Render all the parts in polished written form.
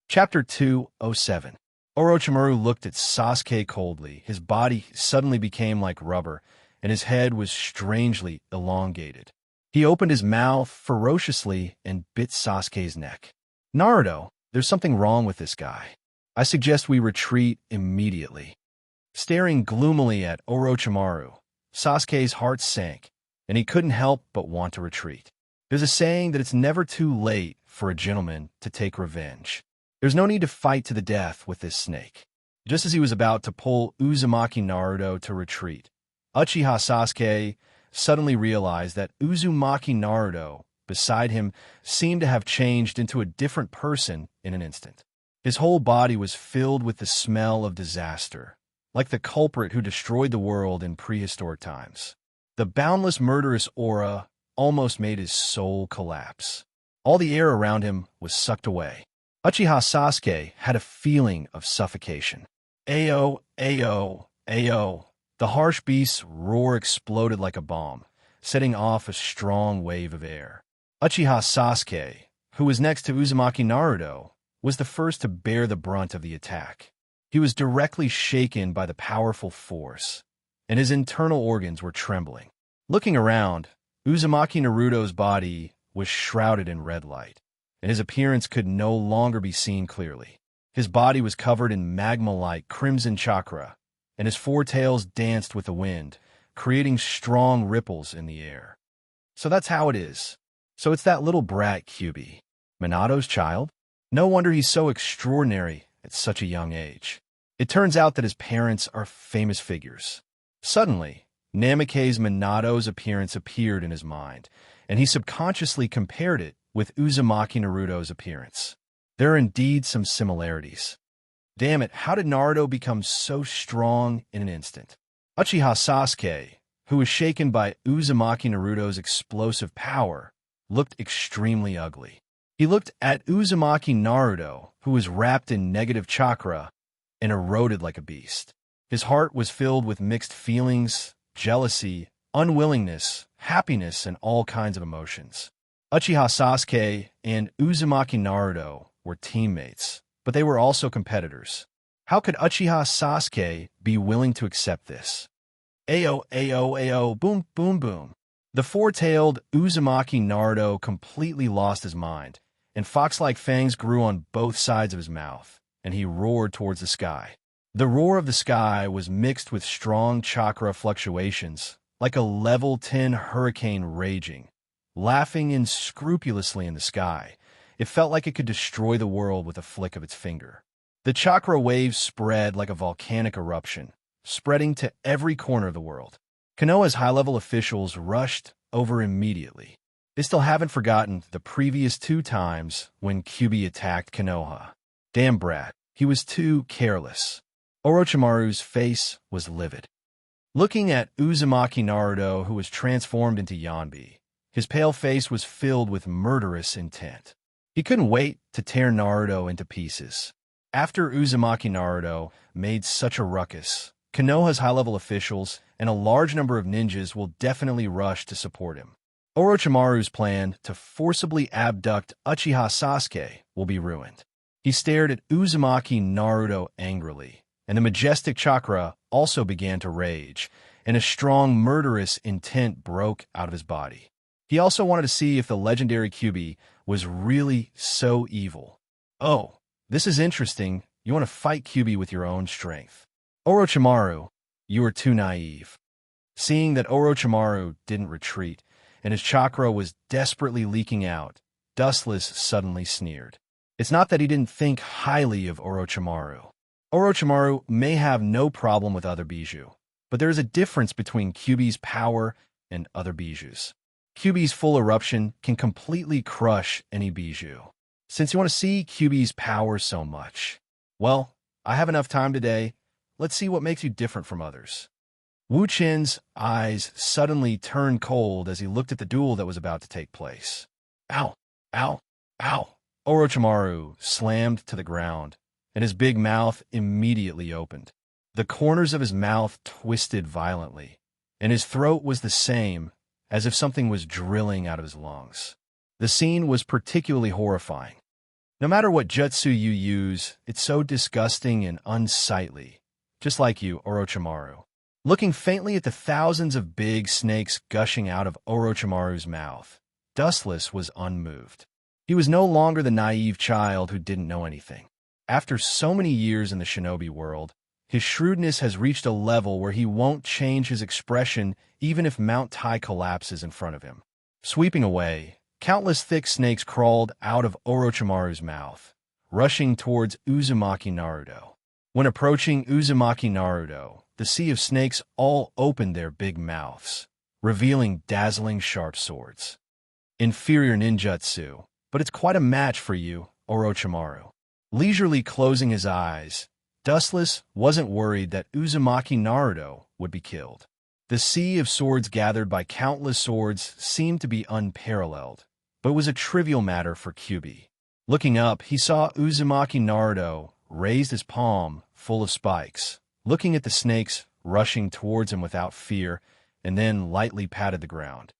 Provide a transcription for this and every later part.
Chapter 207. Orochimaru looked at Sasuke coldly. His body suddenly became like rubber, and his head was strangely elongated. He opened his mouth ferociously and bit Sasuke's neck. Naruto, there's something wrong with this guy. I suggest we retreat immediately. Staring gloomily at Orochimaru, Sasuke's heart sank, and he couldn't help but want to retreat. There's a saying that it's never too late for a gentleman to take revenge. There's no need to fight to the death with this snake. Just as he was about to pull Uzumaki Naruto to retreat, Uchiha Sasuke suddenly realized that Uzumaki Naruto, beside him, seemed to have changed into a different person in an instant. His whole body was filled with the smell of disaster, like the culprit who destroyed the world in prehistoric times. The boundless murderous aura almost made his soul collapse. All the air around him was sucked away. Uchiha Sasuke had a feeling of suffocation. Ayo, ayo, ayo. The harsh beast's roar exploded like a bomb, setting off a strong wave of air. Uchiha Sasuke, who was next to Uzumaki Naruto, was the first to bear the brunt of the attack. He was directly shaken by the powerful force, and his internal organs were trembling. Looking around, Uzumaki Naruto's body was shrouded in red light, and his appearance could no longer be seen clearly. His body was covered in magma-like crimson chakra, and his four tails danced with the wind, creating strong ripples in the air. So that's how it is. So it's that little brat Kyuubi, Minato's child? No wonder he's so extraordinary at such a young age. It turns out that his parents are famous figures. Suddenly, Namake's Minato's appearance appeared in his mind, and he subconsciously compared it with Uzumaki Naruto's appearance. There are indeed some similarities. Damn it, how did Naruto become so strong in an instant? Uchiha Sasuke, who was shaken by Uzumaki Naruto's explosive power, looked extremely ugly. He looked at Uzumaki Naruto, who was wrapped in negative chakra and eroded like a beast. His heart was filled with mixed feelings, jealousy, unwillingness, happiness, and all kinds of emotions. Uchiha Sasuke and Uzumaki Naruto were teammates, but they were also competitors. How could Uchiha Sasuke be willing to accept this? Ayo, ayo, ayo, boom, boom, boom. The four-tailed Uzumaki Naruto completely lost his mind, and fox-like fangs grew on both sides of his mouth, and he roared towards the sky. The roar of the sky was mixed with strong chakra fluctuations, like a level 10 hurricane raging, laughing unscrupulously in the sky. It felt like it could destroy the world with a flick of its finger. The chakra waves spread like a volcanic eruption, spreading to every corner of the world. Konoha's high-level officials rushed over immediately. They still haven't forgotten the previous 2 times when Kyuubi attacked Konoha. Damn brat, he was too careless. Orochimaru's face was livid. Looking at Uzumaki Naruto, who was transformed into Yanbi, his pale face was filled with murderous intent. He couldn't wait to tear Naruto into pieces. After Uzumaki Naruto made such a ruckus, Konoha's high-level officials and a large number of ninjas will definitely rush to support him. Orochimaru's plan to forcibly abduct Uchiha Sasuke will be ruined. He stared at Uzumaki Naruto angrily, and the majestic chakra also began to rage, and a strong murderous intent broke out of his body. He also wanted to see if the legendary Kyuubi was really so evil. Oh, this is interesting. You want to fight Kyuubi with your own strength. Orochimaru, you are too naive. Seeing that Orochimaru didn't retreat, and his chakra was desperately leaking out, Dustless suddenly sneered. It's not that he didn't think highly of Orochimaru. Orochimaru may have no problem with other Bijuu, but there is a difference between Kyuubi's power and other Bijus. Kyuubi's full eruption can completely crush any Bijuu. Since you want to see Kyuubi's power so much, well, I have enough time today. Let's see what makes you different from others. Wu Chen's eyes suddenly turned cold as he looked at the duel that was about to take place. Ow! Ow! Ow! Orochimaru slammed to the ground, and his big mouth immediately opened. The corners of his mouth twisted violently, and his throat was the same, as if something was drilling out of his lungs. The scene was particularly horrifying. No matter what jutsu you use, it's so disgusting and unsightly. Just like you, Orochimaru. Looking faintly at the thousands of big snakes gushing out of Orochimaru's mouth, Dustless was unmoved. He was no longer the naive child who didn't know anything. After so many years in the shinobi world, his shrewdness has reached a level where he won't change his expression even if Mount Tai collapses in front of him. Sweeping away, countless thick snakes crawled out of Orochimaru's mouth, rushing towards Uzumaki Naruto. When approaching Uzumaki Naruto, the sea of snakes all opened their big mouths, revealing dazzling sharp swords. Inferior ninjutsu, but it's quite a match for you, Orochimaru. Leisurely closing his eyes, Dustless wasn't worried that Uzumaki Naruto would be killed. The sea of swords gathered by countless swords seemed to be unparalleled, but it was a trivial matter for Kyuubi. Looking up, he saw Uzumaki Naruto raised his palm full of spikes, looking at the snakes rushing towards him without fear, and then lightly patted the ground.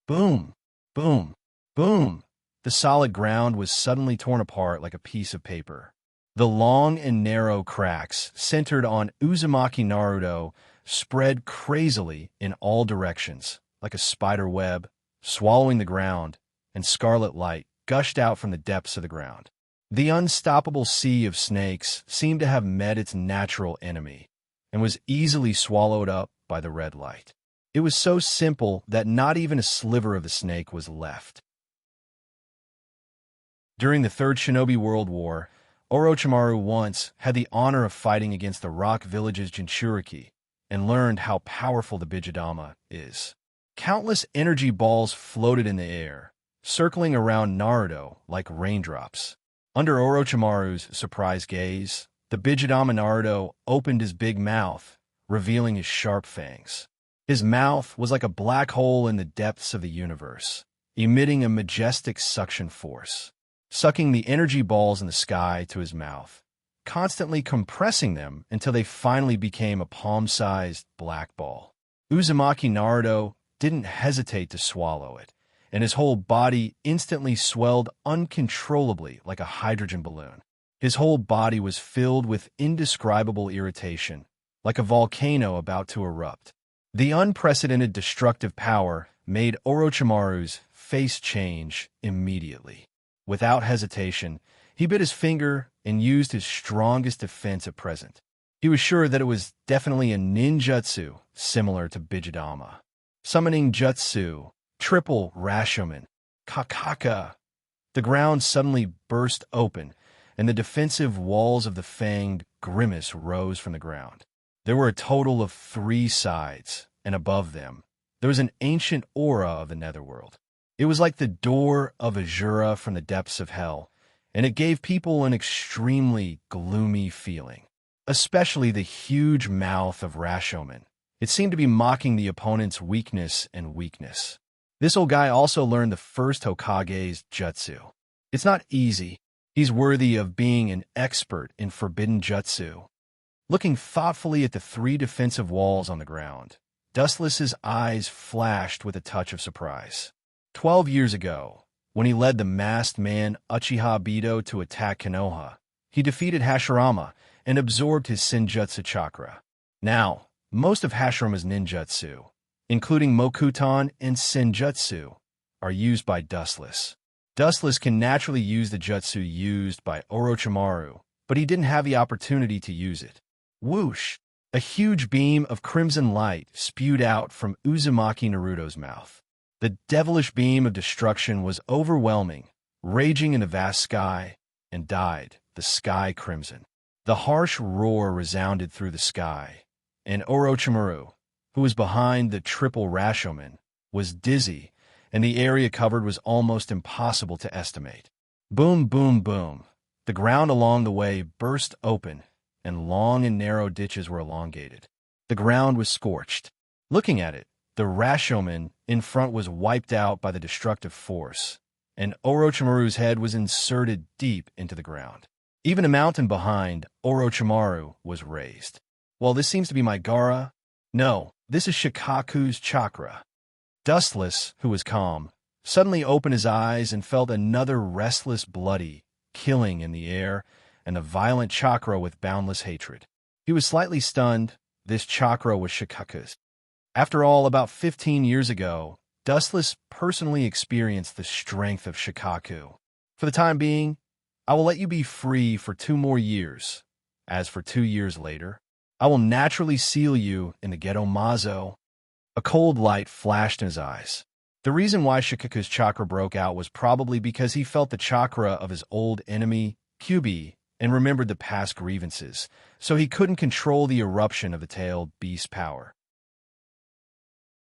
Boom! Boom! Boom! The solid ground was suddenly torn apart like a piece of paper. The long and narrow cracks centered on Uzumaki Naruto spread crazily in all directions, like a spider web, swallowing the ground, and scarlet light gushed out from the depths of the ground. The unstoppable sea of snakes seemed to have met its natural enemy, and was easily swallowed up by the red light. It was so simple that not even a sliver of the snake was left. During the Third Shinobi World War, Orochimaru once had the honor of fighting against the rock village's Jinchuriki, and learned how powerful the Bijidama is. Countless energy balls floated in the air, circling around Naruto like raindrops. Under Orochimaru's surprised gaze, the Bijidama Naruto opened his big mouth, revealing his sharp fangs. His mouth was like a black hole in the depths of the universe, emitting a majestic suction force, sucking the energy balls in the sky to his mouth, constantly compressing them until they finally became a palm-sized black ball. Uzumaki Naruto didn't hesitate to swallow it, and his whole body instantly swelled uncontrollably like a hydrogen balloon. His whole body was filled with indescribable irritation, like a volcano about to erupt. The unprecedented destructive power made Orochimaru's face change immediately. Without hesitation, he bit his finger and used his strongest defense at present. He was sure that it was definitely a ninjutsu similar to Bijidama. Summoning jutsu, triple Rashomon, Kakaka. The ground suddenly burst open, and the defensive walls of the fanged grimace rose from the ground. There were a total of 3 sides, and above them, there was an ancient aura of the netherworld. It was like the door of Azura from the depths of hell, and it gave people an extremely gloomy feeling. Especially the huge mouth of Rashomon. It seemed to be mocking the opponent's weakness and weakness. This old guy also learned the first Hokage's jutsu. It's not easy. He's worthy of being an expert in forbidden jutsu. Looking thoughtfully at the 3 defensive walls on the ground, Dustless's eyes flashed with a touch of surprise. 12 years ago, when he led the masked man Uchiha Bido to attack Konoha, he defeated Hashirama and absorbed his Senjutsu chakra. Now, most of Hashirama's ninjutsu, including Mokuton and Senjutsu, are used by Dustless. Dustless can naturally use the jutsu used by Orochimaru, but he didn't have the opportunity to use it. Whoosh! A huge beam of crimson light spewed out from Uzumaki Naruto's mouth. The devilish beam of destruction was overwhelming, raging in the vast sky, and dyed the sky crimson. The harsh roar resounded through the sky, and Orochimaru, who was behind the triple Rashomon, was dizzy, and the area covered was almost impossible to estimate. Boom, boom, boom. The ground along the way burst open, and long and narrow ditches were elongated. The ground was scorched. Looking at it, the Rashomon in front was wiped out by the destructive force, and Orochimaru's head was inserted deep into the ground. Even a mountain behind Orochimaru was raised. Well, this seems to be my Gaara. No, this is Shikaku's chakra. Dustless, who was calm, suddenly opened his eyes and felt another restless, bloody, killing in the air, and a violent chakra with boundless hatred. He was slightly stunned. This chakra was Shikaku's. After all, about 15 years ago, Dustless personally experienced the strength of Shikaku. For the time being, I will let you be free for 2 more years. As for 2 years later, I will naturally seal you in the Ghetto Mazo. A cold light flashed in his eyes. The reason why Shikaku's chakra broke out was probably because he felt the chakra of his old enemy, Kyubi, and remembered the past grievances, so he couldn't control the eruption of the tailed beast power.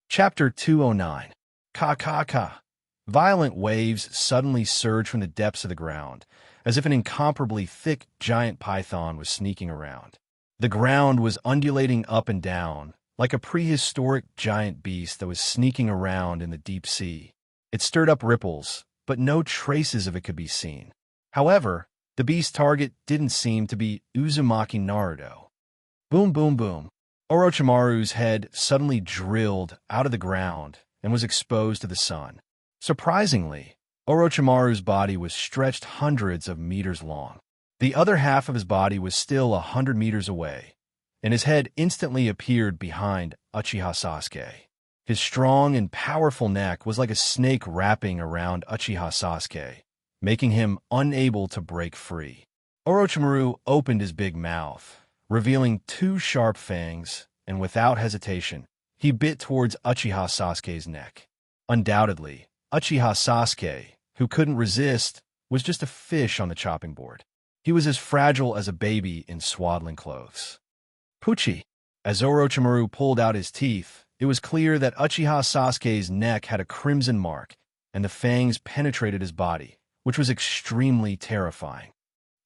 Chapter 209. Ka. Violent waves suddenly surged from the depths of the ground, as if an incomparably thick giant python was sneaking around. The ground was undulating up and down, like a prehistoric giant beast that was sneaking around in the deep sea. It stirred up ripples, but no traces of it could be seen. However, the beast's target didn't seem to be Uzumaki Naruto. Boom, boom, boom. Orochimaru's head suddenly drilled out of the ground and was exposed to the sun. Surprisingly, Orochimaru's body was stretched hundreds of meters long. The other half of his body was still 100 meters away, and his head instantly appeared behind Uchiha Sasuke. His strong and powerful neck was like a snake wrapping around Uchiha Sasuke, making him unable to break free. Orochimaru opened his big mouth, revealing 2 sharp fangs, and without hesitation, he bit towards Uchiha Sasuke's neck. Undoubtedly, Uchiha Sasuke, who couldn't resist, was just a fish on the chopping board. He was as fragile as a baby in swaddling clothes. Pucci. As Orochimaru pulled out his teeth, it was clear that Uchiha Sasuke's neck had a crimson mark, and the fangs penetrated his body, which was extremely terrifying.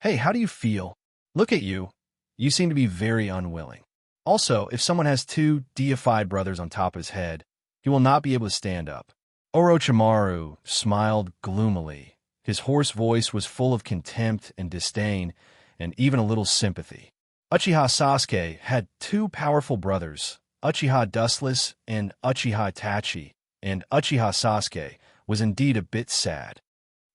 Hey, how do you feel? Look at you. You seem to be very unwilling. Also, if someone has 2 deified brothers on top of his head, he will not be able to stand up. Orochimaru smiled gloomily. His hoarse voice was full of contempt and disdain, and even a little sympathy. Uchiha Sasuke had 2 powerful brothers, Uchiha Dustless and Uchiha Itachi, and Uchiha Sasuke was indeed a bit sad.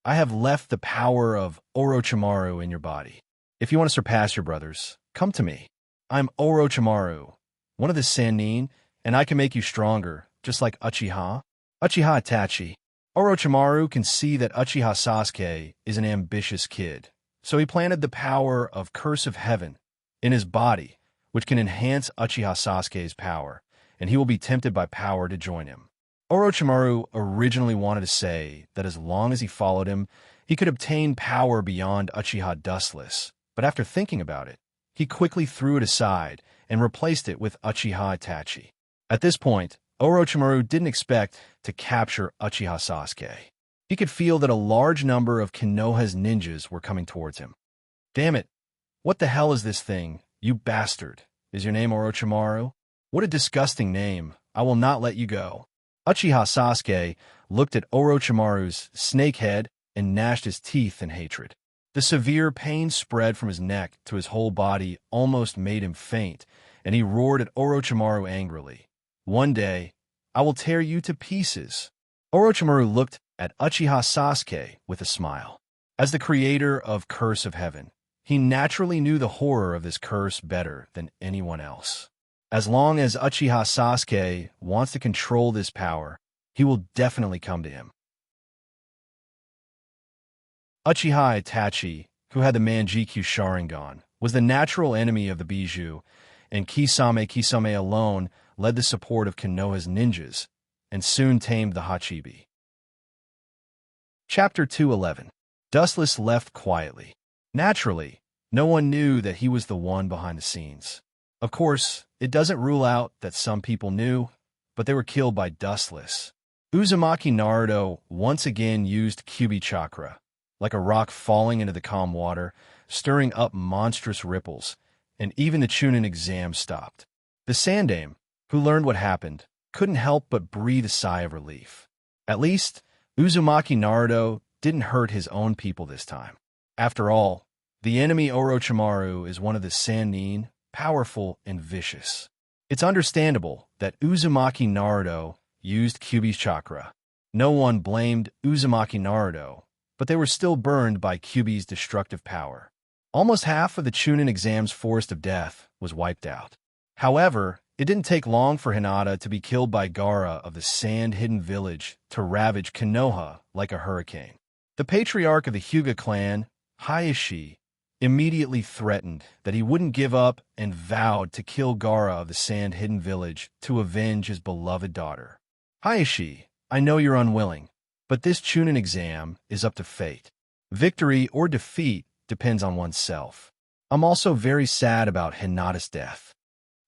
I have left the power of Orochimaru in your body. If you want to surpass your brothers, come to me. I'm Orochimaru, one of the Sannin, and I can make you stronger, just like Uchiha. Uchiha Itachi. Orochimaru can see that Uchiha Sasuke is an ambitious kid, so he planted the power of Curse of Heaven in his body, which can enhance Uchiha Sasuke's power, and he will be tempted by power to join him. Orochimaru originally wanted to say that as long as he followed him, he could obtain power beyond Uchiha Dustless, but after thinking about it, he quickly threw it aside and replaced it with Uchiha Itachi. At this point, Orochimaru didn't expect to capture Uchiha Sasuke. He could feel that a large number of Konoha's ninjas were coming towards him. Damn it! What the hell is this thing, you bastard? Is your name Orochimaru? What a disgusting name. I will not let you go. Uchiha Sasuke looked at Orochimaru's snake head and gnashed his teeth in hatred. The severe pain spread from his neck to his whole body almost made him faint, and he roared at Orochimaru angrily. One day, I will tear you to pieces. Orochimaru looked at Uchiha Sasuke with a smile. As the creator of Curse of Heaven, he naturally knew the horror of this curse better than anyone else. As long as Uchiha Sasuke wants to control this power, he will definitely come to him. Uchiha Itachi, who had the Manjikyu Sharingan, was the natural enemy of the Bijuu, and Kisame alone led the support of Konoha's ninjas, and soon tamed the Hachibi. Chapter 211. Dustless left quietly. Naturally, no one knew that he was the one behind the scenes. Of course, it doesn't rule out that some people knew, but they were killed by Dustless. Uzumaki Naruto once again used Kyubi chakra, like a rock falling into the calm water, stirring up monstrous ripples, and even the Chunin exam stopped. The Sandaime, who learned what happened, couldn't help but breathe a sigh of relief. At least, Uzumaki Naruto didn't hurt his own people this time. After all, the enemy Orochimaru is one of the Sannin, powerful and vicious. It's understandable that Uzumaki Naruto used Kyubi's chakra. No one blamed Uzumaki Naruto, but they were still burned by Kyuubi's destructive power. Almost half of the Chunin exam's forest of death was wiped out. However, it didn't take long for Hinata to be killed by Gaara of the sand-hidden village to ravage Konoha like a hurricane. The patriarch of the Hyuga clan, Hayashi, immediately threatened that he wouldn't give up and vowed to kill Gaara of the sand-hidden village to avenge his beloved daughter. Hayashi, I know you're unwilling, but this Chunin exam is up to fate. Victory or defeat depends on oneself. I'm also very sad about Hinata's death.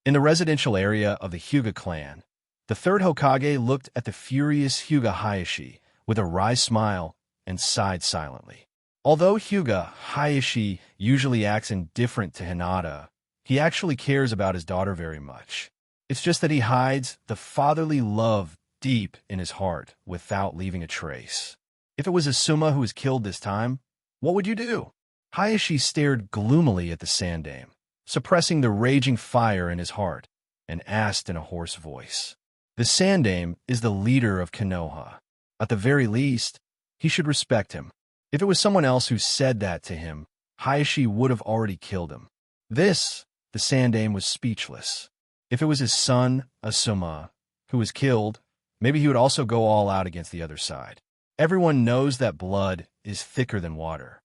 In the residential area of the Hyuga clan, the third Hokage looked at the furious Hyuga Hayashi with a wry smile and sighed silently. Although Hyuga Hayashi usually acts indifferent to Hinata, he actually cares about his daughter very much. It's just that he hides the fatherly love deep in his heart without leaving a trace. If it was Asuma who was killed this time, what would you do? Hayashi stared gloomily at the Sandaime, suppressing the raging fire in his heart, and asked in a hoarse voice. The Sandaime is the leader of Konoha. At the very least, he should respect him. If it was someone else who said that to him, Hayashi would have already killed him. The Sandaime was speechless. If it was his son, Asuma, who was killed, maybe he would also go all out against the other side. Everyone knows that blood is thicker than water.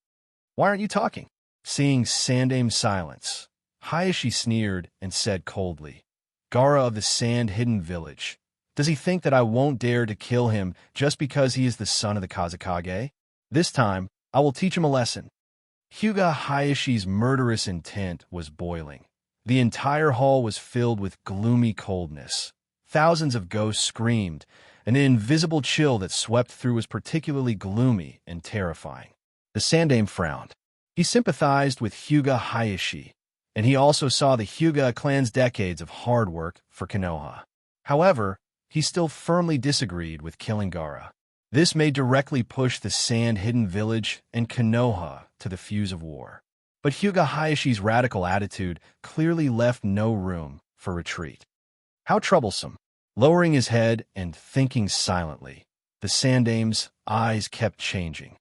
Why aren't you talking? Seeing Sandaime's silence, Hayashi sneered and said coldly, Gaara of the sand-hidden village. Does he think that I won't dare to kill him just because he is the son of the Kazekage? This time, I will teach him a lesson. Hyuga Hayashi's murderous intent was boiling. The entire hall was filled with gloomy coldness. Thousands of ghosts screamed, and an invisible chill that swept through was particularly gloomy and terrifying. The Sandaime frowned. He sympathized with Hyuga Hayashi, and he also saw the Hyuga clan's decades of hard work for Konoha. However, he still firmly disagreed with killing Gaara. This may directly push the sand-hidden village and Konoha to the fuse of war. But Hyuga Hayashi's radical attitude clearly left no room for retreat. How troublesome. Lowering his head and thinking silently, the Sandaime's eyes kept changing.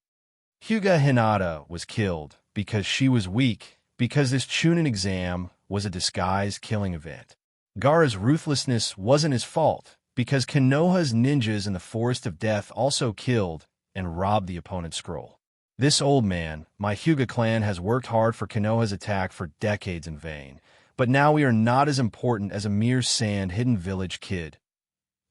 Hyuga Hinata was killed because she was weak, because this Chunin exam was a disguised killing event. Gaara's ruthlessness wasn't his fault, because Konoha's ninjas in the Forest of Death also killed and robbed the opponent's scroll. This old man, my Hyuga clan, has worked hard for Konoha's attack for decades in vain, but now we are not as important as a mere sand-hidden village kid.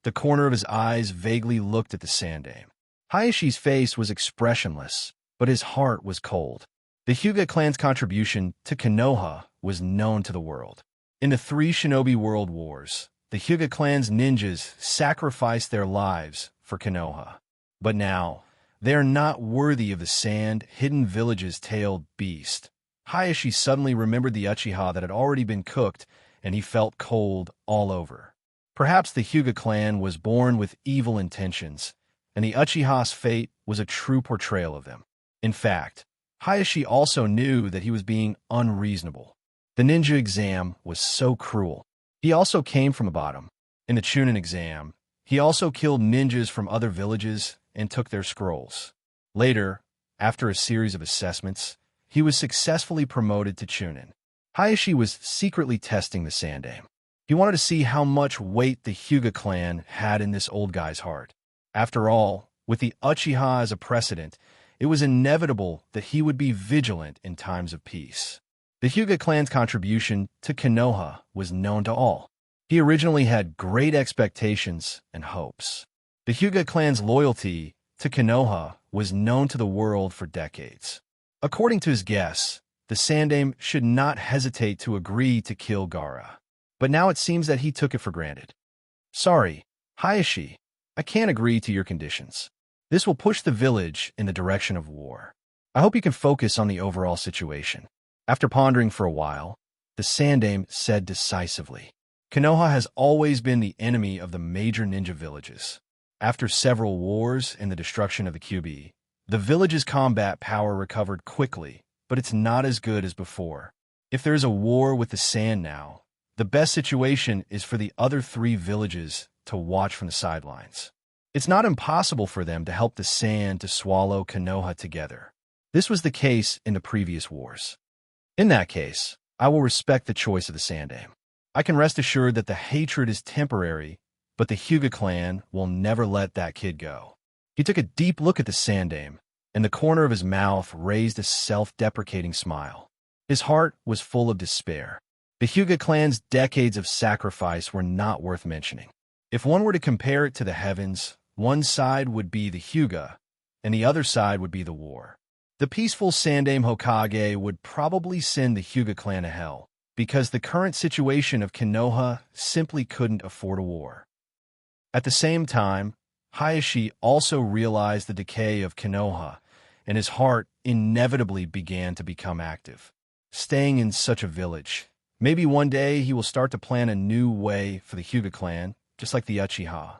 The corner of his eyes vaguely looked at the Sandaime. Hayashi's face was expressionless, but his heart was cold. The Hyuga clan's contribution to Konoha was known to the world. In the 3 Shinobi World Wars, the Hyuga clan's ninjas sacrificed their lives for Konoha. But now, they are not worthy of the sand-hidden village's tailed beast. Hayashi suddenly remembered the Uchiha that had already been cooked, and he felt cold all over. Perhaps the Hyuga clan was born with evil intentions, and the Uchiha's fate was a true portrayal of them. In fact, Hayashi also knew that he was being unreasonable. The ninja exam was so cruel. He also came from the bottom. In the Chunin exam, he also killed ninjas from other villages and took their scrolls. Later, after a series of assessments, he was successfully promoted to Chunin. Hayashi was secretly testing the Sandaime. He wanted to see how much weight the Hyuga clan had in this old guy's heart. After all, with the Uchiha as a precedent, it was inevitable that he would be vigilant in times of peace. The Hyuga clan's contribution to Konoha was known to all. He originally had great expectations and hopes. The Hyuga clan's loyalty to Konoha was known to the world for decades. According to his guests, the Sandaime should not hesitate to agree to kill Gaara. But now it seems that he took it for granted. Sorry, Hayashi, I can't agree to your conditions. This will push the village in the direction of war. I hope you can focus on the overall situation. After pondering for a while, the Sandaime said decisively, Konoha has always been the enemy of the major ninja villages. After several wars and the destruction of the Kyuubi, the village's combat power recovered quickly, but it's not as good as before. If there is a war with the sand now, the best situation is for the other 3 villages to watch from the sidelines. It's not impossible for them to help the sand to swallow Konoha together. This was the case in the previous wars. In that case, I will respect the choice of the Sandaime. I can rest assured that the hatred is temporary, but the Hyuga clan will never let that kid go. He took a deep look at the Sandaime, and the corner of his mouth raised a self-deprecating smile. His heart was full of despair. The Hyuga clan's decades of sacrifice were not worth mentioning. If one were to compare it to the heavens, one side would be the Hyuga, and the other side would be the war. The peaceful Sandaime Hokage would probably send the Hyuga clan to hell, because the current situation of Konoha simply couldn't afford a war. At the same time, Hayashi also realized the decay of Konoha, and his heart inevitably began to become active. Staying in such a village, maybe one day he will start to plan a new way for the Hyuga clan, just like the Uchiha.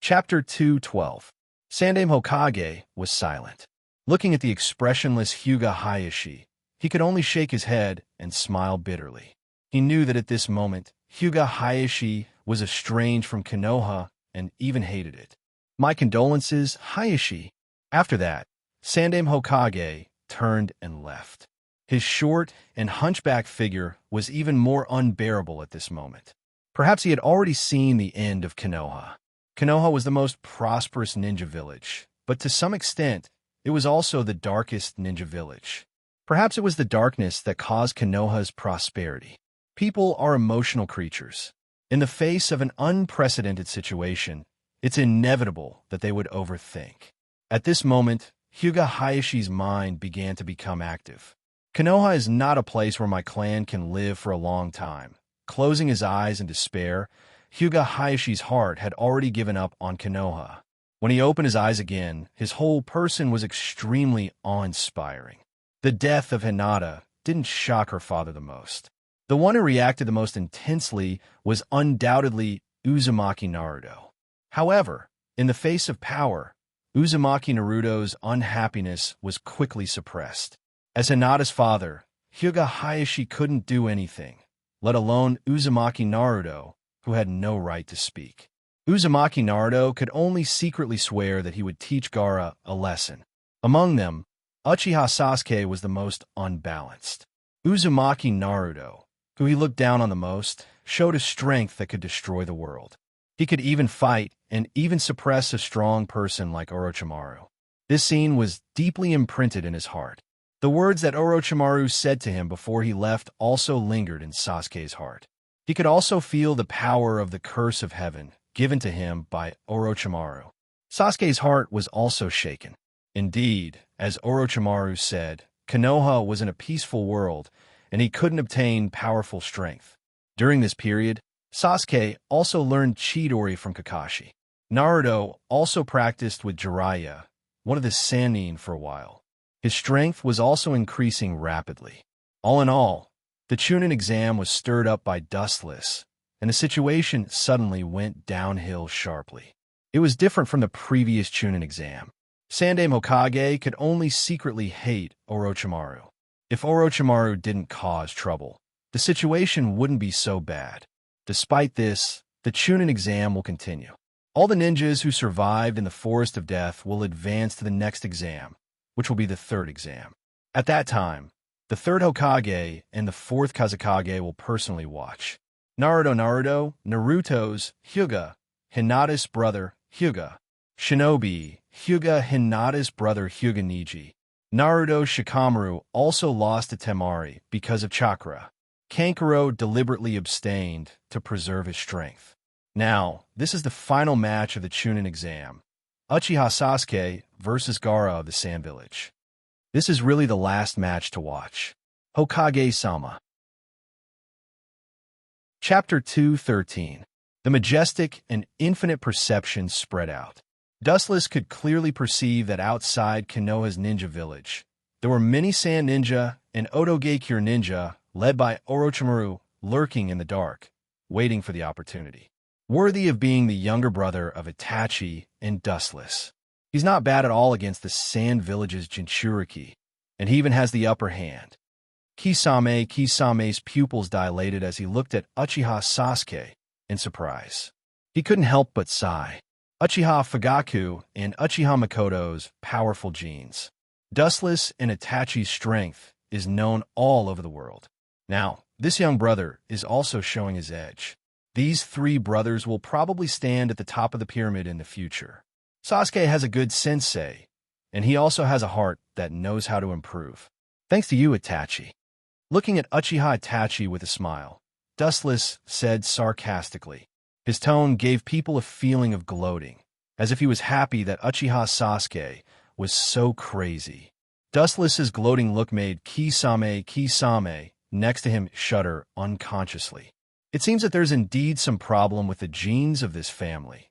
Chapter 2:12. Sandaime Hokage was silent. Looking at the expressionless Hyuga Hayashi, he could only shake his head and smile bitterly. He knew that at this moment, Hyuga Hayashi was estranged from Konoha and even hated it. My condolences, Hayashi. After that, Sandaime Hokage turned and left. His short and hunchback figure was even more unbearable at this moment. Perhaps he had already seen the end of Konoha. Konoha was the most prosperous ninja village, but to some extent, it was also the darkest ninja village. Perhaps it was the darkness that caused Konoha's prosperity. People are emotional creatures. In the face of an unprecedented situation, it's inevitable that they would overthink. At this moment, Hyuga Hayashi's mind began to become active. Konoha is not a place where my clan can live for a long time. Closing his eyes in despair, Hyuga Hayashi's heart had already given up on Konoha. When he opened his eyes again, his whole person was extremely awe-inspiring. The death of Hinata didn't shock her father the most. The one who reacted the most intensely was undoubtedly Uzumaki Naruto. However, in the face of power, Uzumaki Naruto's unhappiness was quickly suppressed. As Hinata's father, Hyuga Hayashi couldn't do anything, let alone Uzumaki Naruto, who had no right to speak. Uzumaki Naruto could only secretly swear that he would teach Gaara a lesson. Among them, Uchiha Sasuke was the most unbalanced. Uzumaki Naruto, who he looked down on the most, showed a strength that could destroy the world. He could even fight and even suppress a strong person like Orochimaru. This scene was deeply imprinted in his heart. The words that Orochimaru said to him before he left also lingered in Sasuke's heart. He could also feel the power of the curse of heaven given to him by Orochimaru. Sasuke's heart was also shaken. Indeed, as Orochimaru said, Konoha was in a peaceful world, and he couldn't obtain powerful strength. During this period, Sasuke also learned Chidori from Kakashi. Naruto also practiced with Jiraiya, one of the Sannin, for a while. His strength was also increasing rapidly. All in all, the Chunin exam was stirred up by Dustless, and the situation suddenly went downhill sharply. It was different from the previous Chunin exam. Sandaime Hokage could only secretly hate Orochimaru. If Orochimaru didn't cause trouble, the situation wouldn't be so bad. Despite this, the Chunin exam will continue. All the ninjas who survived in the Forest of Death will advance to the next exam, which will be the third exam. At that time, the third Hokage and the fourth Kazekage will personally watch. Naruto's Hyuga, Hinata's brother Hyuga. Shinobi, Hyuga Hinata's brother Hyuga Niji. Naruto Shikamaru also lost to Temari because of chakra. Kankuro deliberately abstained to preserve his strength. Now, this is the final match of the Chunin exam. Uchiha Sasuke versus Gaara of the Sand Village. This is really the last match to watch. Hokage-sama. Chapter 2:13. The majestic and infinite perception spread out. Dustless could clearly perceive that outside Konoha's ninja village, there were many sand ninja and Otogekyure ninja led by Orochimaru lurking in the dark, waiting for the opportunity. Worthy of being the younger brother of Itachi and Dustless. He's not bad at all against the Sand Village's Jinchuriki, and he even has the upper hand. Kisame's pupils dilated as he looked at Uchiha Sasuke in surprise. He couldn't help but sigh. Uchiha Fugaku and Uchiha Makoto's powerful genes. Dustless and Itachi's strength is known all over the world. Now, this young brother is also showing his edge. These three brothers will probably stand at the top of the pyramid in the future. Sasuke has a good sensei, and he also has a heart that knows how to improve. Thanks to you, Itachi. Looking at Uchiha Itachi with a smile, Dustless said sarcastically. His tone gave people a feeling of gloating, as if he was happy that Uchiha Sasuke was so crazy. Dustless's gloating look made Kisame next to him shudder unconsciously. It seems that there's indeed some problem with the genes of this family.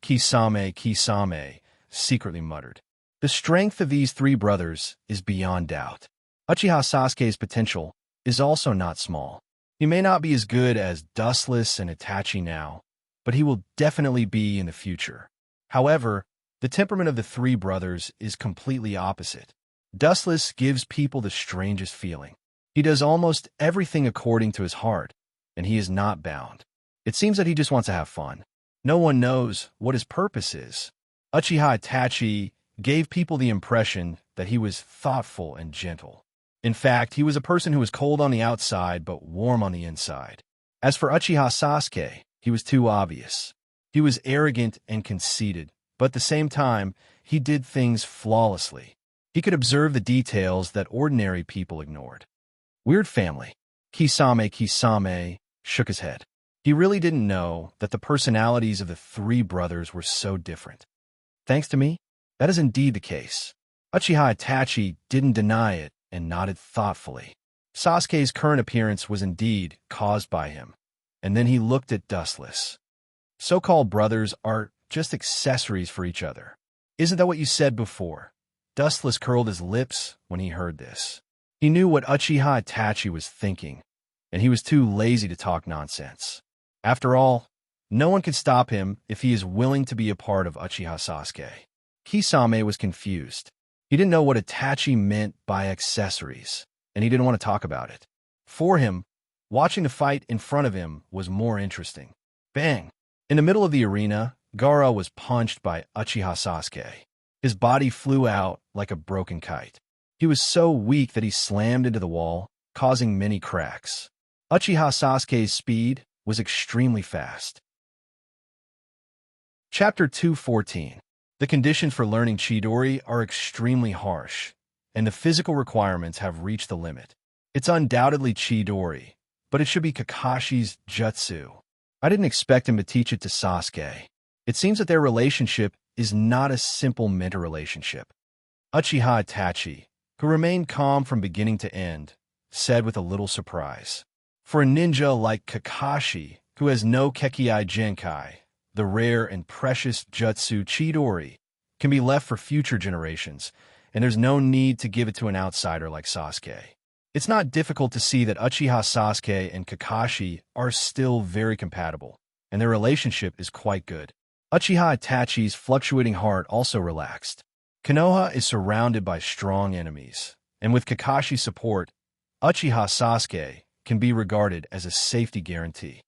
Kisame secretly muttered. The strength of these three brothers is beyond doubt. Uchiha Sasuke's potential is also not small. He may not be as good as Dustless and Itachi now, but he will definitely be in the future. However, the temperament of the three brothers is completely opposite. Dustless gives people the strangest feeling. He does almost everything according to his heart, and he is not bound. It seems that he just wants to have fun. No one knows what his purpose is. Uchiha Itachi gave people the impression that he was thoughtful and gentle. In fact, he was a person who was cold on the outside but warm on the inside. As for Uchiha Sasuke, he was too obvious. He was arrogant and conceited, but at the same time, he did things flawlessly. He could observe the details that ordinary people ignored. Weird family. Kisame shook his head. He really didn't know that the personalities of the three brothers were so different. Thanks to me? That is indeed the case. Uchiha Itachi didn't deny it and nodded thoughtfully. Sasuke's current appearance was indeed caused by him. And then he looked at Dustless. So-called brothers are just accessories for each other. Isn't that what you said before? Dustless curled his lips when he heard this. He knew what Uchiha Itachi was thinking, and he was too lazy to talk nonsense. After all, no one can stop him if he is willing to be a part of Uchiha Sasuke. Kisame was confused. He didn't know what Itachi meant by accessories, and he didn't want to talk about it. For him, watching the fight in front of him was more interesting. Bang! In the middle of the arena, Gaara was punched by Uchiha Sasuke. His body flew out like a broken kite. He was so weak that he slammed into the wall, causing many cracks. Uchiha Sasuke's speed was extremely fast. Chapter 214. The conditions for learning Chidori are extremely harsh, and the physical requirements have reached the limit. It's undoubtedly Chidori, but it should be Kakashi's jutsu. I didn't expect him to teach it to Sasuke. It seems that their relationship is not a simple mentor relationship. Uchiha Itachi, who remained calm from beginning to end, said with a little surprise. For a ninja like Kakashi, who has no Kekkei Genkai, the rare and precious jutsu Chidori can be left for future generations, and there's no need to give it to an outsider like Sasuke. It's not difficult to see that Uchiha Sasuke and Kakashi are still very compatible, and their relationship is quite good. Uchiha Itachi's fluctuating heart also relaxed. Konoha is surrounded by strong enemies, and with Kakashi's support, Uchiha Sasuke can be regarded as a safety guarantee.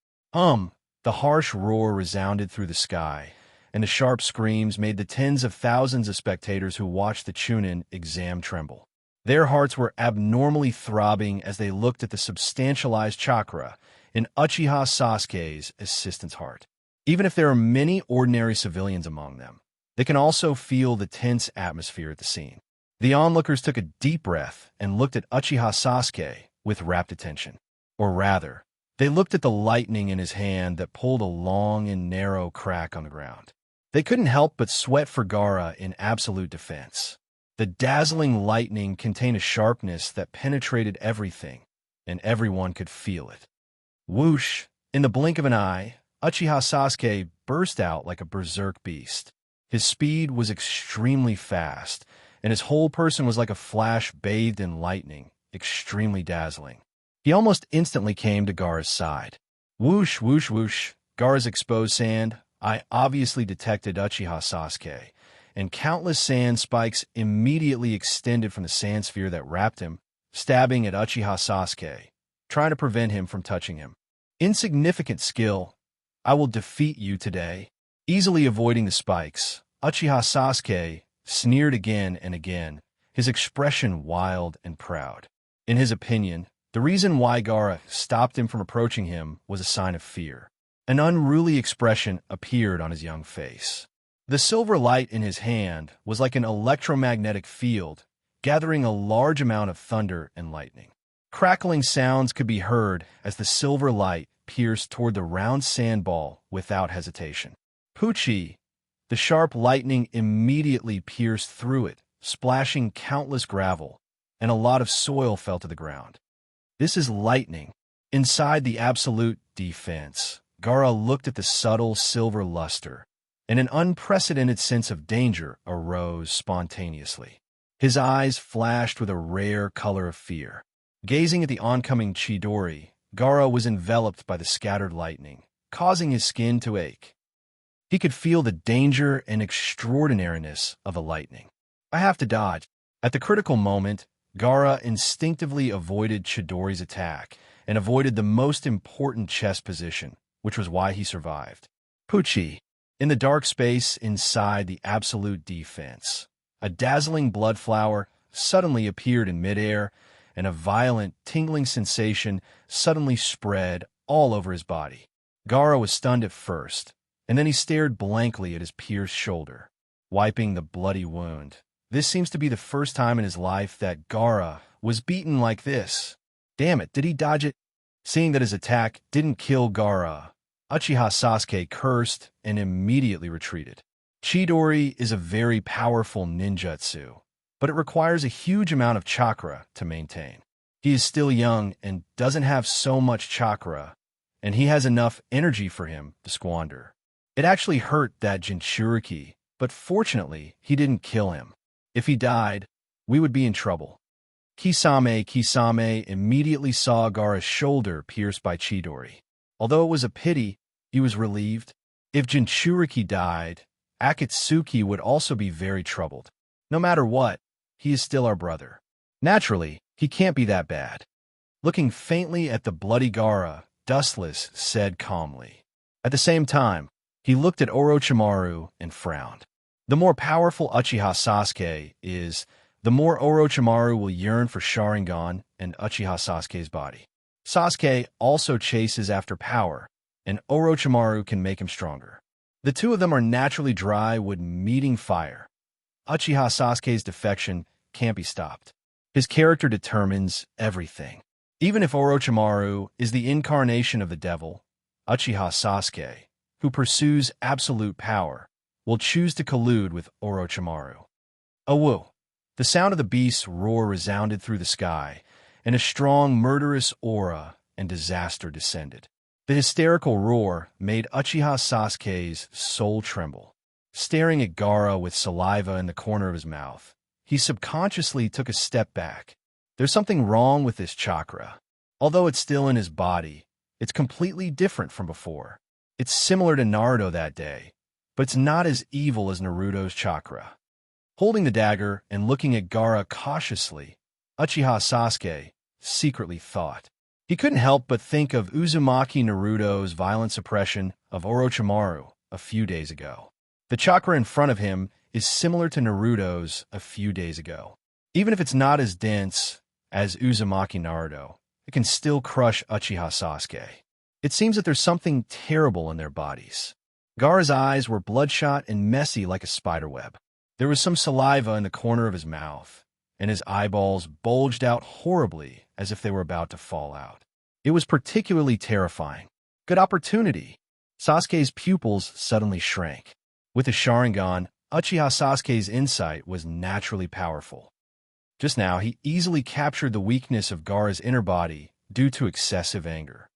The harsh roar resounded through the sky, and the sharp screams made the tens of thousands of spectators who watched the Chunin exam tremble. Their hearts were abnormally throbbing as they looked at the substantialized chakra in Uchiha Sasuke's assistant's heart. Even if there are many ordinary civilians among them, they can also feel the tense atmosphere at the scene. The onlookers took a deep breath and looked at Uchiha Sasuke with rapt attention. Or rather, they looked at the lightning in his hand that pulled a long and narrow crack on the ground. They couldn't help but sweat for Gaara in absolute defense. The dazzling lightning contained a sharpness that penetrated everything, and everyone could feel it. Whoosh! In the blink of an eye, Uchiha Sasuke burst out like a berserk beast. His speed was extremely fast, and his whole person was like a flash bathed in lightning, extremely dazzling. He almost instantly came to Gaara's side. Whoosh, whoosh, whoosh. Gaara's exposed sand. I obviously detected Uchiha Sasuke, and countless sand spikes immediately extended from the sand sphere that wrapped him, stabbing at Uchiha Sasuke, trying to prevent him from touching him. Insignificant skill, I will defeat you today. Easily avoiding the spikes, Uchiha Sasuke sneered again and again, his expression wild and proud. In his opinion, the reason why Gaara stopped him from approaching him was a sign of fear. An unruly expression appeared on his young face. The silver light in his hand was like an electromagnetic field, gathering a large amount of thunder and lightning. Crackling sounds could be heard as the silver light pierced toward the round sandball without hesitation. Pucci! The sharp lightning immediately pierced through it, splashing countless gravel, and a lot of soil fell to the ground. This is lightning. Inside the absolute defense, Gaara looked at the subtle silver luster, and an unprecedented sense of danger arose spontaneously. His eyes flashed with a rare color of fear. Gazing at the oncoming Chidori, Gaara was enveloped by the scattered lightning, causing his skin to ache. He could feel the danger and extraordinariness of the lightning. I have to dodge. At the critical moment, Gaara instinctively avoided Chidori's attack and avoided the most important chest position, which was why he survived. Pucci! In the dark space inside the absolute defense, a dazzling blood flower suddenly appeared in midair, and a violent, tingling sensation suddenly spread all over his body. Gaara was stunned at first, and then he stared blankly at his pierced shoulder, wiping the bloody wound. This seems to be the first time in his life that Gaara was beaten like this. Damn it, did he dodge it? Seeing that his attack didn't kill Gaara, Uchiha Sasuke cursed and immediately retreated. Chidori is a very powerful ninjutsu, but it requires a huge amount of chakra to maintain. He is still young and doesn't have so much chakra, and he has enough energy for him to squander. It actually hurt that Jinchuriki, but fortunately, he didn't kill him. If he died, we would be in trouble. Kisame immediately saw Gaara's shoulder pierced by Chidori. Although it was a pity, he was relieved. If Jinchuriki died, Akatsuki would also be very troubled. No matter what, he is still our brother. Naturally, he can't be that bad. Looking faintly at the bloody Gaara, Dustless said calmly. At the same time, he looked at Orochimaru and frowned. The more powerful Uchiha Sasuke is, the more Orochimaru will yearn for Sharingan and Uchiha Sasuke's body. Sasuke also chases after power, and Orochimaru can make him stronger. The two of them are naturally dry when meeting fire. Uchiha Sasuke's defection can't be stopped. His character determines everything. Even if Orochimaru is the incarnation of the devil, Uchiha Sasuke, who pursues absolute power, will choose to collude with Orochimaru. Awoo! The sound of the beast's roar resounded through the sky, and a strong, murderous aura and disaster descended. The hysterical roar made Uchiha Sasuke's soul tremble. Staring at Gaara with saliva in the corner of his mouth, he subconsciously took a step back. There's something wrong with this chakra. Although it's still in his body, it's completely different from before. It's similar to Naruto that day, but it's not as evil as Naruto's chakra. Holding the dagger and looking at Gaara cautiously, Uchiha Sasuke secretly thought. He couldn't help but think of Uzumaki Naruto's violent suppression of Orochimaru a few days ago. The chakra in front of him is similar to Naruto's a few days ago. Even if it's not as dense as Uzumaki Naruto, it can still crush Uchiha Sasuke. It seems that there's something terrible in their bodies. Gaara's eyes were bloodshot and messy like a spiderweb. There was some saliva in the corner of his mouth, and his eyeballs bulged out horribly as if they were about to fall out. It was particularly terrifying. Good opportunity. Sasuke's pupils suddenly shrank. With the Sharingan, Uchiha Sasuke's insight was naturally powerful. Just now, he easily captured the weakness of Gaara's inner body due to excessive anger.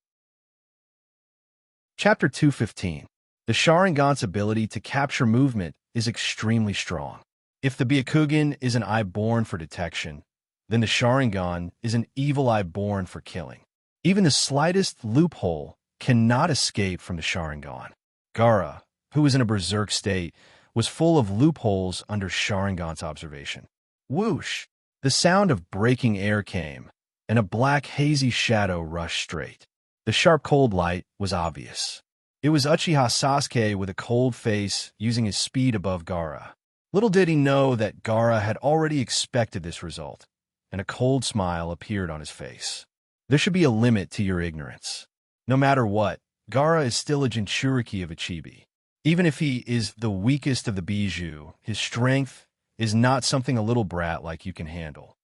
Chapter 215. The Sharingan's ability to capture movement is extremely strong. If the Byakugan is an eye born for detection, then the Sharingan is an evil eye born for killing. Even the slightest loophole cannot escape from the Sharingan. Gaara, who was in a berserk state, was full of loopholes under Sharingan's observation. Whoosh! The sound of breaking air came, and a black hazy shadow rushed straight. The sharp cold light was obvious. It was Uchiha Sasuke with a cold face using his speed above Gaara. Little did he know that Gaara had already expected this result, and a cold smile appeared on his face. There should be a limit to your ignorance. No matter what, Gaara is still a Jinchuriki of Ichibi. Even if he is the weakest of the Bijuu, his strength is not something a little brat like you can handle.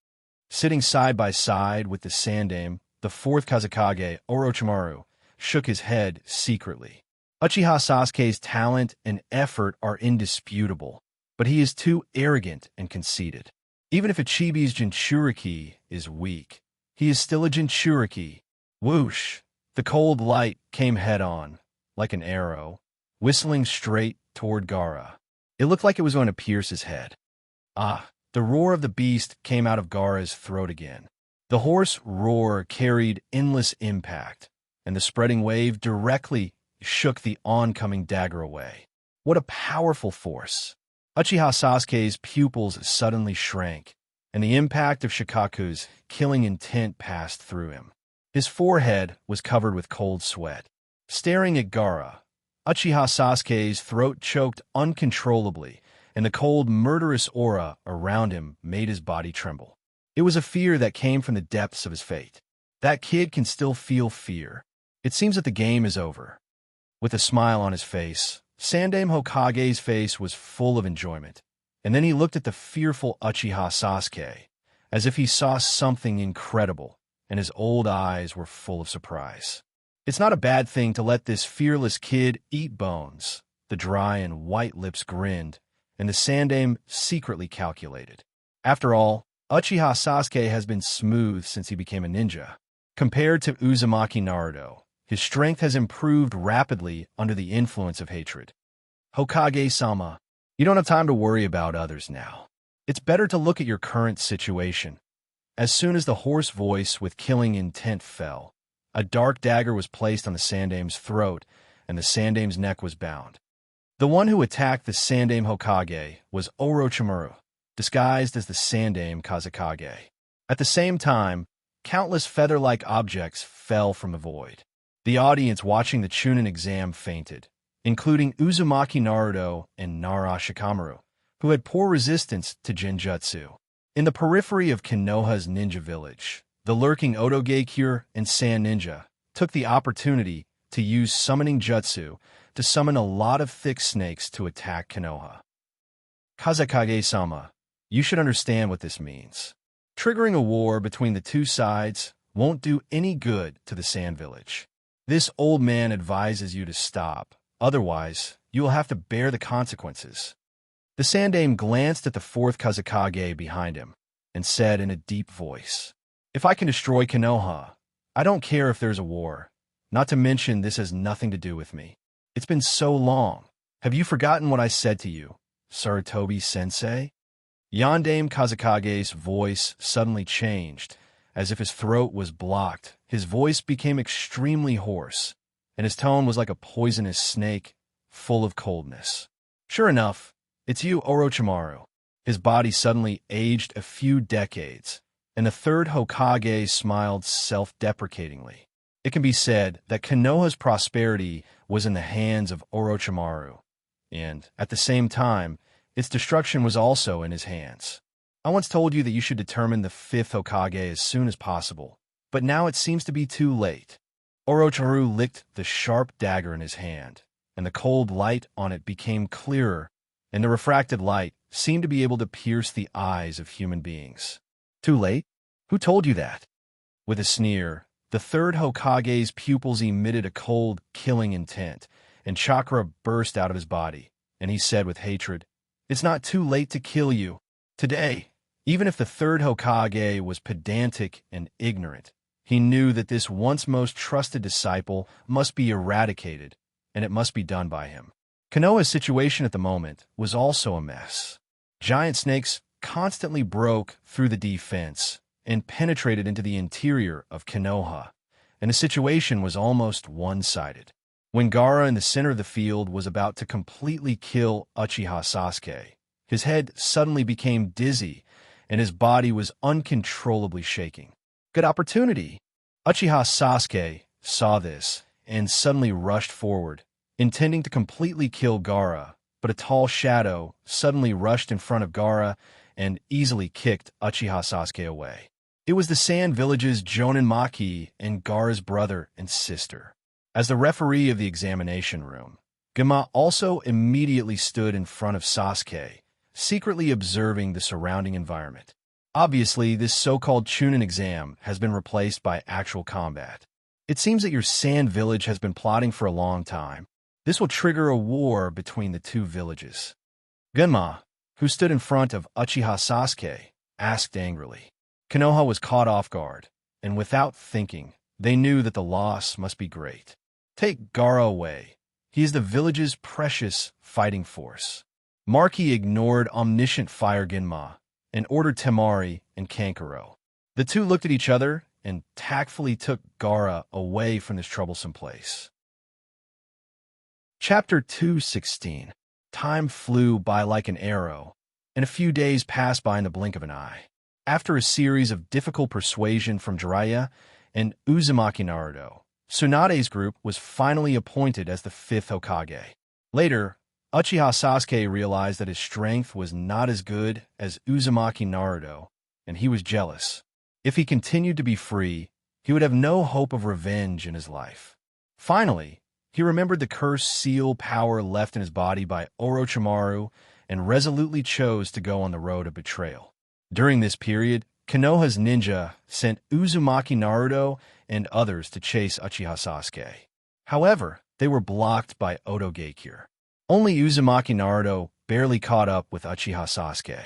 Sitting side by side with the Sandaime, the fourth Kazekage, Orochimaru, shook his head secretly. Uchiha Sasuke's talent and effort are indisputable, but he is too arrogant and conceited. Even if Ichibi's Jinchuriki is weak, he is still a Jinchuriki. Whoosh! The cold light came head-on, like an arrow, whistling straight toward Gaara. It looked like it was going to pierce his head. Ah! The roar of the beast came out of Gaara's throat again. The hoarse roar carried endless impact, and the spreading wave directly shook the oncoming dagger away. What a powerful force! Uchiha Sasuke's pupils suddenly shrank, and the impact of Shikaku's killing intent passed through him. His forehead was covered with cold sweat. Staring at Gaara, Uchiha Sasuke's throat choked uncontrollably, and the cold, murderous aura around him made his body tremble. It was a fear that came from the depths of his fate. That kid can still feel fear. It seems that the game is over. With a smile on his face, Sandaime Hokage's face was full of enjoyment, and then he looked at the fearful Uchiha Sasuke, as if he saw something incredible, and his old eyes were full of surprise. It's not a bad thing to let this fearless kid eat bones. The dry and white lips grinned, and the Sandaime secretly calculated. After all, Uchiha Sasuke has been smooth since he became a ninja. Compared to Uzumaki Naruto, his strength has improved rapidly under the influence of hatred. Hokage-sama, you don't have time to worry about others now. It's better to look at your current situation. As soon as the hoarse voice with killing intent fell, a dark dagger was placed on the Sandaime's throat, and the Sandaime's neck was bound. The one who attacked the Sandaime Hokage was Orochimaru, disguised as the Sandaime Kazekage. At the same time, countless feather-like objects fell from the void. The audience watching the Chunin exam fainted, including Uzumaki Naruto and Nara Shikamaru, who had poor resistance to Genjutsu. In the periphery of Konoha's ninja village, the lurking Otogekyur and Sand Ninja took the opportunity to use summoning jutsu to summon a lot of thick snakes to attack Konoha. Kazekage-sama, you should understand what this means. Triggering a war between the two sides won't do any good to the Sand Village. This old man advises you to stop, otherwise you will have to bear the consequences. The Sandaime glanced at the fourth Kazekage behind him and said in a deep voice, "If I can destroy Konoha, I don't care if there's a war. Not to mention this has nothing to do with me. It's been so long. Have you forgotten what I said to you, Sarutobi-sensei?" Yondaime Kazekage's voice suddenly changed, as if his throat was blocked. His voice became extremely hoarse, and his tone was like a poisonous snake, full of coldness. "Sure enough, it's you, Orochimaru." His body suddenly aged a few decades, and the third Hokage smiled self-deprecatingly. It can be said that Konoha's prosperity was in the hands of Orochimaru, and, at the same time, its destruction was also in his hands. I once told you that you should determine the fifth Hokage as soon as possible, but now it seems to be too late. Orochimaru licked the sharp dagger in his hand, and the cold light on it became clearer, and the refracted light seemed to be able to pierce the eyes of human beings. Too late? Who told you that? With a sneer, the third Hokage's pupils emitted a cold, killing intent, and chakra burst out of his body, and he said with hatred, "It's not too late to kill you. Today." Even if the third Hokage was pedantic and ignorant, he knew that this once most trusted disciple must be eradicated, and it must be done by him. Konoha's situation at the moment was also a mess. Giant snakes constantly broke through the defense and penetrated into the interior of Konoha, and the situation was almost one-sided. When Gaara in the center of the field was about to completely kill Uchiha Sasuke, his head suddenly became dizzy, and his body was uncontrollably shaking. Good opportunity! Uchiha Sasuke saw this and suddenly rushed forward, intending to completely kill Gaara, but a tall shadow suddenly rushed in front of Gaara and easily kicked Uchiha Sasuke away. It was the Sand Village's Jonin Maki and Gaara's brother and sister. As the referee of the examination room, Genma also immediately stood in front of Sasuke, secretly observing the surrounding environment. Obviously, this so-called Chunin exam has been replaced by actual combat. It seems that your Sand Village has been plotting for a long time. This will trigger a war between the two villages. Genma, who stood in front of Uchiha Sasuke, asked angrily. Konoha was caught off guard, and without thinking, they knew that the loss must be great. Take Gaara away. He is the village's precious fighting force. Maki ignored omniscient Fire Genma and ordered Temari and Kankuro. The two looked at each other and tactfully took Gaara away from this troublesome place. Chapter 216. Time flew by like an arrow, and a few days passed by in the blink of an eye. After a series of difficult persuasion from Jiraiya and Uzumaki Naruto, Tsunade's group was finally appointed as the 5th Hokage. Later, Uchiha Sasuke realized that his strength was not as good as Uzumaki Naruto, and he was jealous. If he continued to be free, he would have no hope of revenge in his life. Finally, he remembered the cursed seal power left in his body by Orochimaru and resolutely chose to go on the road of betrayal. During this period, Konoha's ninja sent Uzumaki Naruto and others to chase Uchiha Sasuke. However, they were blocked by Oto Geikure. Only Uzumaki Naruto barely caught up with Uchiha Sasuke.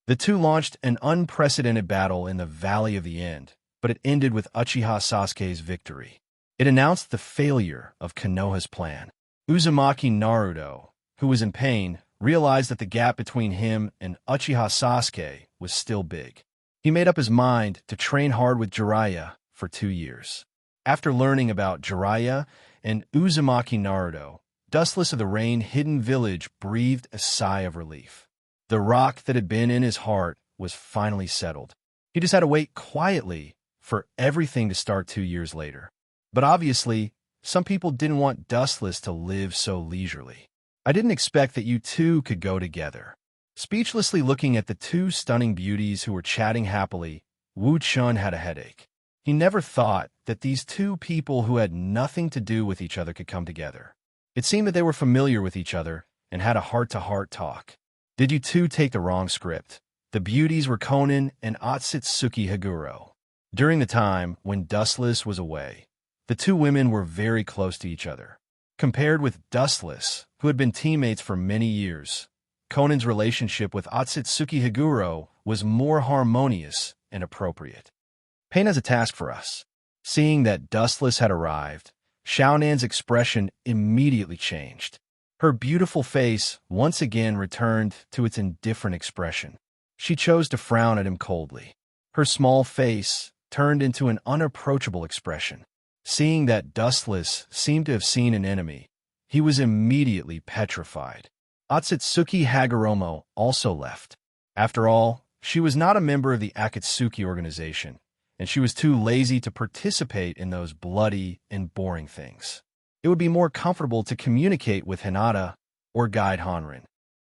The two launched an unprecedented battle in the Valley of the End, but it ended with Uchiha Sasuke's victory. It announced the failure of Konoha's plan. Uzumaki Naruto, who was in pain, realized that the gap between him and Uchiha Sasuke was still big. He made up his mind to train hard with Jiraiya for 2 years. After learning about Jiraiya and Uzumaki Naruto, Dustless of the Rain Hidden Village breathed a sigh of relief. The rock that had been in his heart was finally settled. He just had to wait quietly for everything to start 2 years later. But obviously, some people didn't want Dustless to live so leisurely. I didn't expect that you two could go together. Speechlessly looking at the two stunning beauties who were chatting happily, Wu Chun had a headache. He never thought that these two people who had nothing to do with each other could come together. It seemed that they were familiar with each other and had a heart-to-heart talk. Did you two take the wrong script? The beauties were Konan and Otsutsuki Haguro. During the time when Dustless was away, the two women were very close to each other. Compared with Dustless, who had been teammates for many years, Conan's relationship with Otsutsuki Haguro was more harmonious and appropriate. Pain has a task for us. Seeing that Dustless had arrived, Xiaonan's expression immediately changed. Her beautiful face once again returned to its indifferent expression. She chose to frown at him coldly. Her small face turned into an unapproachable expression. Seeing that Dustless seemed to have seen an enemy, he was immediately petrified. Otsutsuki Hagoromo also left. After all, she was not a member of the Akatsuki organization, and she was too lazy to participate in those bloody and boring things. It would be more comfortable to communicate with Hinata or guide Hanrin.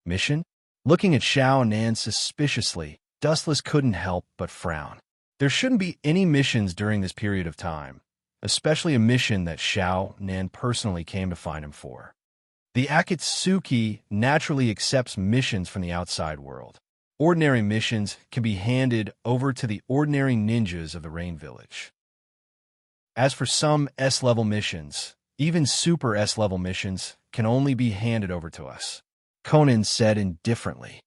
Mission? Looking at Xiaonan suspiciously, Dustless couldn't help but frown. There shouldn't be any missions during this period of time, especially a mission that Xiaonan personally came to find him for. The Akatsuki naturally accepts missions from the outside world. Ordinary missions can be handed over to the ordinary ninjas of the Rain Village. As for some S-level missions, even super S-level missions can only be handed over to us. Conan said indifferently.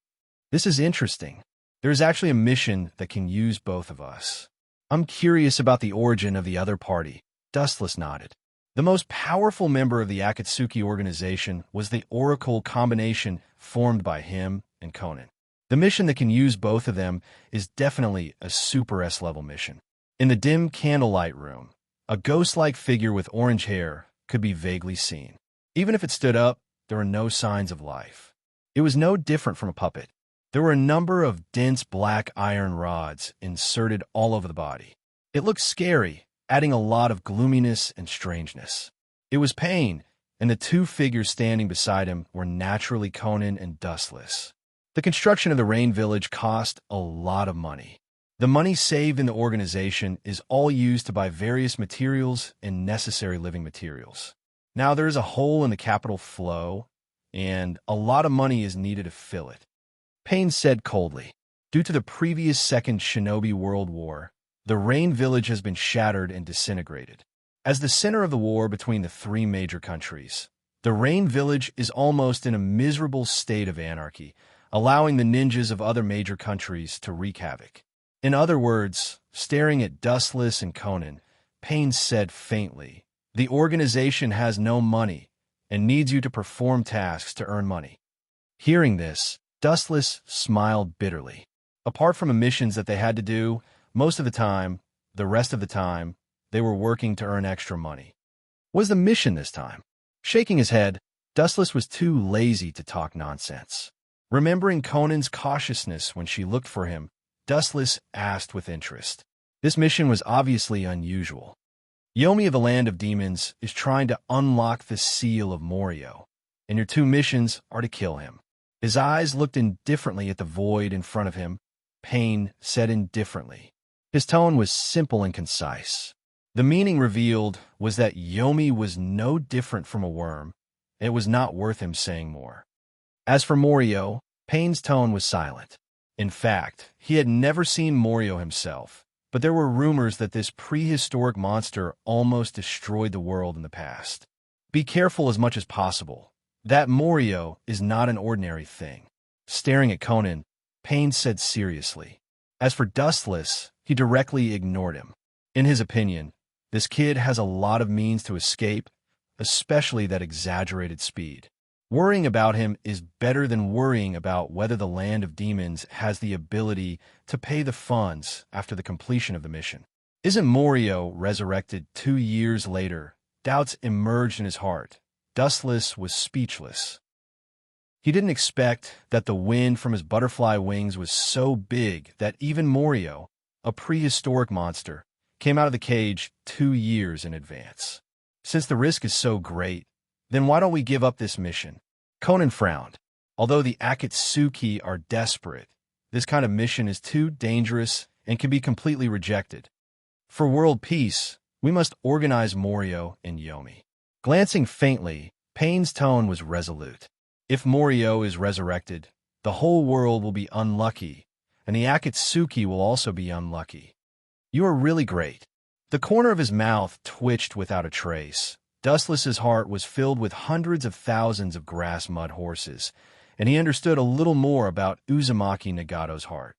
This is interesting. There is actually a mission that can use both of us. I'm curious about the origin of the other party. Dustless nodded. The most powerful member of the Akatsuki organization was the Oracle combination formed by him and Conan. The mission that can use both of them is definitely a Super S-level mission. In the dim candlelight room, a ghost-like figure with orange hair could be vaguely seen. Even if it stood up, there were no signs of life. It was no different from a puppet. There were a number of dense black iron rods inserted all over the body. It looked scary, adding a lot of gloominess and strangeness. It was pain, and the two figures standing beside him were naturally Conan and Dustless. The construction of the Rain Village cost a lot of money. The money saved in the organization is all used to buy various materials and necessary living materials. Now there is a hole in the capital flow, and a lot of money is needed to fill it. Payne said coldly, due to the previous Second Shinobi World War, the Rain Village has been shattered and disintegrated. As the center of the war between the three major countries, the Rain Village is almost in a miserable state of anarchy, allowing the ninjas of other major countries to wreak havoc. In other words, staring at Dustless and Conan, Payne said faintly, the organization has no money and needs you to perform tasks to earn money. Hearing this, Dustless smiled bitterly. Apart from the missions that they had to do, most of the rest of the time, they were working to earn extra money. What was the mission this time? Shaking his head, Dustless was too lazy to talk nonsense. Remembering Conan's cautiousness when she looked for him, Dustless asked with interest. This mission was obviously unusual. Yomi of the Land of Demons is trying to unlock the seal of Morio, and your two missions are to kill him. His eyes looked indifferently at the void in front of him. Payne said indifferently. His tone was simple and concise. The meaning revealed was that Yomi was no different from a worm, and it was not worth him saying more. As for Morio, Payne's tone was silent. In fact, he had never seen Morio himself, but there were rumors that this prehistoric monster almost destroyed the world in the past. Be careful as much as possible. That Morio is not an ordinary thing. Staring at Conan, Payne said seriously. As for Dustless, he directly ignored him. In his opinion, this kid has a lot of means to escape, especially that exaggerated speed. Worrying about him is better than worrying about whether the Land of Demons has the ability to pay the funds after the completion of the mission. Isn't Morio resurrected 2 years later? Doubts emerged in his heart. Dustless was speechless. He didn't expect that the wind from his butterfly wings was so big that even Morio, a prehistoric monster, came out of the cage 2 years in advance. Since the risk is so great, then why don't we give up this mission? Conan frowned. Although the Akatsuki are desperate, this kind of mission is too dangerous and can be completely rejected. For world peace, we must organize Morio and Yomi. Glancing faintly, Payne's tone was resolute. If Morio is resurrected, the whole world will be unlucky, and the Akatsuki will also be unlucky. You are really great. The corner of his mouth twitched without a trace. Dustless's heart was filled with hundreds of thousands of grass mud horses, and he understood a little more about Uzumaki Nagato's heart.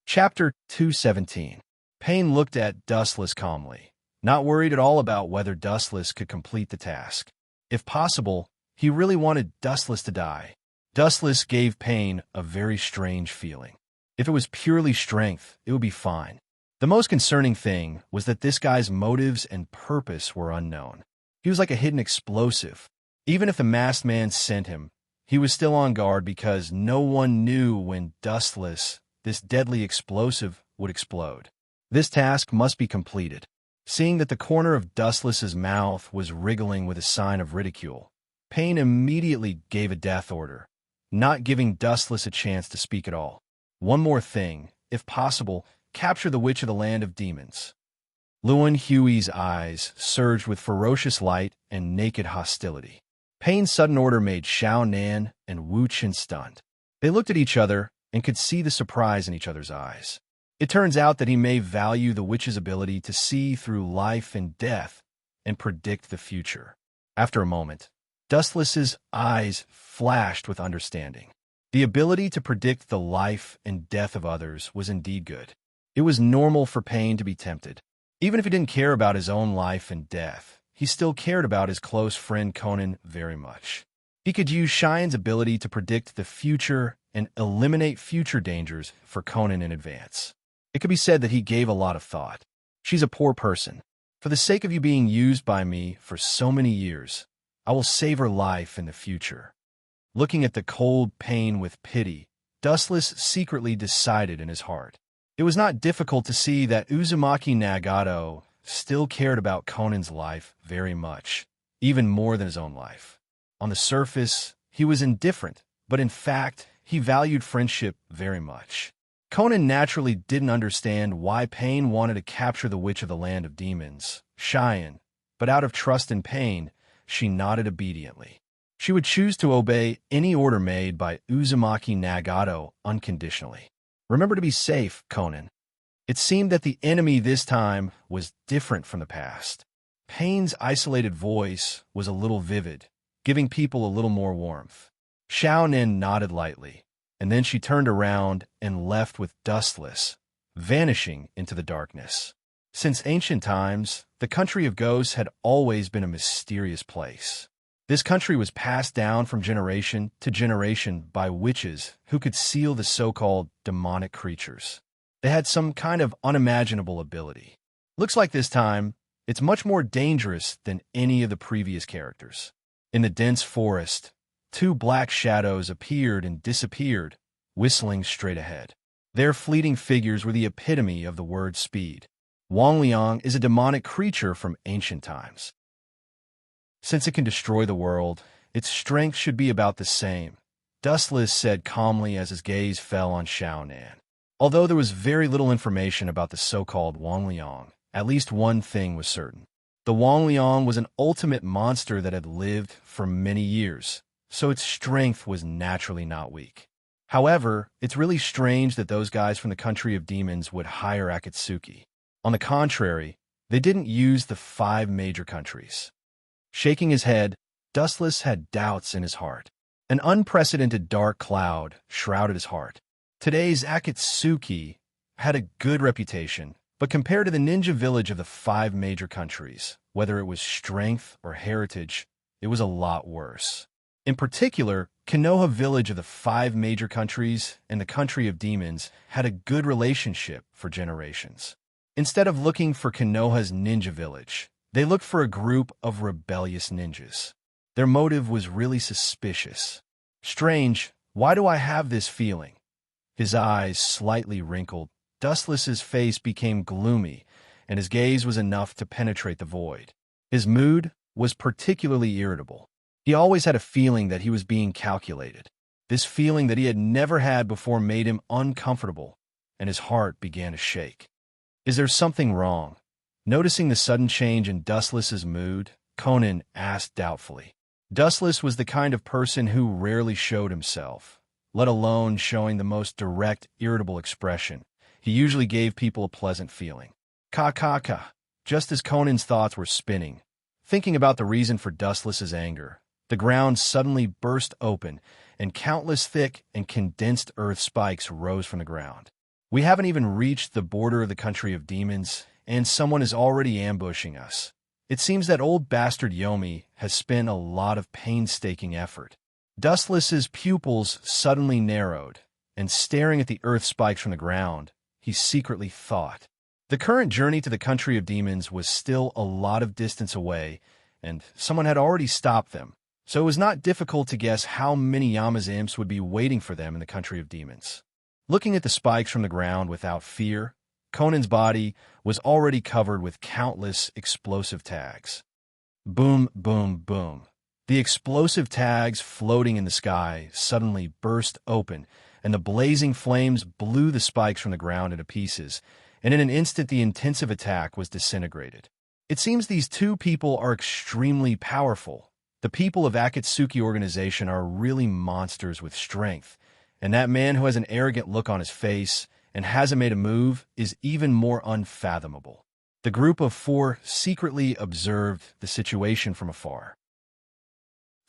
Chapter 217. Payne looked at Dustless calmly, not worried at all about whether Dustless could complete the task. If possible, he really wanted Dustless to die. Dustless gave Payne a very strange feeling. If it was purely strength, it would be fine. The most concerning thing was that this guy's motives and purpose were unknown. He was like a hidden explosive. Even if the masked man sent him, he was still on guard because no one knew when Dustless, this deadly explosive, would explode. This task must be completed. Seeing that the corner of Dustless's mouth was wriggling with a sign of ridicule, Payne immediately gave a death order, not giving Dustless a chance to speak at all. One more thing, if possible, capture the Witch of the Land of Demons. Luan Huey's eyes surged with ferocious light and naked hostility. Payne's sudden order made Xiao Nan and Wu Qin stunned. They looked at each other and could see the surprise in each other's eyes. It turns out that he may value the witch's ability to see through life and death and predict the future. After a moment, Dustless's eyes flashed with understanding. The ability to predict the life and death of others was indeed good. It was normal for Payne to be tempted. Even if he didn't care about his own life and death, he still cared about his close friend Conan very much. He could use Shine's ability to predict the future and eliminate future dangers for Conan in advance. It could be said that he gave a lot of thought. She's a poor person. For the sake of you being used by me for so many years, I will save her life in the future. Looking at the cold Payne with pity, Dustless secretly decided in his heart. It was not difficult to see that Uzumaki Nagato still cared about Conan's life very much, even more than his own life. On the surface, he was indifferent, but in fact, he valued friendship very much. Conan naturally didn't understand why Pain wanted to capture the witch of the land of demons, Cheyenne, but out of trust in Pain, she nodded obediently. She would choose to obey any order made by Uzumaki Nagato unconditionally. Remember to be safe, Conan. It seemed that the enemy this time was different from the past. Pain's isolated voice was a little vivid, giving people a little more warmth. Xiaonin nodded lightly, and then she turned around and left with Dustless, vanishing into the darkness. Since ancient times, the country of ghosts had always been a mysterious place. This country was passed down from generation to generation by witches who could seal the so-called demonic creatures. They had some kind of unimaginable ability. Looks like this time, it's much more dangerous than any of the previous characters. In the dense forest, two black shadows appeared and disappeared, whistling straight ahead. Their fleeting figures were the epitome of the word speed. Wang Liang is a demonic creature from ancient times. Since it can destroy the world, its strength should be about the same, Dustless said calmly as his gaze fell on Xiaonan. Although there was very little information about the so-called Wang Liang, at least one thing was certain. The Wang Liang was an ultimate monster that had lived for many years, so its strength was naturally not weak. However, it's really strange that those guys from the country of demons would hire Akatsuki. On the contrary, they didn't use the 5 major countries. Shaking his head, Dustless had doubts in his heart. An unprecedented dark cloud shrouded his heart. Today's Akatsuki had a good reputation, but compared to the ninja village of the 5 major countries, whether it was strength or heritage, it was a lot worse. In particular, Konoha village of the 5 major countries and the country of demons had a good relationship for generations. Instead of looking for Konoha's ninja village, they looked for a group of rebellious ninjas. Their motive was really suspicious. Strange, why do I have this feeling? His eyes slightly wrinkled. Dustless's face became gloomy, and his gaze was enough to penetrate the void. His mood was particularly irritable. He always had a feeling that he was being calculated. This feeling that he had never had before made him uncomfortable, and his heart began to shake. Is there something wrong? Noticing the sudden change in Dustless's mood, Conan asked doubtfully. Dustless was the kind of person who rarely showed himself, let alone showing the most direct, irritable expression. He usually gave people a pleasant feeling. Ka. Just as Conan's thoughts were spinning, thinking about the reason for Dustless's anger, the ground suddenly burst open, and countless thick and condensed earth spikes rose from the ground. We haven't even reached the border of the country of demons, and someone is already ambushing us. It seems that old bastard Yomi has spent a lot of painstaking effort. Dustless's pupils suddenly narrowed, and staring at the earth spikes from the ground, he secretly thought. The current journey to the country of demons was still a lot of distance away, and someone had already stopped them, so it was not difficult to guess how many Yama's imps would be waiting for them in the country of demons. Looking at the spikes from the ground without fear, Conan's body was already covered with countless explosive tags. Boom, boom, boom. The explosive tags floating in the sky suddenly burst open, and the blazing flames blew the spikes from the ground into pieces, and in an instant the intensive attack was disintegrated. It seems these two people are extremely powerful. The people of Akatsuki organization are really monsters with strength, and that man who has an arrogant look on his face and hasn't made a move is even more unfathomable. The group of 4 secretly observed the situation from afar.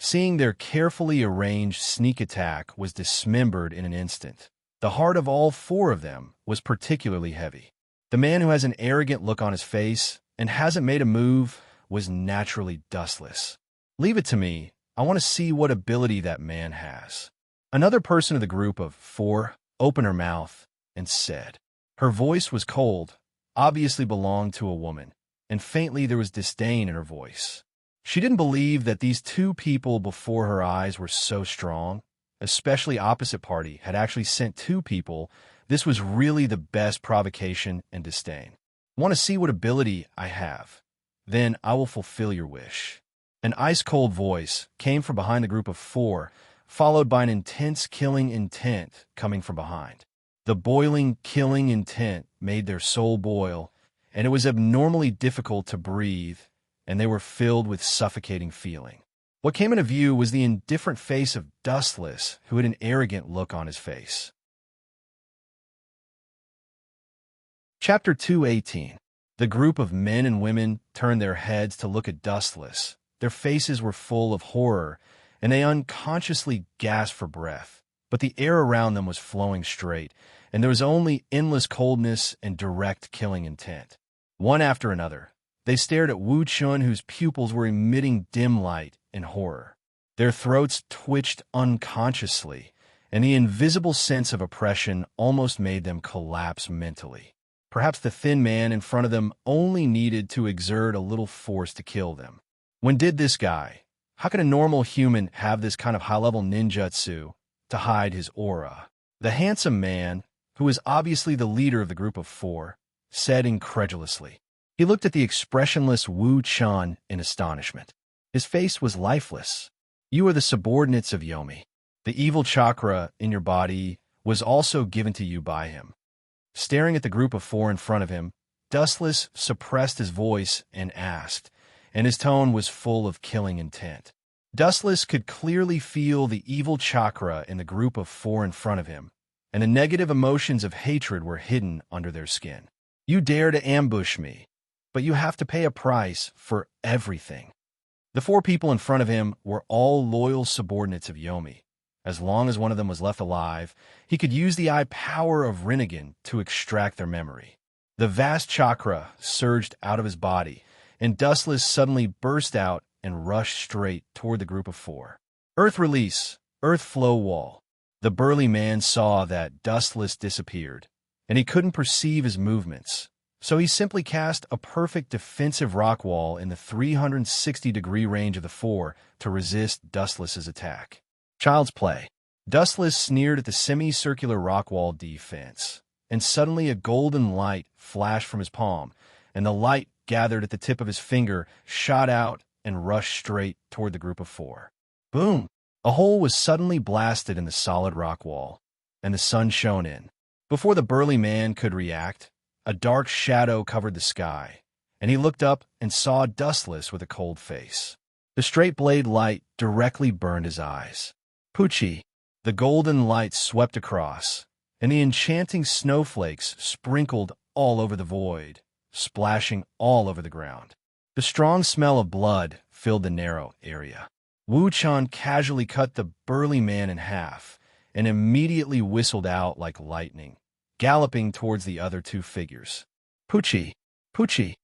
Seeing their carefully arranged sneak attack was dismembered in an instant, the heart of all 4 of them was particularly heavy. The man who has an arrogant look on his face and hasn't made a move was naturally Dustless. Leave it to me. I want to see what ability that man has. Another person of the group of 4 opened her mouth and said. Her voice was cold, obviously belonged to a woman, and faintly there was disdain in her voice. She didn't believe that these 2 people before her eyes were so strong, especially opposite party had actually sent 2 people. This was really the best provocation and disdain. Want to see what ability I have? Then I will fulfill your wish." An ice-cold voice came from behind the group of four, followed by an intense killing intent coming from behind. The boiling, killing intent made their soul boil, and it was abnormally difficult to breathe, and they were filled with suffocating feeling. What came into view was the indifferent face of Dustless, who had an arrogant look on his face. Chapter 218. The group of men and women turned their heads to look at Dustless. Their faces were full of horror, and they unconsciously gasped for breath. But the air around them was flowing straight, and there was only endless coldness and direct killing intent. One after another, they stared at Wu Chun, whose pupils were emitting dim light in horror. Their throats twitched unconsciously, and the invisible sense of oppression almost made them collapse mentally. Perhaps the thin man in front of them only needed to exert a little force to kill them. When did this guy? How can a normal human have this kind of high-level ninjutsu to hide his aura? The handsome man, who was obviously the leader of the group of four, said incredulously. He looked at the expressionless Wu Chun in astonishment. His face was lifeless. "You are the subordinates of Yomi. The evil chakra in your body was also given to you by him." Staring at the group of four in front of him, Dustless suppressed his voice and asked, and his tone was full of killing intent. Dustless could clearly feel the evil chakra in the group of four in front of him, and the negative emotions of hatred were hidden under their skin. "You dare to ambush me, but you have to pay a price for everything." The four people in front of him were all loyal subordinates of Yomi. As long as one of them was left alive, he could use the eye power of Rinnegan to extract their memory. The vast chakra surged out of his body, and Dustless suddenly burst out and rushed straight toward the group of four. "Earth release, earth flow wall." The burly man saw that Dustless disappeared, and he couldn't perceive his movements, so he simply cast a perfect defensive rock wall in the 360-degree range of the four to resist Dustless's attack. Child's play. Dustless sneered at the semicircular rock wall defense, and suddenly a golden light flashed from his palm, and the light gathered at the tip of his finger, shot out, and rushed straight toward the group of four. Boom! A hole was suddenly blasted in the solid rock wall, and the sun shone in. Before the burly man could react, a dark shadow covered the sky, and he looked up and saw Dustless with a cold face. The straight blade light directly burned his eyes. Poochie! The golden light swept across, and the enchanting snowflakes sprinkled all over the void, splashing all over the ground. The strong smell of blood filled the narrow area. Wu Chun casually cut the burly man in half and immediately whistled out like lightning, galloping towards the other two figures. Poochie! Poochie!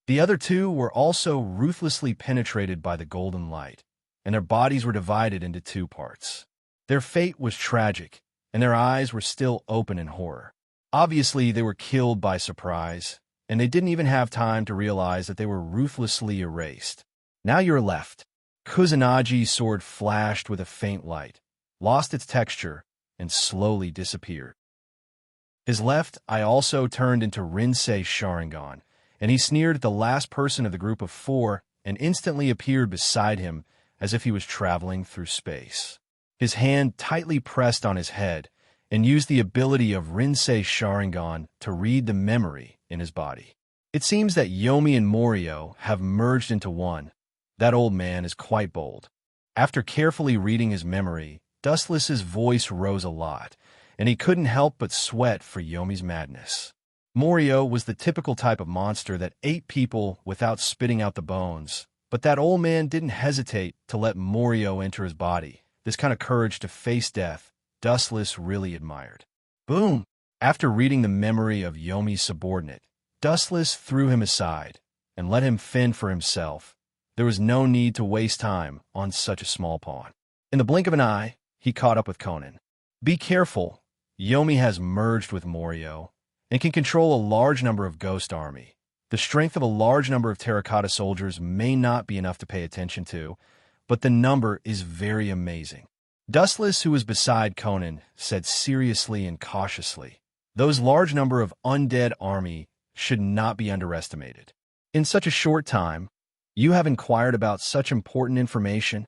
The other two were also ruthlessly penetrated by the golden light, and their bodies were divided into two parts. Their fate was tragic, and their eyes were still open in horror. Obviously, they were killed by surprise, and they didn't even have time to realize that they were ruthlessly erased. Now you're left. Kuzunagi's sword flashed with a faint light, lost its texture, and slowly disappeared. His left eye also turned into Rinsei Sharingan, and he sneered at the last person of the group of four and instantly appeared beside him as if he was traveling through space. His hand tightly pressed on his head and used the ability of Rinsei Sharingan to read the memory in his body. It seems that Yomi and Morio have merged into one. That old man is quite bold. After carefully reading his memory, Dustless's voice rose a lot, and he couldn't help but sweat for Yomi's madness. Morio was the typical type of monster that ate people without spitting out the bones, but that old man didn't hesitate to let Morio enter his body. This kind of courage to face death, Dustless really admired. Boom! After reading the memory of Yomi's subordinate, Dustless threw him aside and let him fend for himself. There was no need to waste time on such a small pawn. In the blink of an eye, he caught up with Conan. Be careful. Yomi has merged with Morio and can control a large number of ghost army. The strength of a large number of terracotta soldiers may not be enough to pay attention to, but the number is very amazing. Dustless, who was beside Conan, said seriously and cautiously, those large number of undead army should not be underestimated. In such a short time, you have inquired about such important information?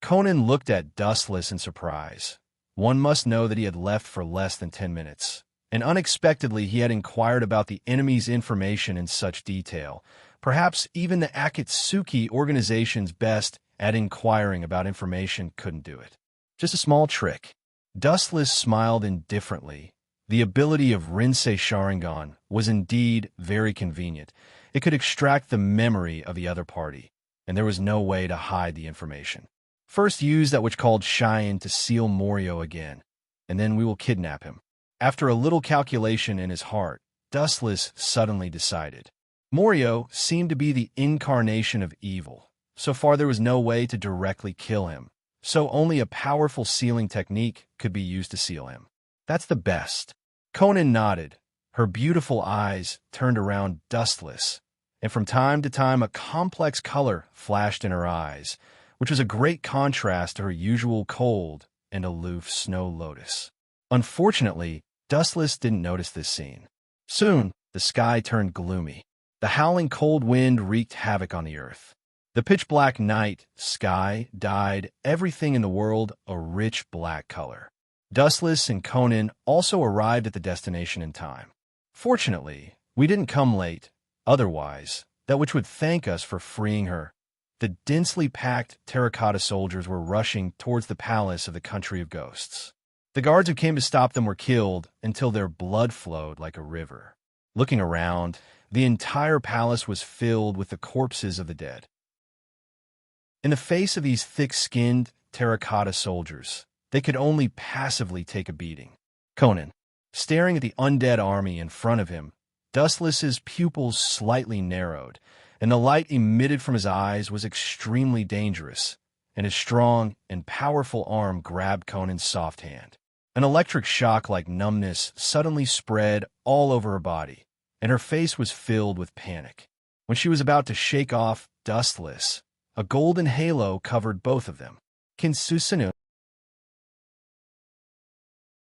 Conan looked at Dustless in surprise. One must know that he had left for less than 10 minutes, and unexpectedly he had inquired about the enemy's information in such detail. Perhaps even the Akatsuki organization's best at inquiring about information couldn't do it. Just a small trick. Dustless smiled indifferently. The ability of Rinsei Sharingan was indeed very convenient. It could extract the memory of the other party, and there was no way to hide the information. First use that which called Cheyenne to seal Morio again, and then we will kidnap him. After a little calculation in his heart, Dustless suddenly decided. Morio seemed to be the incarnation of evil. So far there was no way to directly kill him, so only a powerful sealing technique could be used to seal him. That's the best. Conan nodded. Her beautiful eyes turned around Dustless, and from time to time a complex color flashed in her eyes, which was a great contrast to her usual cold and aloof snow lotus. Unfortunately, Dustless didn't notice this scene. Soon, the sky turned gloomy. The howling cold wind wreaked havoc on the earth. The pitch-black night sky dyed everything in the world a rich black color. Dustless and Conan also arrived at the destination in time. Fortunately, we didn't come late. Otherwise, that which would thank us for freeing her. The densely packed terracotta soldiers were rushing towards the palace of the country of ghosts. The guards who came to stop them were killed until their blood flowed like a river. Looking around, the entire palace was filled with the corpses of the dead. In the face of these thick-skinned terracotta soldiers, they could only passively take a beating. Conan, staring at the undead army in front of him, Dustless's pupils slightly narrowed, and the light emitted from his eyes was extremely dangerous, and his strong and powerful arm grabbed Conan's soft hand. An electric shock like numbness suddenly spread all over her body, and her face was filled with panic. When she was about to shake off Dustless, a golden halo covered both of them. Kinsusunu.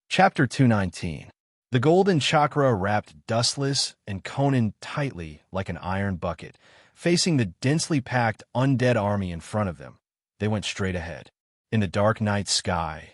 Chapter 219. The golden chakra wrapped Dustless and Conan tightly like an iron bucket, facing the densely packed undead army in front of them. They went straight ahead. In the dark night sky,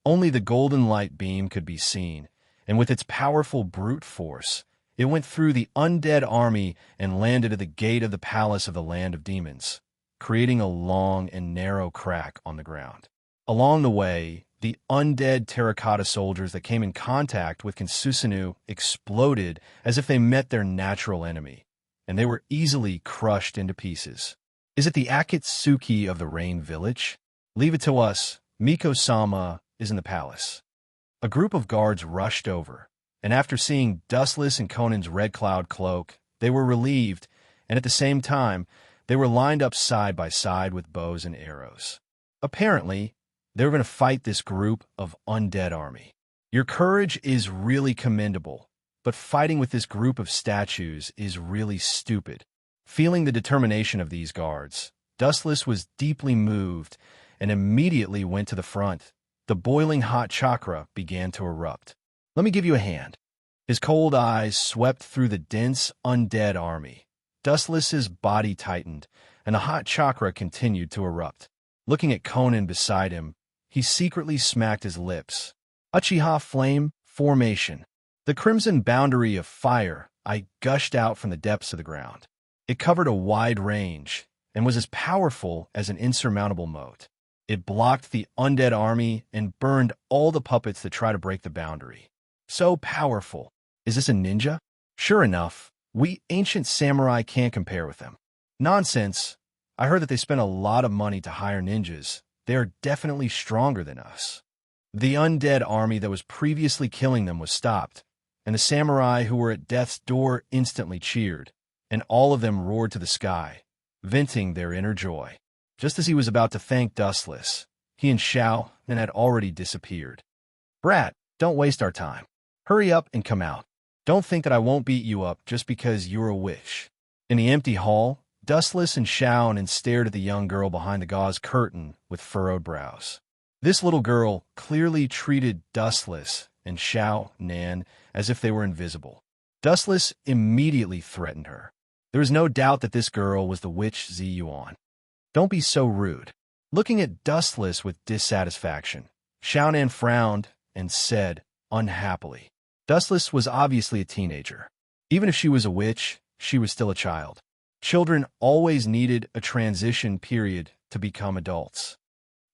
only the golden light beam could be seen, and with its powerful brute force, it went through the undead army and landed at the gate of the palace of the land of demons, creating a long and narrow crack on the ground. Along the way, the undead terracotta soldiers that came in contact with Kinsusunu exploded as if they met their natural enemy, and they were easily crushed into pieces. Is it the Akatsuki of the Rain Village? Leave it to us. Miko-sama is in the palace. A group of guards rushed over, and after seeing Dustless and Conan's red cloud cloak, they were relieved, and at the same time, they were lined up side by side with bows and arrows. Apparently, they were going to fight this group of undead army. Your courage is really commendable, but fighting with this group of statues is really stupid. Feeling the determination of these guards, Dustless was deeply moved and immediately went to the front. The boiling hot chakra began to erupt. Let me give you a hand. His cold eyes swept through the dense undead army. Dustless's body tightened, and the hot chakra continued to erupt. Looking at Conan beside him, he secretly smacked his lips. Uchiha Flame Formation. The crimson boundary of fire gushed out from the depths of the ground. It covered a wide range and was as powerful as an insurmountable moat. It blocked the undead army and burned all the puppets that try to break the boundary. So powerful. Is this a ninja? Sure enough, we ancient samurai can't compare with them. Nonsense. I heard that they spent a lot of money to hire ninjas. They are definitely stronger than us. The undead army that was previously killing them was stopped, and the samurai who were at death's door instantly cheered, and all of them roared to the sky, venting their inner joy. Just as he was about to thank Dustless, he and Xiao then had already disappeared. Brat, don't waste our time. Hurry up and come out. Don't think that I won't beat you up just because you're a wish. In the empty hall, Dustless and Xiao stared at the young girl behind the gauze curtain with furrowed brows. This little girl clearly treated Dustless and Xiao Nan as if they were invisible. Dustless immediately threatened her. There was no doubt that this girl was the witch Ziyuan. Don't be so rude. Looking at Dustless with dissatisfaction, Xiaonan frowned and said, unhappily. Dustless was obviously a teenager. Even if she was a witch, she was still a child. Children always needed a transition period to become adults.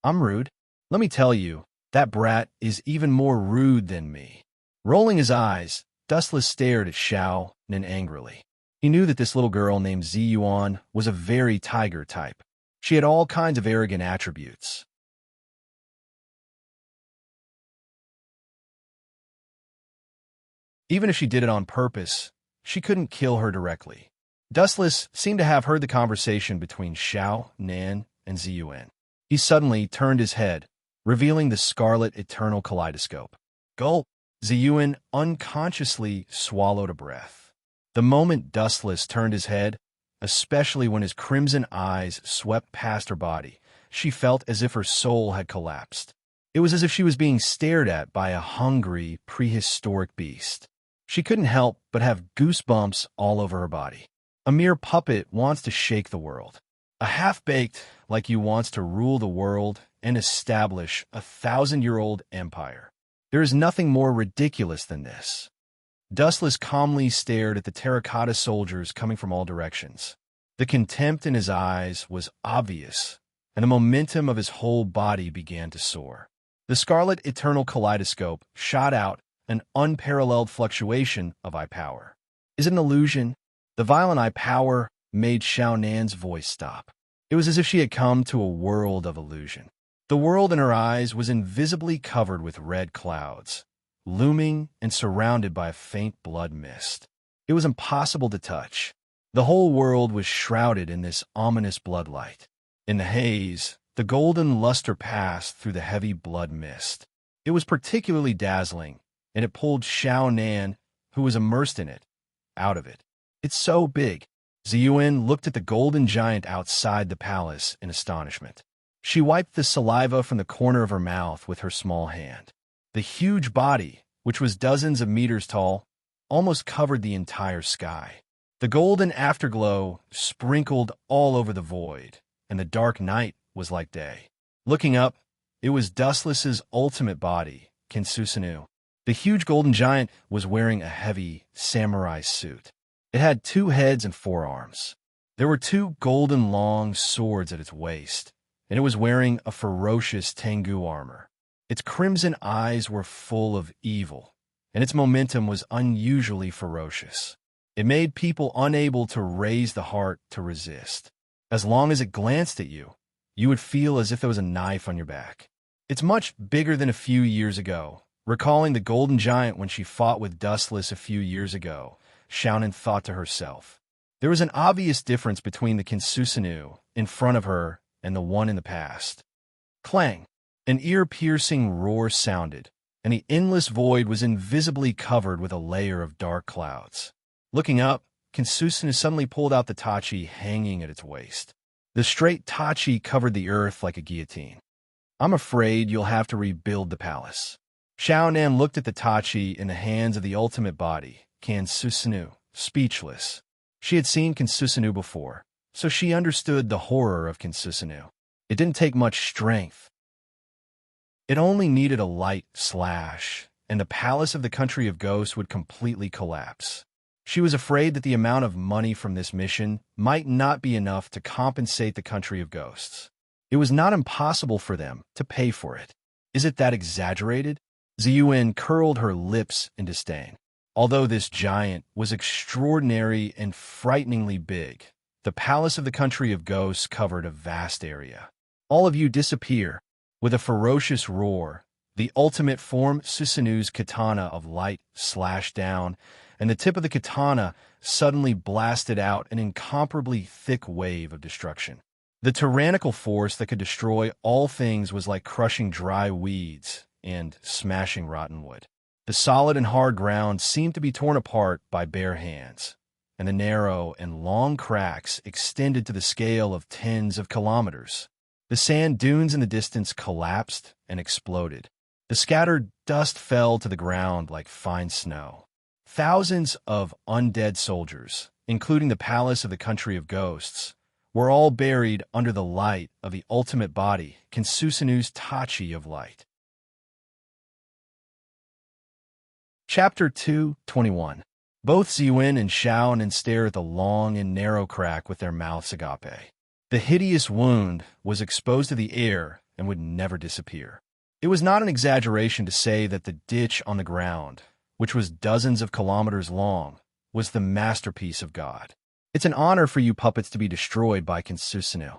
I'm rude. Let me tell you, that brat is even more rude than me. Rolling his eyes, Dustless stared at Xiaonan angrily. He knew that this little girl named Ziyuan was a very tiger type. She had all kinds of arrogant attributes. Even if she did it on purpose, she couldn't kill her directly. Dustless seemed to have heard the conversation between Xiaonan and Ziyuan. He suddenly turned his head, revealing the scarlet eternal kaleidoscope. Gulp! Ziyuan unconsciously swallowed a breath. The moment Dustless turned his head, especially when his crimson eyes swept past her body, she felt as if her soul had collapsed. It was as if she was being stared at by a hungry, prehistoric beast. She couldn't help but have goosebumps all over her body. A mere puppet wants to shake the world. A half-baked like you wants to rule the world and establish a 1,000-year-old empire. There is nothing more ridiculous than this. Dustless calmly stared at the terracotta soldiers coming from all directions. The contempt in his eyes was obvious, and the momentum of his whole body began to soar. The scarlet eternal kaleidoscope shot out an unparalleled fluctuation of eye power. Is it an illusion? The violent eye power made Xiaonan's voice stop. It was as if she had come to a world of illusion. The world in her eyes was invisibly covered with red clouds, looming and surrounded by a faint blood mist. It was impossible to touch. The whole world was shrouded in this ominous bloodlight. In the haze, the golden luster passed through the heavy blood mist. It was particularly dazzling, and it pulled Xiaonan, who was immersed in it, out of it. It's so big. Ziyuan looked at the golden giant outside the palace in astonishment. She wiped the saliva from the corner of her mouth with her small hand. The huge body, which was dozens of meters tall, almost covered the entire sky. The golden afterglow sprinkled all over the void, and the dark night was like day. Looking up, it was Dustless's ultimate body, Kinsusanu. The huge golden giant was wearing a heavy samurai suit. It had 2 heads and 4 arms. There were 2 golden long swords at its waist, and it was wearing a ferocious Tengu armor. Its crimson eyes were full of evil, and its momentum was unusually ferocious. It made people unable to raise the heart to resist. As long as it glanced at you, you would feel as if there was a knife on your back. It's much bigger than a few years ago. Recalling the golden giant when she fought with Dustless a few years ago, Xiaonan thought to herself. There was an obvious difference between the Kinsusanu in front of her and the one in the past. Clang! An ear-piercing roar sounded, and the endless void was invisibly covered with a layer of dark clouds. Looking up, Kinsusanu suddenly pulled out the tachi hanging at its waist. The straight tachi covered the earth like a guillotine. I'm afraid you'll have to rebuild the palace. Xiaonan looked at the tachi in the hands of the ultimate body, Kinsusanu, speechless. She had seen Kinsusanu before, so she understood the horror of Kinsusanu. It didn't take much strength. It only needed a light slash, and the palace of the country of ghosts would completely collapse. She was afraid that the amount of money from this mission might not be enough to compensate the country of ghosts. It was not impossible for them to pay for it. Is it that exaggerated? Ziyuan curled her lips in disdain. Although this giant was extraordinary and frighteningly big, the palace of the country of ghosts covered a vast area. All of you disappear. With a ferocious roar, the ultimate form Susanu's katana of light slashed down, and the tip of the katana suddenly blasted out an incomparably thick wave of destruction. The tyrannical force that could destroy all things was like crushing dry weeds and smashing rotten wood. The solid and hard ground seemed to be torn apart by bare hands, and the narrow and long cracks extended to the scale of tens of kilometers. The sand dunes in the distance collapsed and exploded. The scattered dust fell to the ground like fine snow. Thousands of undead soldiers, including the palace of the country of ghosts, were all buried under the light of the ultimate body, Kinsusanu's Tachi of light. Chapter 2:21. Both Ziyun and Xiaonan stare at the long and narrow crack with their mouths agape. The hideous wound was exposed to the air and would never disappear. It was not an exaggeration to say that the ditch on the ground, which was dozens of kilometers long, was the masterpiece of God. It's an honor for you puppets to be destroyed by Kinsusanu.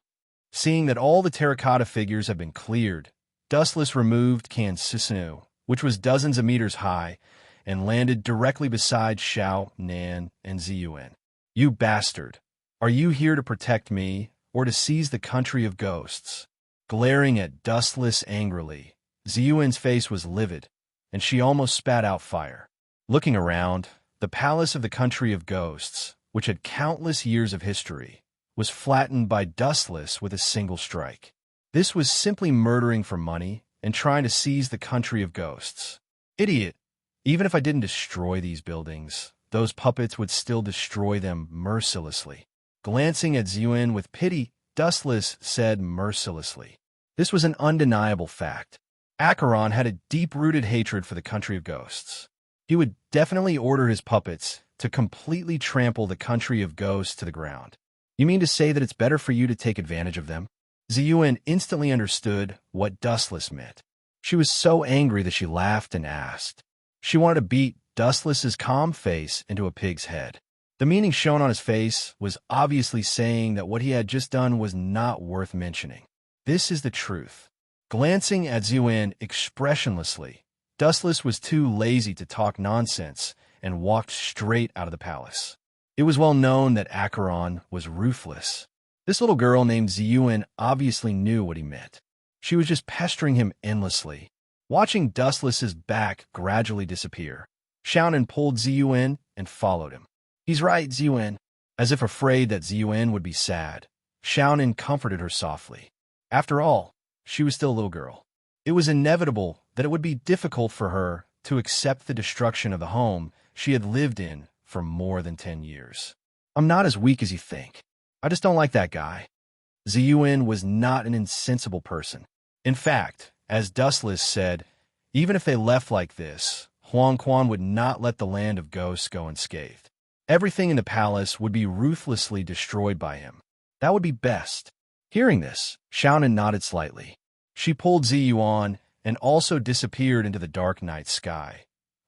Seeing that all the terracotta figures have been cleared, Dustless removed Kinsusanu, which was dozens of meters high, and landed directly beside Xiao, Nan, and Ziyun. You bastard! Are you here to protect me, or to seize the country of ghosts? Glaring at Dustless angrily, Ziyun's face was livid, and she almost spat out fire. Looking around, the palace of the country of ghosts, which had countless years of history, was flattened by Dustless with a single strike. This was simply murdering for money and trying to seize the country of ghosts. Idiot! Even if I didn't destroy these buildings, those puppets would still destroy them mercilessly. Glancing at Ziyun with pity, Dustless said mercilessly. This was an undeniable fact. Acheron had a deep-rooted hatred for the country of ghosts. He would definitely order his puppets to completely trample the country of ghosts to the ground. You mean to say that it's better for you to take advantage of them? Ziyun instantly understood what Dustless meant. She was so angry that she laughed and asked. She wanted to beat Dustless's calm face into a pig's head. The meaning shown on his face was obviously saying that what he had just done was not worth mentioning. This is the truth. Glancing at Ziyun expressionlessly, Dustless was too lazy to talk nonsense and walked straight out of the palace. It was well known that Acheron was ruthless. This little girl named Ziyun obviously knew what he meant. She was just pestering him endlessly. Watching Dustless's back gradually disappear, Xiaonan pulled Ziyun and followed him. He's right, Ziyun. As if afraid that Ziyun would be sad, Xiaonan comforted her softly. After all, she was still a little girl. It was inevitable that it would be difficult for her to accept the destruction of the home she had lived in for more than 10 years. I'm not as weak as you think. I just don't like that guy. Ziyun was not an insensible person. In fact, as Dustless said, even if they left like this, Huang Quan would not let the land of ghosts go unscathed. Everything in the palace would be ruthlessly destroyed by him. That would be best. Hearing this, Xiaonan nodded slightly. She pulled Ziyun and also disappeared into the dark night sky,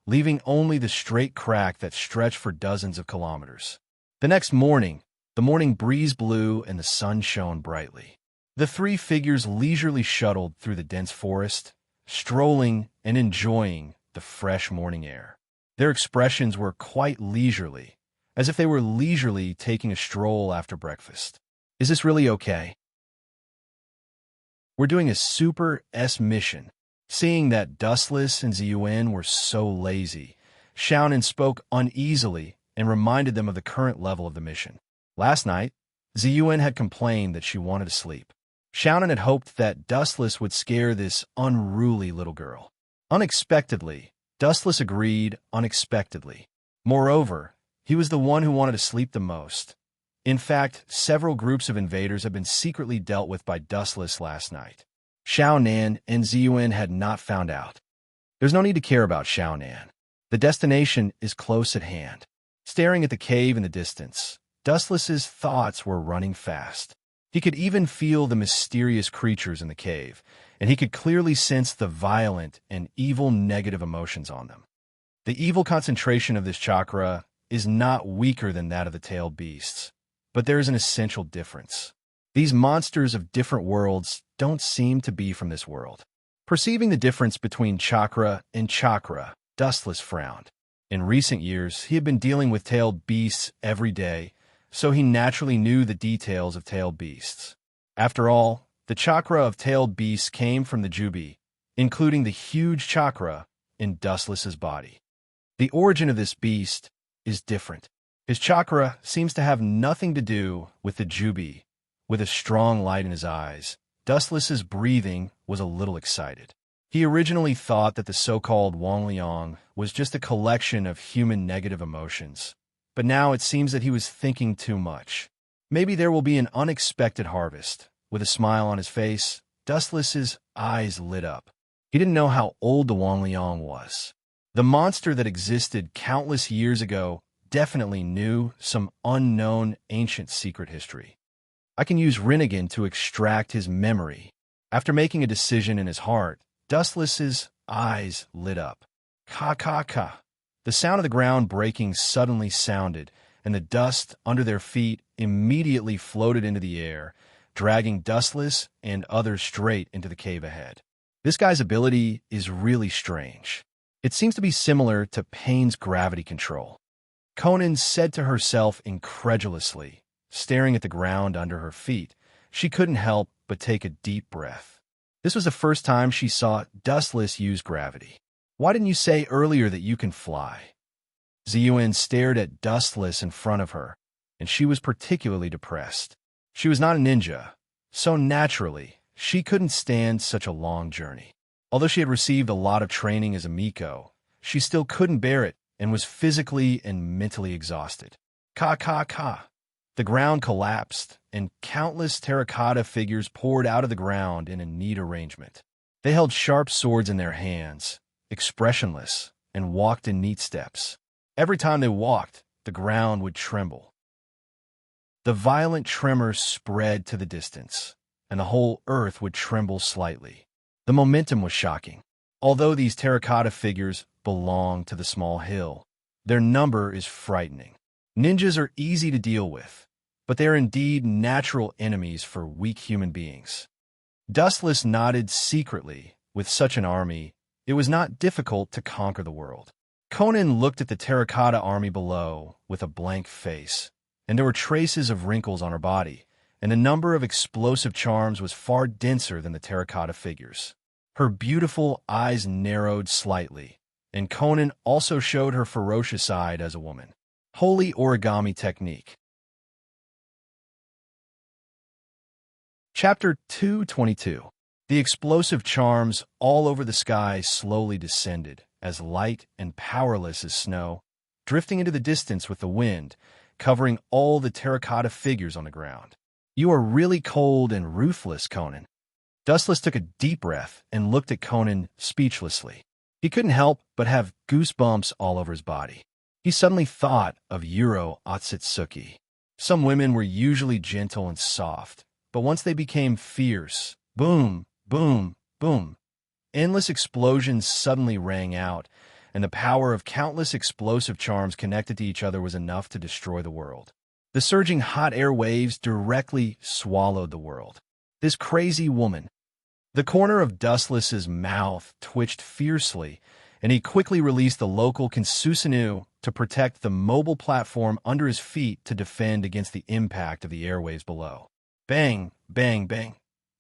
leaving only the straight crack that stretched for dozens of kilometers. The next morning, the morning breeze blew and the sun shone brightly. The three figures leisurely shuttled through the dense forest, strolling and enjoying the fresh morning air. Their expressions were quite leisurely, as if they were leisurely taking a stroll after breakfast. Is this really okay? We're doing a Super S mission. Seeing that Dustless and Ziyun were so lazy, Xiaonan spoke uneasily and reminded them of the current level of the mission. Last night, Ziyun had complained that she wanted to sleep. Xiaonan had hoped that Dustless would scare this unruly little girl. Unexpectedly, Dustless agreed unexpectedly. Moreover, he was the one who wanted to sleep the most. In fact, several groups of invaders had been secretly dealt with by Dustless last night. Xiaonan and Ziyun had not found out. There's no need to care about Xiaonan. The destination is close at hand. Staring at the cave in the distance, Dustless's thoughts were running fast. He could even feel the mysterious creatures in the cave, and he could clearly sense the violent and evil negative emotions on them. The evil concentration of this chakra is not weaker than that of the tailed beasts, but there is an essential difference. These monsters of different worlds don't seem to be from this world. Perceiving the difference between chakra and chakra, Dustless frowned. In recent years, he had been dealing with tailed beasts every day, so he naturally knew the details of tailed beasts. After all, the chakra of tailed beasts came from the Jubi, including the huge chakra in Dustless's body. The origin of this beast is different. His chakra seems to have nothing to do with the Jubi. With a strong light in his eyes, Dustless's breathing was a little excited. He originally thought that the so-called Wangliang was just a collection of human negative emotions, but now it seems that he was thinking too much. Maybe there will be an unexpected harvest. With a smile on his face, Dustless's eyes lit up. He didn't know how old the Wangliang was. The monster that existed countless years ago definitely knew some unknown ancient secret history. I can use Rinnegan to extract his memory. After making a decision in his heart, Dustless's eyes lit up. Ka. The sound of the ground breaking suddenly sounded, and the dust under their feet immediately floated into the air, dragging Dustless and others straight into the cave ahead. This guy's ability is really strange. It seems to be similar to Pain's gravity control. Conan said to herself incredulously, staring at the ground under her feet. She couldn't help but take a deep breath. This was the first time she saw Dustless use gravity. Why didn't you say earlier that you can fly? Ziyuan stared at Dustless in front of her, and she was particularly depressed. She was not a ninja, so naturally, she couldn't stand such a long journey. Although she had received a lot of training as a Miko, she still couldn't bear it and was physically and mentally exhausted. Ka. The ground collapsed, and countless terracotta figures poured out of the ground in a neat arrangement. They held sharp swords in their hands, expressionless, and walked in neat steps. Every time they walked, the ground would tremble. The violent tremor spread to the distance, and the whole earth would tremble slightly. The momentum was shocking. Although these terracotta figures belong to the small hill, their number is frightening. Ninjas are easy to deal with, but they are indeed natural enemies for weak human beings. Dustless nodded secretly. With such an army, it was not difficult to conquer the world. Conan looked at the terracotta army below with a blank face, and there were traces of wrinkles on her body, and the number of explosive charms was far denser than the terracotta figures. Her beautiful eyes narrowed slightly, and Conan also showed her ferocious side as a woman. Holy origami technique. Chapter 222. The explosive charms all over the sky slowly descended, as light and powerless as snow, drifting into the distance with the wind, covering all the terracotta figures on the ground. You are really cold and ruthless, Conan. Dustless took a deep breath and looked at Conan speechlessly. He couldn't help but have goosebumps all over his body. He suddenly thought of Yuro Otsutsuki. Some women were usually gentle and soft, but once they became fierce, boom, boom, boom. Endless explosions suddenly rang out, and the power of countless explosive charms connected to each other was enough to destroy the world. The surging hot air waves directly swallowed the world. This crazy woman. The corner of Dustless's mouth twitched fiercely, and he quickly released the local Kinsusinu to protect the mobile platform under his feet to defend against the impact of the airwaves below. Bang, bang, bang.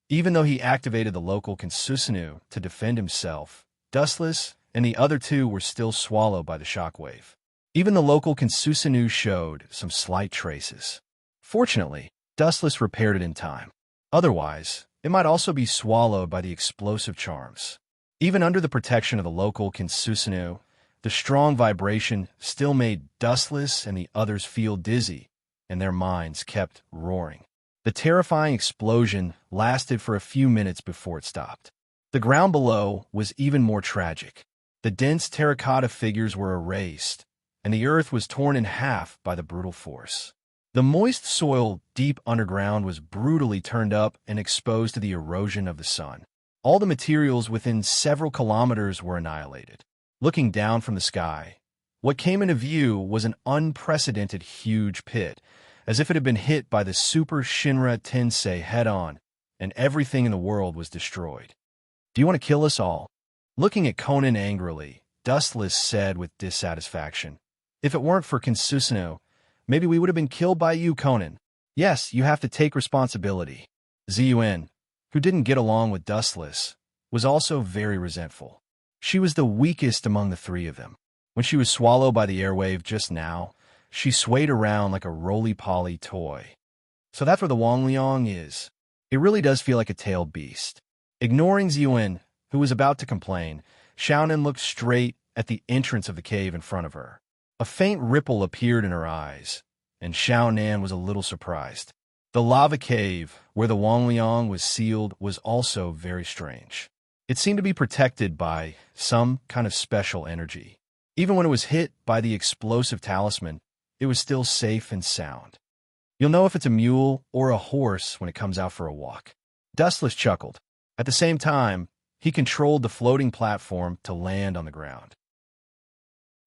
Even though he activated the local Kinsusinu to defend himself, Dustless and the other two were still swallowed by the shockwave. Even the local Kinsusinu showed some slight traces. Fortunately, Dustless repaired it in time. Otherwise, it might also be swallowed by the explosive charms. Even under the protection of the local Kinsusinu, the strong vibration still made Dustless and the others feel dizzy, and their minds kept roaring. The terrifying explosion lasted for a few minutes before it stopped. The ground below was even more tragic. The dense terracotta figures were erased, and the earth was torn in half by the brutal force. The moist soil deep underground was brutally turned up and exposed to the erosion of the sun. All the materials within several kilometers were annihilated. Looking down from the sky, what came into view was an unprecedented huge pit, as if it had been hit by the Super Shinra Tensei head-on, and everything in the world was destroyed. Do you want to kill us all? Looking at Conan angrily, Dustless said with dissatisfaction, If it weren't for Kinsusino, maybe we would have been killed by you, Conan. Yes, you have to take responsibility. Ziyuan, who didn't get along with Dustless, was also very resentful. She was the weakest among the three of them. When she was swallowed by the airwave just now, she swayed around like a roly-poly toy. So that's where the Wangliang is. It really does feel like a tailed beast. Ignoring Ziyuan, who was about to complain, Xiaonan looked straight at the entrance of the cave in front of her. A faint ripple appeared in her eyes, and Xiaonan was a little surprised. The lava cave, where the Wangliang was sealed, was also very strange. It seemed to be protected by some kind of special energy. Even when it was hit by the explosive talisman, it was still safe and sound. You'll know if it's a mule or a horse when it comes out for a walk. Dustless chuckled. At the same time, he controlled the floating platform to land on the ground.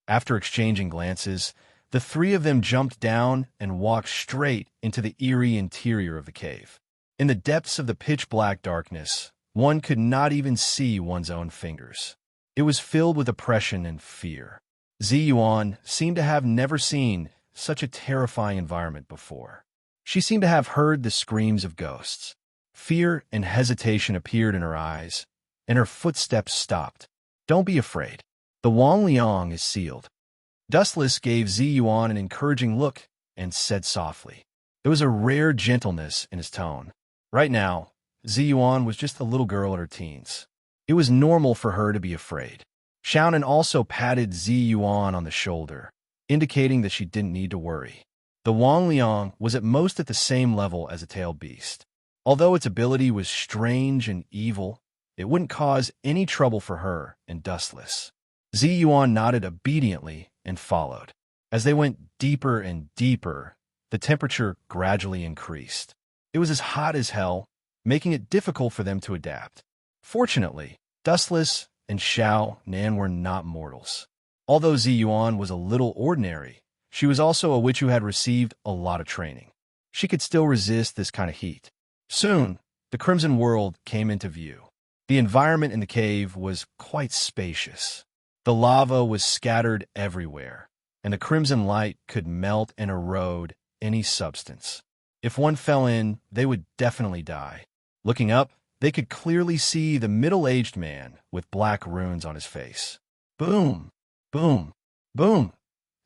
After exchanging glances, the three of them jumped down and walked straight into the eerie interior of the cave. In the depths of the pitch-black darkness, one could not even see one's own fingers. It was filled with oppression and fear. Ziyuan seemed to have never seen such a terrifying environment before. She seemed to have heard the screams of ghosts. Fear and hesitation appeared in her eyes, and her footsteps stopped. Don't be afraid. The Wangliang is sealed. Dustless gave Ziyuan an encouraging look and said softly. There was a rare gentleness in his tone. Right now, Ziyuan was just a little girl in her teens. It was normal for her to be afraid. Xiaonan also patted Ziyuan on the shoulder, indicating that she didn't need to worry. The Wangliang was at most at the same level as a tailed beast. Although its ability was strange and evil, it wouldn't cause any trouble for her and Dustless. Ziyuan nodded obediently and followed. As they went deeper and deeper, the temperature gradually increased. It was as hot as hell, making it difficult for them to adapt. Fortunately, Dustless and Xiaonan were not mortals. Although Ziyuan was a little ordinary, she was also a witch who had received a lot of training. She could still resist this kind of heat. Soon, the Crimson World came into view. The environment in the cave was quite spacious. The lava was scattered everywhere, and the crimson light could melt and erode any substance. If one fell in, they would definitely die. Looking up, they could clearly see the middle-aged man with black runes on his face. Boom! Boom! Boom!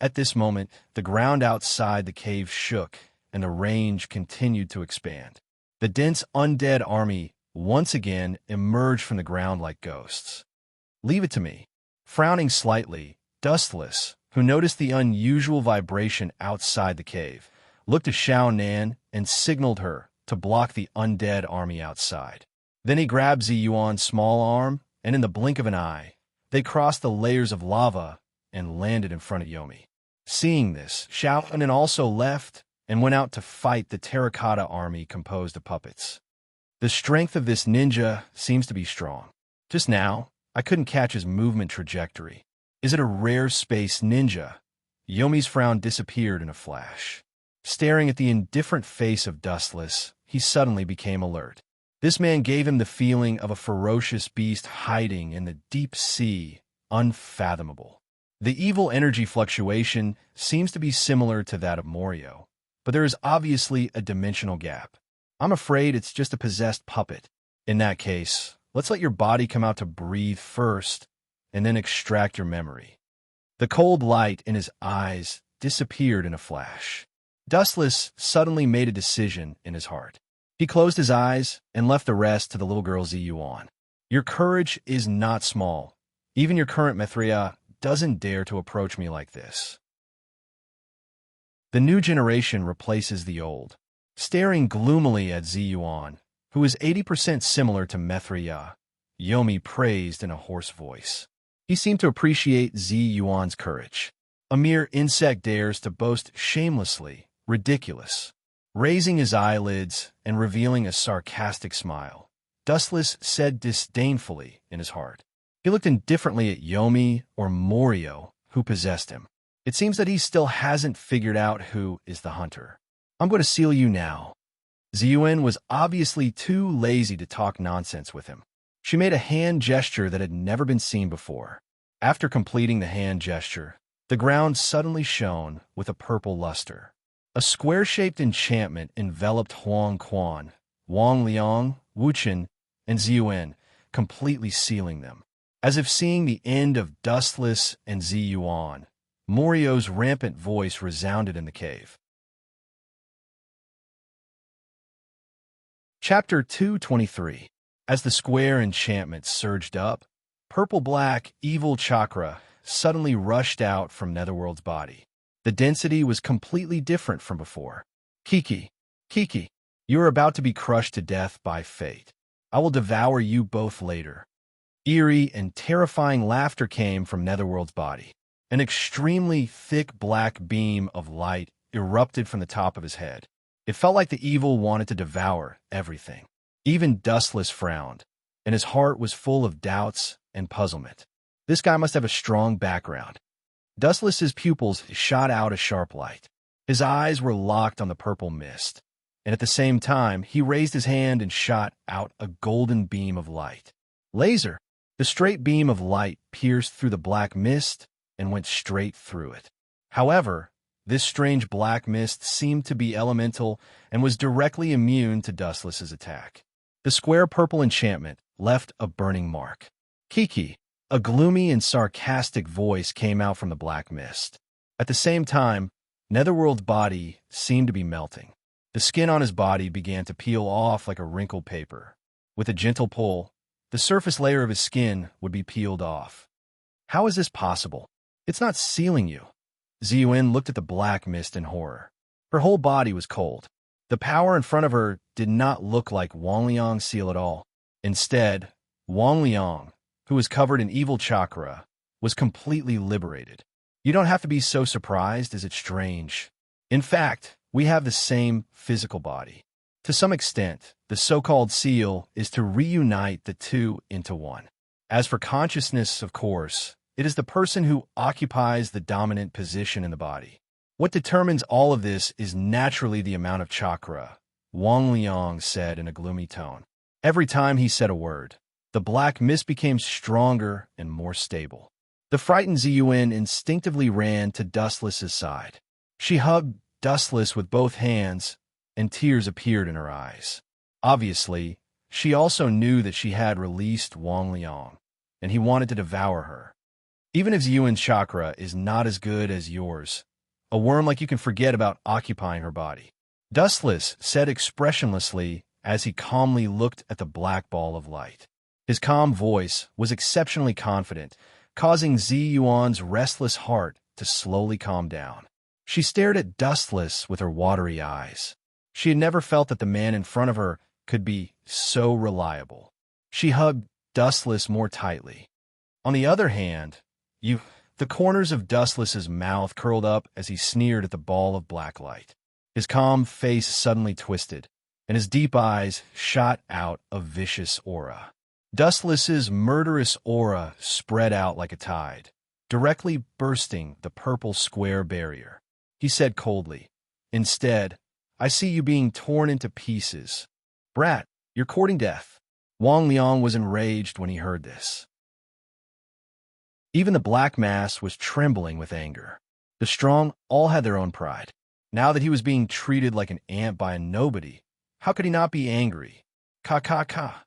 At this moment, the ground outside the cave shook, and the range continued to expand. The dense undead army once again emerged from the ground like ghosts. Leave it to me. Frowning slightly, Dustless, who noticed the unusual vibration outside the cave, looked at Xiaonan and signaled her to block the undead army outside. Then he grabbed Ziyuan's small arm, and in the blink of an eye, they crossed the layers of lava and landed in front of Yomi. Seeing this, Xiaonan also left and went out to fight the terracotta army composed of puppets. The strength of this ninja seems to be strong. Just now, I couldn't catch his movement trajectory. Is it a rare space ninja? Yomi's frown disappeared in a flash. Staring at the indifferent face of Dustless, he suddenly became alert. This man gave him the feeling of a ferocious beast hiding in the deep sea, unfathomable. The evil energy fluctuation seems to be similar to that of Morio, but there is obviously a dimensional gap. I'm afraid it's just a possessed puppet. In that case, let's let your body come out to breathe first, and then extract your memory. The cold light in his eyes disappeared in a flash. Dustless suddenly made a decision in his heart. He closed his eyes and left the rest to the little girl Ziyuan. Your courage is not small. Even your current Mithria doesn't dare to approach me like this. The new generation replaces the old. Staring gloomily at Ziyuan, who is 80% similar to Mithria, Yomi praised in a hoarse voice. He seemed to appreciate Ziyuan's courage. A mere insect dares to boast shamelessly. Ridiculous. Raising his eyelids and revealing a sarcastic smile, Dustless said disdainfully in his heart. He looked indifferently at Yomi or Morio, who possessed him. It seems that he still hasn't figured out who is the hunter. I'm going to seal you now. Ziyuan was obviously too lazy to talk nonsense with him. She made a hand gesture that had never been seen before. After completing the hand gesture, the ground suddenly shone with a purple luster. A square-shaped enchantment enveloped Huang Quan, Wang Liang, Wuchen, and Ziyuan, completely sealing them. As if seeing the end of Dustless and Ziyuan, Morio's rampant voice resounded in the cave. Chapter 223. As the square enchantment surged up, purple-black evil chakra suddenly rushed out from Netherworld's body. The density was completely different from before. Kiki, Kiki, you are about to be crushed to death by fate. I will devour you both later. Eerie and terrifying laughter came from Netherworld's body. An extremely thick black beam of light erupted from the top of his head. It felt like the evil wanted to devour everything. Even Dustless frowned, and his heart was full of doubts and puzzlement. This guy must have a strong background. Dustless's pupils shot out a sharp light. His eyes were locked on the purple mist, and at the same time, he raised his hand and shot out a golden beam of light. Laser! The straight beam of light pierced through the black mist and went straight through it. However, this strange black mist seemed to be elemental and was directly immune to Dustless's attack. The square purple enchantment left a burning mark. Kiki, a gloomy and sarcastic voice came out from the black mist. At the same time, Netherworld's body seemed to be melting. The skin on his body began to peel off like a wrinkled paper. With a gentle pull, the surface layer of his skin would be peeled off. How is this possible? It's not sealing you. Ziyuan looked at the black mist in horror. Her whole body was cold. The power in front of her did not look like Wang Liang's seal at all. Instead, Wang Liang, who was covered in evil chakra, was completely liberated. You don't have to be so surprised, as it's strange. In fact, we have the same physical body. To some extent, the so-called seal is to reunite the two into one. As for consciousness, of course, it is the person who occupies the dominant position in the body. What determines all of this is naturally the amount of chakra, Wang Liang said in a gloomy tone. Every time he said a word, the black mist became stronger and more stable. The frightened Ziyuan instinctively ran to Dustless's side. She hugged Dustless with both hands, and tears appeared in her eyes. Obviously, she also knew that she had released Wang Liang, and he wanted to devour her. Even if Ziyuan's chakra is not as good as yours, a worm like you can forget about occupying her body. Dustless said expressionlessly as he calmly looked at the black ball of light. His calm voice was exceptionally confident, causing Ziyuan's restless heart to slowly calm down. She stared at Dustless with her watery eyes. She had never felt that the man in front of her could be so reliable. She hugged Dustless more tightly. On the other hand, the corners of Dustless's mouth curled up as he sneered at the ball of black light. His calm face suddenly twisted, and his deep eyes shot out a vicious aura. Dustless's murderous aura spread out like a tide, directly bursting the purple square barrier. He said coldly, "Instead, I see you being torn into pieces. Brat, you're courting death." Wang Liang was enraged when he heard this. Even the black mass was trembling with anger. The strong all had their own pride. Now that he was being treated like an ant by a nobody, how could he not be angry? Ka.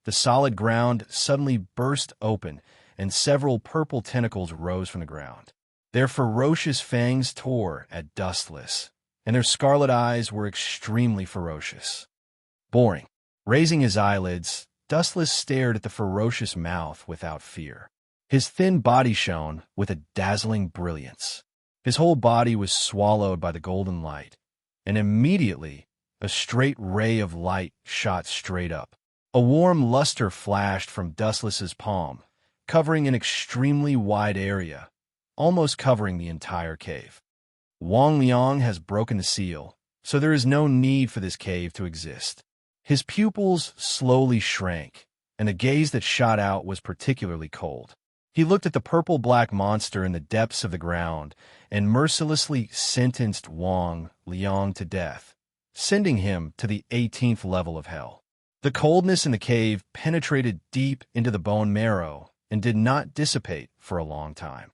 The solid ground suddenly burst open, and several purple tentacles rose from the ground. Their ferocious fangs tore at Dustless, and their scarlet eyes were extremely ferocious. Boring. Raising his eyelids, Dustless stared at the ferocious mouth without fear. His thin body shone with a dazzling brilliance. His whole body was swallowed by the golden light, and immediately a straight ray of light shot straight up. A warm luster flashed from Dustless's palm, covering an extremely wide area, almost covering the entire cave. Wang Liang has broken the seal, so there is no need for this cave to exist. His pupils slowly shrank, and the gaze that shot out was particularly cold. He looked at the purple-black monster in the depths of the ground and mercilessly sentenced Wang Liang to death, sending him to the 18th level of hell. The coldness in the cave penetrated deep into the bone marrow and did not dissipate for a long time.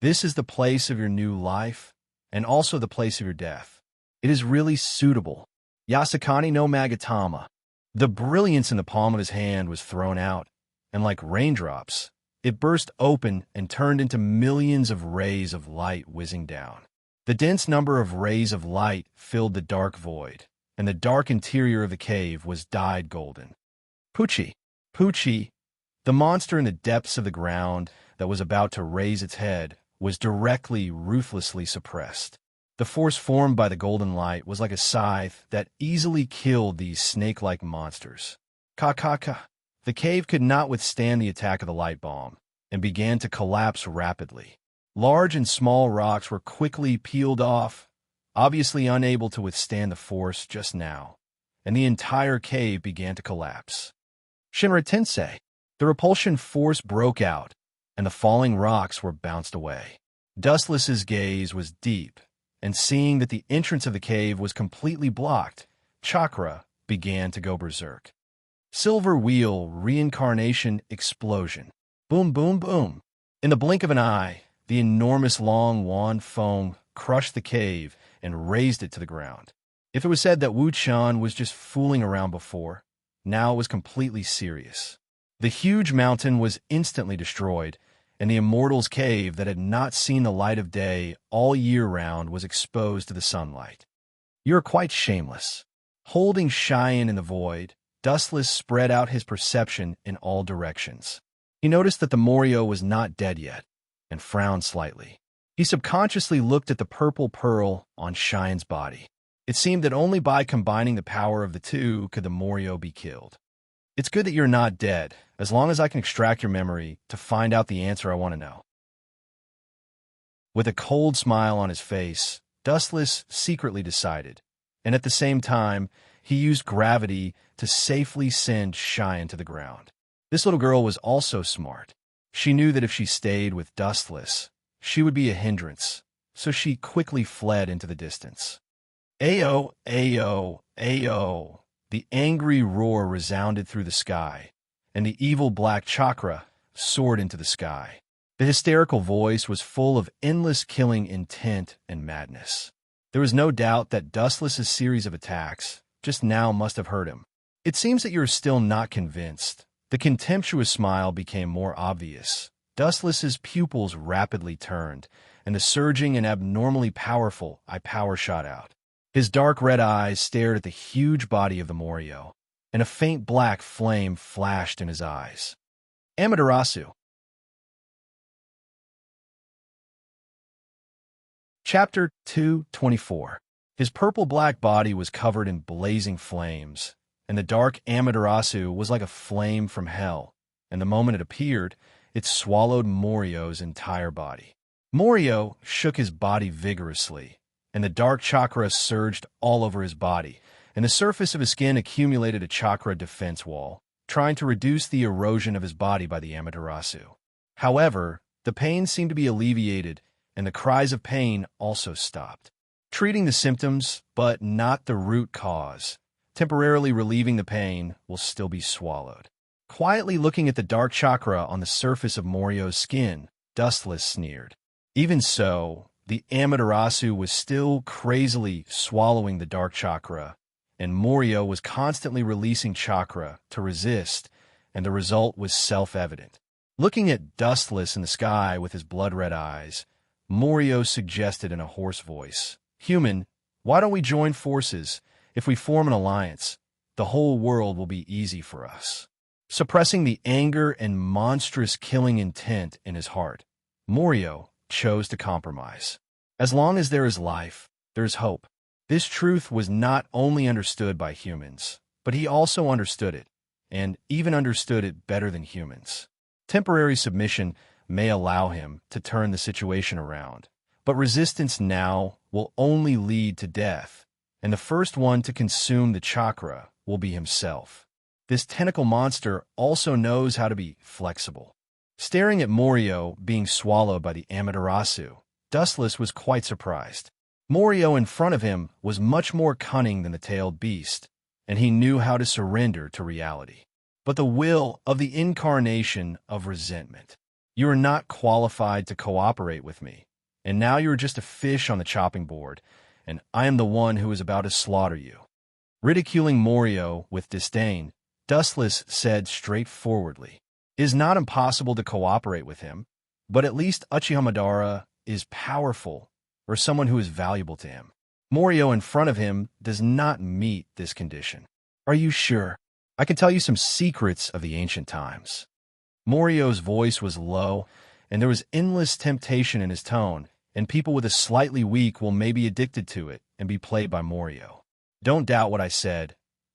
This is the place of your new life, and also the place of your death. It is really suitable. Yasukani no Magatama. The brilliance in the palm of his hand was thrown out, and like raindrops, it burst open and turned into millions of rays of light whizzing down. The dense number of rays of light filled the dark void, and the dark interior of the cave was dyed golden. Pucci, Poochie, the monster in the depths of the ground that was about to raise its head, was directly, ruthlessly suppressed. The force formed by the golden light was like a scythe that easily killed these snake-like monsters. Ka-ka-ka. The cave could not withstand the attack of the light bomb and began to collapse rapidly. Large and small rocks were quickly peeled off, obviously unable to withstand the force just now, and the entire cave began to collapse. Shinra Tensei. The repulsion force broke out, and the falling rocks were bounced away. Dustless's gaze was deep, and seeing that the entrance of the cave was completely blocked, chakra began to go berserk. Silver wheel, reincarnation, explosion. Boom, boom, boom. In the blink of an eye, the enormous long wand foam crushed the cave and razed it to the ground. If it was said that Wu Chan was just fooling around before, now it was completely serious. The huge mountain was instantly destroyed, and the Immortal's cave that had not seen the light of day all year round was exposed to the sunlight. "You are quite shameless." Holding Cheyenne in the void, Dustless spread out his perception in all directions. He noticed that the Morio was not dead yet, and frowned slightly. He subconsciously looked at the purple pearl on Cheyenne's body. It seemed that only by combining the power of the two could the Morio be killed. "It's good that you're not dead, as long as I can extract your memory to find out the answer I want to know." With a cold smile on his face, Dustless secretly decided, and at the same time, he used gravity to safely send Cheyenne to the ground. This little girl was also smart. She knew that if she stayed with Dustless, she would be a hindrance, so she quickly fled into the distance. Ayo, ayo, ayo. The angry roar resounded through the sky, and the evil black chakra soared into the sky. The hysterical voice was full of endless killing intent and madness. There was no doubt that Dustless's series of attacks just now must have hurt him. "It seems that you are still not convinced." The contemptuous smile became more obvious. Dustless's pupils rapidly turned, and the surging and abnormally powerful power shot out. His dark red eyes stared at the huge body of the Morio, and a faint black flame flashed in his eyes. Amaterasu. Chapter 224. His purple-black body was covered in blazing flames, and the dark Amaterasu was like a flame from hell, and the moment it appeared, it swallowed Morio's entire body. Morio shook his body vigorously, and the dark chakra surged all over his body, and the surface of his skin accumulated a chakra defense wall, trying to reduce the erosion of his body by the Amaterasu. However, the pain seemed to be alleviated, and the cries of pain also stopped. Treating the symptoms, but not the root cause, temporarily relieving the pain, will still be swallowed. Quietly looking at the dark chakra on the surface of Morio's skin, Dustless sneered. Even so, the Amaterasu was still crazily swallowing the dark chakra, and Morio was constantly releasing chakra to resist, and the result was self-evident. Looking at Dustless in the sky with his blood-red eyes, Morio suggested in a hoarse voice, "Human, why don't we join forces? If we form an alliance, the whole world will be easy for us." Suppressing the anger and monstrous killing intent in his heart, Morio chose to compromise. As long as there is life, there is hope. This truth was not only understood by humans, but he also understood it, and even understood it better than humans. Temporary submission may allow him to turn the situation around, but resistance now will only lead to death, and the first one to consume the chakra will be himself. This tentacle monster also knows how to be flexible. Staring at Morio being swallowed by the Amaterasu, Dustless was quite surprised. Morio in front of him was much more cunning than the tailed beast, and he knew how to surrender to reality. But the will of the incarnation of resentment. "You are not qualified to cooperate with me, and now you are just a fish on the chopping board, and I am the one who is about to slaughter you." Ridiculing Morio with disdain, Dustless said straightforwardly, "It is not impossible to cooperate with him, but at least Uchihamadara is powerful, or someone who is valuable to him. Morio in front of him does not meet this condition." "Are you sure?" I can tell you some secrets of the ancient times." Morio's voice was low, and there was endless temptation in his tone, and people with a slightly weak will may be addicted to it and be played by Morio. "Don't doubt what I said.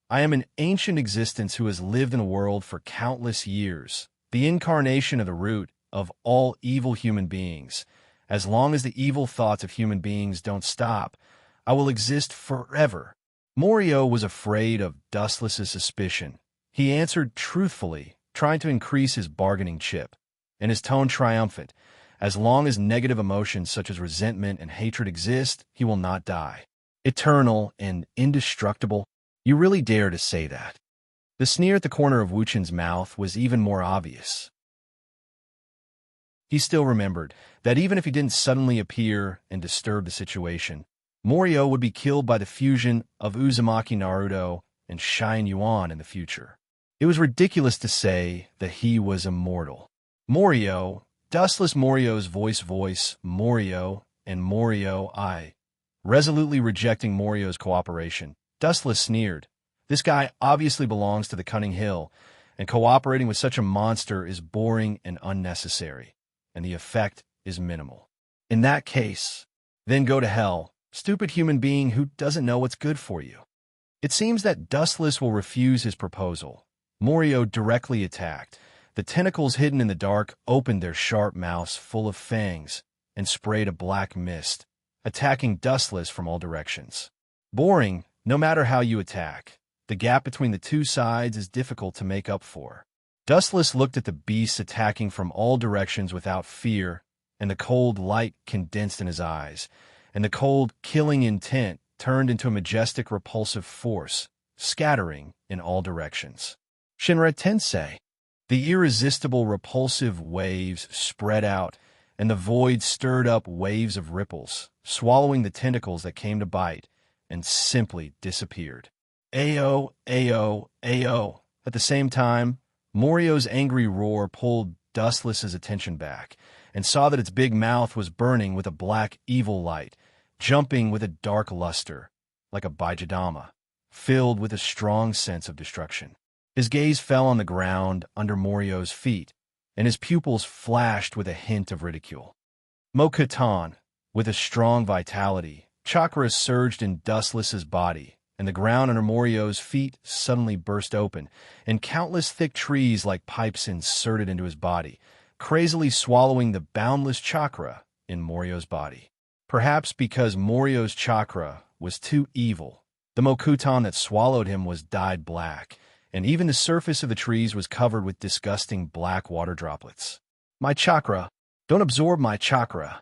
I am an ancient existence who has lived in the world for countless years, the incarnation of the root of all evil human beings. As long as the evil thoughts of human beings don't stop, I will exist forever." Morio was afraid of Dustless's suspicion. He answered truthfully, trying to increase his bargaining chip, and his tone triumphant. "As long as negative emotions such as resentment and hatred exist, he will not die. Eternal and indestructible? You really dare to say that?" The sneer at the corner of Wuchen's mouth was even more obvious. He still remembered that even if he didn't suddenly appear and disturb the situation, Morio would be killed by the fusion of Uzumaki Naruto and Shine Yuan in the future. It was ridiculous to say that he was immortal. Morio, Dustless Morio's voice, Morio, and Morio I. Resolutely rejecting Morio's cooperation, Dustless sneered. "This guy obviously belongs to the Cunning Hill, and cooperating with such a monster is boring and unnecessary, and the effect is minimal. In that case, then go to hell, stupid human being who doesn't know what's good for you." It seems that Dustless will refuse his proposal. Morio directly attacked. The tentacles hidden in the dark opened their sharp mouths full of fangs and sprayed a black mist, attacking Dustless from all directions. Boring, no matter how you attack. The gap between the two sides is difficult to make up for. Dustless looked at the beasts attacking from all directions without fear, and the cold light condensed in his eyes, and the cold, killing intent turned into a majestic, repulsive force, scattering in all directions. Shinra Tensei. The irresistible, repulsive waves spread out, and the void stirred up waves of ripples, swallowing the tentacles that came to bite, and simply disappeared. Ayo, ayo, ayo. At the same time, Morio's angry roar pulled Dustless's attention back, and saw that its big mouth was burning with a black, evil light, jumping with a dark luster, like a Baijidama, filled with a strong sense of destruction. His gaze fell on the ground under Morio's feet, and his pupils flashed with a hint of ridicule. Mokutan, with a strong vitality, chakra surged in Dustless's body, and the ground under Morio's feet suddenly burst open, and countless thick trees like pipes inserted into his body, crazily swallowing the boundless chakra in Morio's body. Perhaps because Morio's chakra was too evil, the Mokutan that swallowed him was dyed black, and even the surface of the trees was covered with disgusting black water droplets. "My chakra! Don't absorb my chakra!"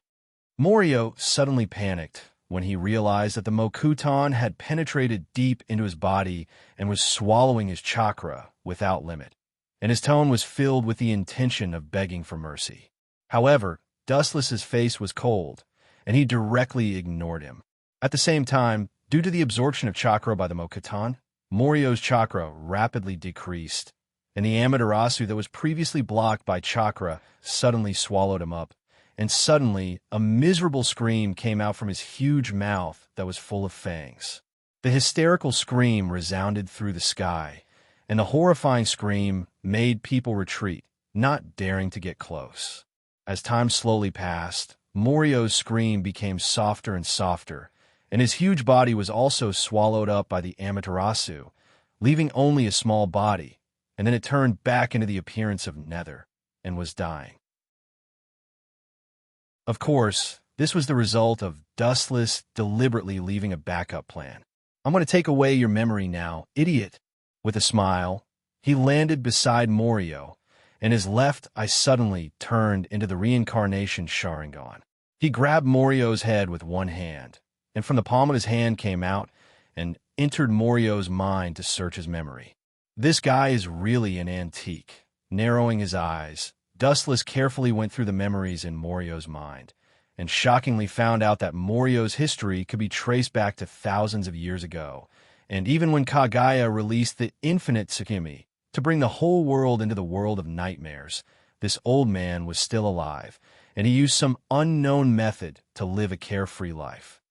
Morio suddenly panicked when he realized that the Mokutan had penetrated deep into his body and was swallowing his chakra without limit, and his tone was filled with the intention of begging for mercy. However, Dustless's face was cold, and he directly ignored him. At the same time, due to the absorption of chakra by the Mokutan, Morio's chakra rapidly decreased, and the Amaterasu that was previously blocked by chakra suddenly swallowed him up, and suddenly a miserable scream came out from his huge mouth that was full of fangs. The hysterical scream resounded through the sky, and the horrifying scream made people retreat, not daring to get close. As time slowly passed, Morio's scream became softer and softer, and his huge body was also swallowed up by the Amaterasu, leaving only a small body, and then it turned back into the appearance of Nether, and was dying. Of course, this was the result of Dustless deliberately leaving a backup plan. "I'm going to take away your memory now, idiot." With a smile, he landed beside Morio, and his left eye suddenly turned into the reincarnation Sharingan. He grabbed Morio's head with one hand, and from the palm of his hand came out and entered Morio's mind to search his memory. This guy is really an antique. Narrowing his eyes, Dustless carefully went through the memories in Morio's mind, and shockingly found out that Morio's history could be traced back to thousands of years ago, and even when Kagaya released the infinite Tsukimi to bring the whole world into the world of nightmares, this old man was still alive, and he used some unknown method to live a carefree life.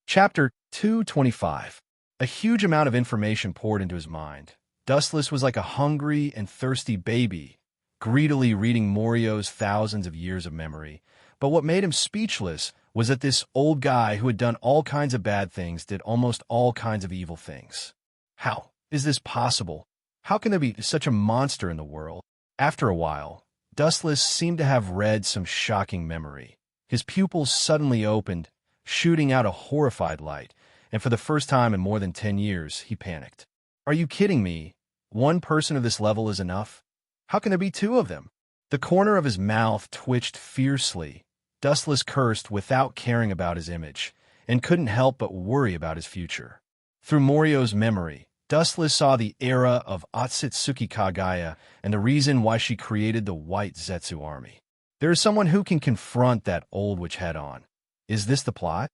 Chapter 225. A huge amount of information poured into his mind. Dustless was like a hungry and thirsty baby, greedily reading Morio's thousands of years of memory. But what made him speechless was that this old guy who had done all kinds of bad things did almost all kinds of evil things. How is this possible? How can there be such a monster in the world? After a while, Dustless seemed to have read some shocking memory. His pupils suddenly opened, shooting out a horrified light, and for the first time in more than 10 years, he panicked. Are you kidding me? One person of this level is enough? How can there be two of them? The corner of his mouth twitched fiercely. Dustless cursed without caring about his image, and couldn't help but worry about his future. Through Morio's memory, Dustless saw the era of Otsutsuki Kagaya and the reason why she created the White Zetsu Army. There is someone who can confront that old witch head-on. Is this the plot?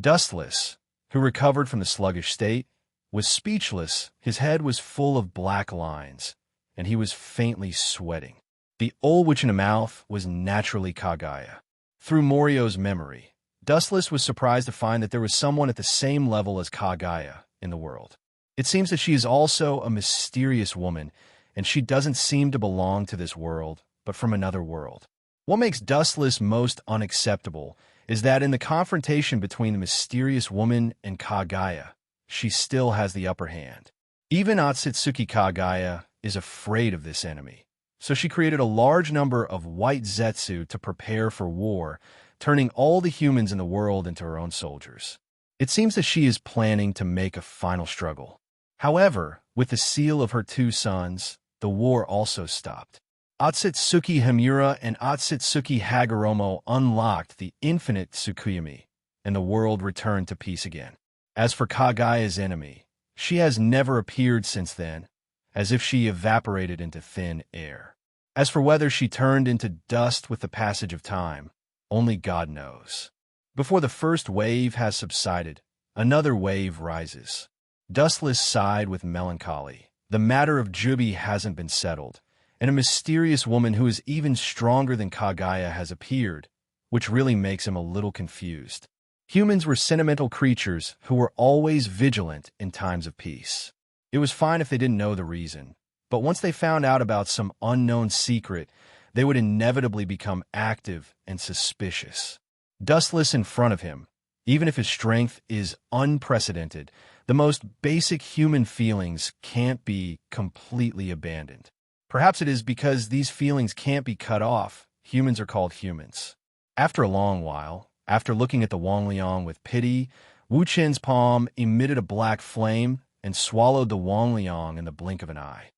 Dustless, who recovered from the sluggish state, was speechless. His head was full of black lines, and he was faintly sweating. The old witch in the mouth was naturally Kagaya. Through Morio's memory, Dustless was surprised to find that there was someone at the same level as Kagaya in the world. It seems that she is also a mysterious woman, and she doesn't seem to belong to this world, but from another world. What makes Dustless most unacceptable is that in the confrontation between the mysterious woman and Kagaya, she still has the upper hand. Even Otsutsuki Kagaya is afraid of this enemy, so she created a large number of white Zetsu to prepare for war, turning all the humans in the world into her own soldiers. It seems that she is planning to make a final struggle. However, with the seal of her two sons, the war also stopped. Otsutsuki Himura and Otsutsuki Hagoromo unlocked the infinite Tsukuyomi, and the world returned to peace again. As for Kagaya's enemy, she has never appeared since then, as if she evaporated into thin air. As for whether she turned into dust with the passage of time, only God knows. Before the first wave has subsided, another wave rises. Dustless sighed with melancholy. The matter of Jubi hasn't been settled, and a mysterious woman who is even stronger than Kagaya has appeared, which really makes him a little confused. Humans were sentimental creatures who were always vigilant in times of peace. It was fine if they didn't know the reason, but once they found out about some unknown secret, they would inevitably become active and suspicious. Dustless in front of him, even if his strength is unprecedented, the most basic human feelings can't be completely abandoned. Perhaps it is because these feelings can't be cut off. Humans are called humans. After a long while, after looking at the Wangliang with pity, Wu Chen's palm emitted a black flame and swallowed the Wangliang in the blink of an eye.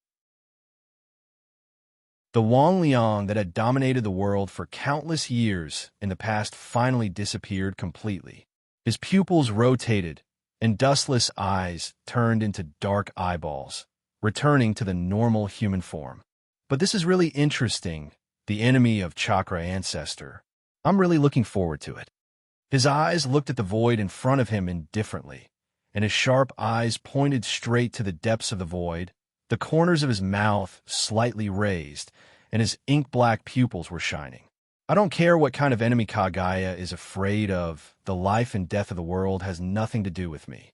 The Wangliang that had dominated the world for countless years in the past finally disappeared completely. His pupils rotated, and dustless eyes turned into dark eyeballs, returning to the normal human form. But this is really interesting, the enemy of Chakra Ancestor. I'm really looking forward to it. His eyes looked at the void in front of him indifferently, and his sharp eyes pointed straight to the depths of the void. The corners of his mouth slightly raised, and his ink-black pupils were shining. I don't care what kind of enemy Kagaya is afraid of. The life and death of the world has nothing to do with me.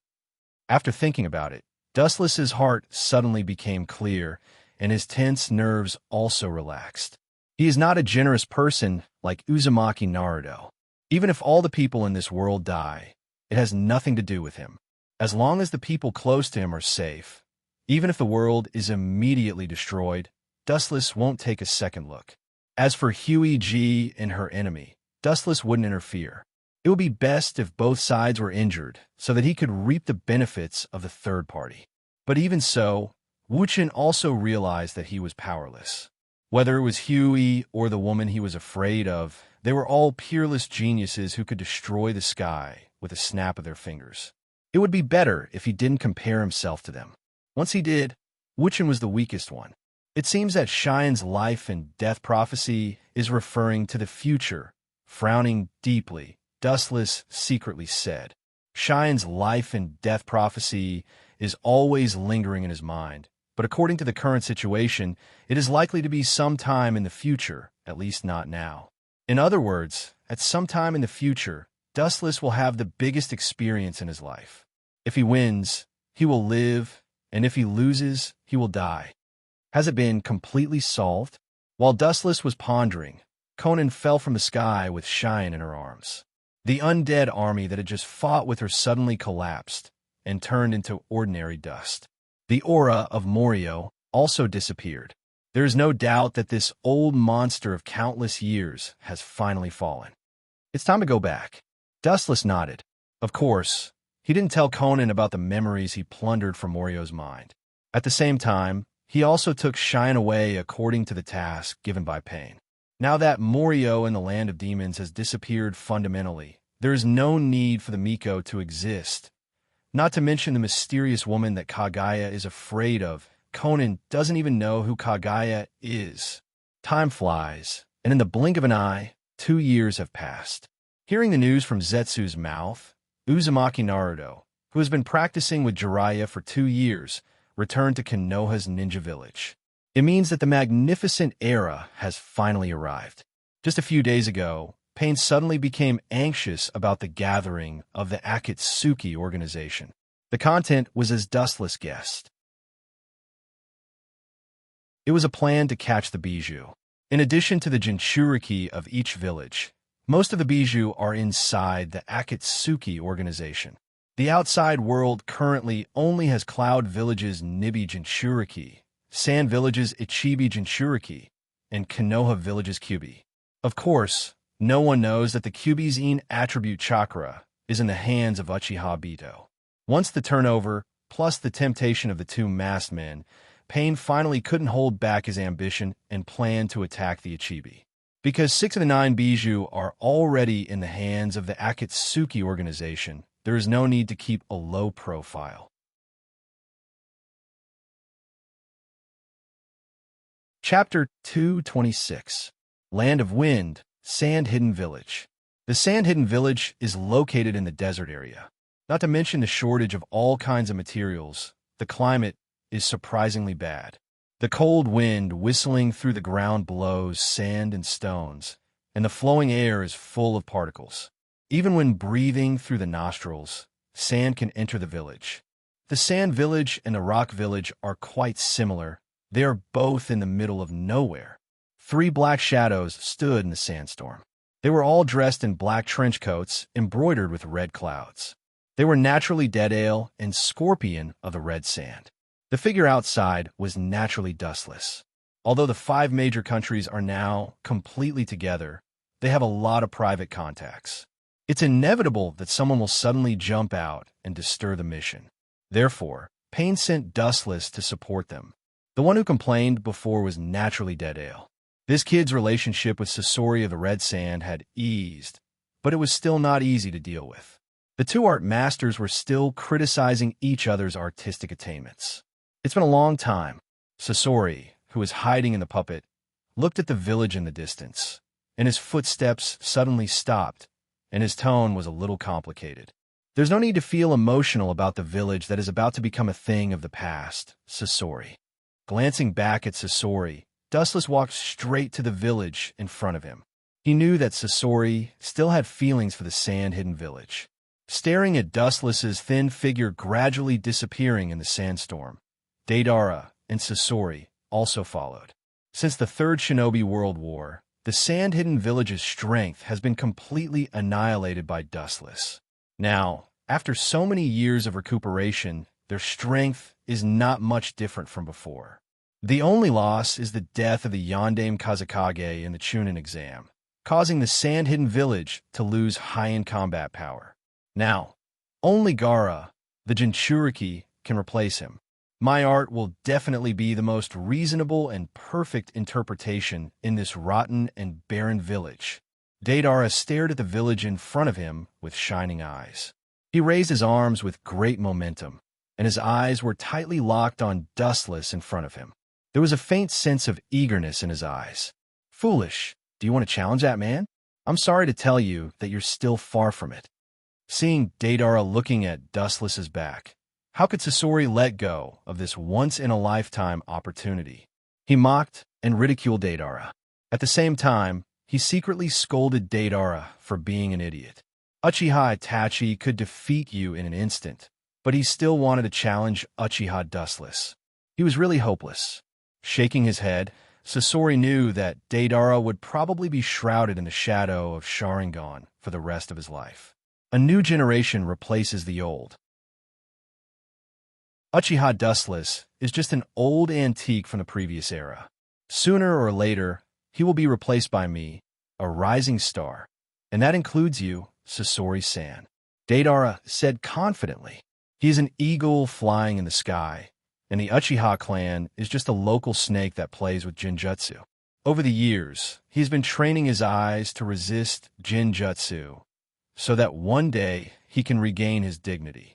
After thinking about it, Dustless's heart suddenly became clear, and his tense nerves also relaxed. He is not a generous person like Uzumaki Naruto. Even if all the people in this world die, it has nothing to do with him. As long as the people close to him are safe, even if the world is immediately destroyed, Dustless won't take a second look. As for Huey G and her enemy, Dustless wouldn't interfere. It would be best if both sides were injured so that he could reap the benefits of the third party. But even so, Wu Chen also realized that he was powerless. Whether it was Huey or the woman he was afraid of, they were all peerless geniuses who could destroy the sky with a snap of their fingers. It would be better if he didn't compare himself to them. Once he did, Wu Chen was the weakest one. It seems that Shine's life and death prophecy is referring to the future. Frowning deeply, Dustless secretly said, Shine's life and death prophecy is always lingering in his mind, but according to the current situation, it is likely to be some time in the future, at least not now. In other words, at some time in the future, Dustless will have the biggest experience in his life. If he wins, he will live, and if he loses, he will die. Has it been completely solved? While Dustless was pondering, Conan fell from the sky with Cheyenne in her arms. The undead army that had just fought with her suddenly collapsed and turned into ordinary dust. The aura of Morio also disappeared. There is no doubt that this old monster of countless years has finally fallen. It's time to go back. Dustless nodded. Of course, he didn't tell Conan about the memories he plundered from Morio's mind. At the same time, he also took Cheyenne away according to the task given by Pain. Now that Morio in the land of demons has disappeared fundamentally, there is no need for the Miko to exist. Not to mention the mysterious woman that Kagaya is afraid of. Conan doesn't even know who Kagaya is. Time flies, and in the blink of an eye, 2 years have passed. Hearing the news from Zetsu's mouth, Uzumaki Naruto, who has been practicing with Jiraiya for 2 years, returned to Konoha's ninja village. It means that the magnificent era has finally arrived. Just a few days ago, Pain suddenly became anxious about the gathering of the Akatsuki organization. The content was as Dustless guessed. It was a plan to catch the bijou. In addition to the Jinchuriki of each village, most of the bijou are inside the Akatsuki organization. The outside world currently only has Cloud Village's Nibi Jinchuriki, Sand Village's Ichibi Jinchuriki, and Konoha Village's Kyubi. Of course, no one knows that the Kyubi's Ein attribute chakra is in the hands of Uchiha Bito. Once the turnover, plus the temptation of the 2 masked men, Pain finally couldn't hold back his ambition and planned to attack the Ichibi. Because 6 of the 9 bijou are already in the hands of the Akatsuki organization, there is no need to keep a low profile. Chapter 226. Land of Wind, Sand Hidden Village. The Sand Hidden Village is located in the desert area. Not to mention the shortage of all kinds of materials, the climate is surprisingly bad. The cold wind whistling through the ground blows sand and stones, and the flowing air is full of particles. Even when breathing through the nostrils, sand can enter the village. The Sand Village and the Rock Village are quite similar. They are both in the middle of nowhere. 3 black shadows stood in the sandstorm. They were all dressed in black trench coats embroidered with red clouds. They were naturally Deadale and Scorpion of the red sand. The figure outside was naturally Dustless. Although the 5 major countries are now completely together, they have a lot of private contacts. It's inevitable that someone will suddenly jump out and disturb the mission. Therefore, Pain sent Dustless to support them. The one who complained before was naturally Deadale. This kid's relationship with Sasori of the Red Sand had eased, but it was still not easy to deal with. The 2 art masters were still criticizing each other's artistic attainments. It's been a long time. Sasori, who was hiding in the puppet, looked at the village in the distance, and his footsteps suddenly stopped, and his tone was a little complicated. There's no need to feel emotional about the village that is about to become a thing of the past, Sasori. Glancing back at Sasori, Dustless walked straight to the village in front of him. He knew that Sasori still had feelings for the sand-hidden village. Staring at Dustless's thin figure gradually disappearing in the sandstorm, Deidara and Sasori also followed. Since the Third Shinobi World War, the Sand-Hidden Village's strength has been completely annihilated by Dustless. Now, after so many years of recuperation, their strength is not much different from before. The only loss is the death of the Yondaime Kazekage in the Chunin exam, causing the Sand-Hidden Village to lose high-end combat power. Now, only Gaara, the Jinchuriki, can replace him. My art will definitely be the most reasonable and perfect interpretation in this rotten and barren village. Deidara stared at the village in front of him with shining eyes. He raised his arms with great momentum, and his eyes were tightly locked on Dustless in front of him. There was a faint sense of eagerness in his eyes. Foolish, do you want to challenge that man? I'm sorry to tell you that you're still far from it. Seeing Deidara looking at Dustless's back, how could Sasori let go of this once-in-a-lifetime opportunity? He mocked and ridiculed Deidara. At the same time, he secretly scolded Deidara for being an idiot. Uchiha Itachi could defeat you in an instant, but he still wanted to challenge Uchiha Dustless. He was really hopeless. Shaking his head, Sasori knew that Deidara would probably be shrouded in the shadow of Sharingan for the rest of his life. A new generation replaces the old. Uchiha Dustless is just an old antique from the previous era. Sooner or later, he will be replaced by me, a rising star. And that includes you, Sasori-san. Deidara said confidently. He is an eagle flying in the sky, and the Uchiha clan is just a local snake that plays with Jinjutsu. Over the years, he's been training his eyes to resist Jinjutsu, so that one day he can regain his dignity.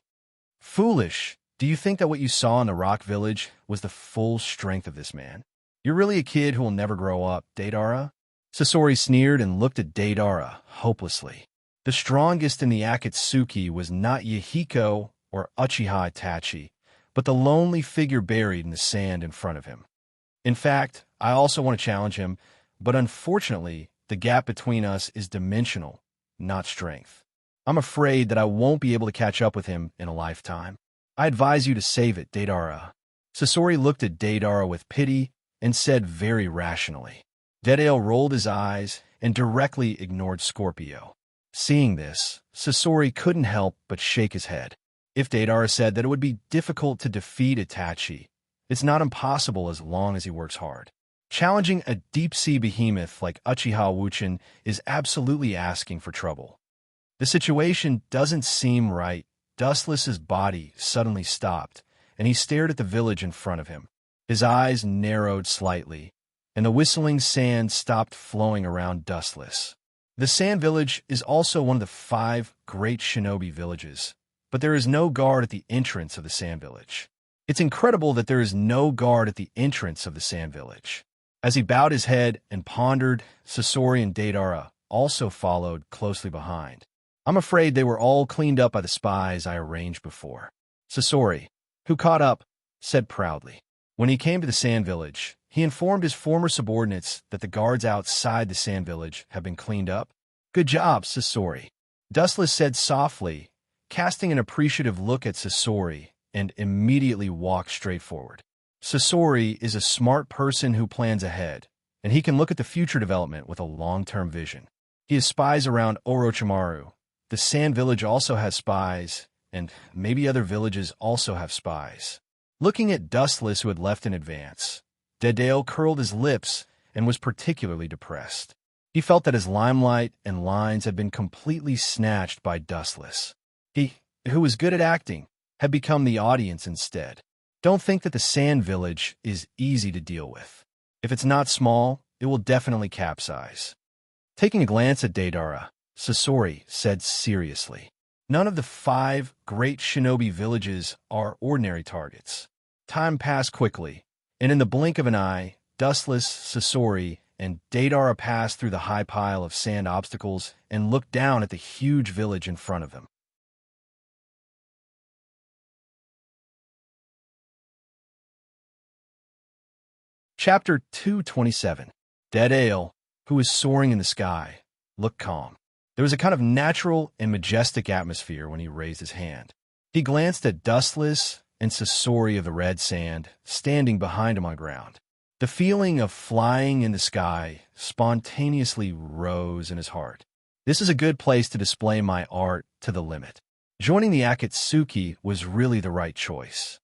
Foolish! Do you think that what you saw in the Rock Village was the full strength of this man? You're really a kid who will never grow up, Deidara? Sasori sneered and looked at Deidara hopelessly. The strongest in the Akatsuki was not Yahiko or Uchiha Itachi, but the lonely figure buried in the sand in front of him. In fact, I also want to challenge him, but unfortunately, the gap between us is dimensional, not strength. I'm afraid that I won't be able to catch up with him in a lifetime. I advise you to save it, Deidara. Sasori looked at Deidara with pity and said very rationally. Deidara rolled his eyes and directly ignored Scorpio. Seeing this, Sasori couldn't help but shake his head. If Deidara said that it would be difficult to defeat Itachi, it's not impossible as long as he works hard. Challenging a deep-sea behemoth like Uchiha Wuchen is absolutely asking for trouble. The situation doesn't seem right. Dustless's body suddenly stopped, and he stared at the village in front of him. His eyes narrowed slightly, and the whistling sand stopped flowing around Dustless. The Sand Village is also one of the 5 great shinobi villages, but there is no guard at the entrance of the Sand Village. It's incredible that there is no guard at the entrance of the Sand Village. As he bowed his head and pondered, Sasori and Deidara also followed closely behind. I'm afraid they were all cleaned up by the spies I arranged before. Sasori, who caught up, said proudly. When he came to the Sand Village, he informed his former subordinates that the guards outside the Sand Village have been cleaned up. Good job, Sasori. Dustless said softly, casting an appreciative look at Sasori, and immediately walked straight forward. Sasori is a smart person who plans ahead, and he can look at the future development with a long-term vision. He has spies around Orochimaru. The Sand Village also has spies, and maybe other villages also have spies. Looking at Dustless, who had left in advance, Deidara curled his lips and was particularly depressed. He felt that his limelight and lines had been completely snatched by Dustless. He, who was good at acting, had become the audience instead. Don't think that the Sand Village is easy to deal with. If it's not small, it will definitely capsize. Taking a glance at Deidara, Sasori said seriously, none of the 5 great shinobi villages are ordinary targets. Time passed quickly, and in the blink of an eye, Dustless, Sasori, and Deidara passed through the high pile of sand obstacles and looked down at the huge village in front of them. Chapter 227. Deidara, who was soaring in the sky, looked calm. There was a kind of natural and majestic atmosphere when he raised his hand. He glanced at Dustless and Sasori of the red sand, standing behind him on ground. The feeling of flying in the sky spontaneously rose in his heart. This is a good place to display my art to the limit. Joining the Akatsuki was really the right choice.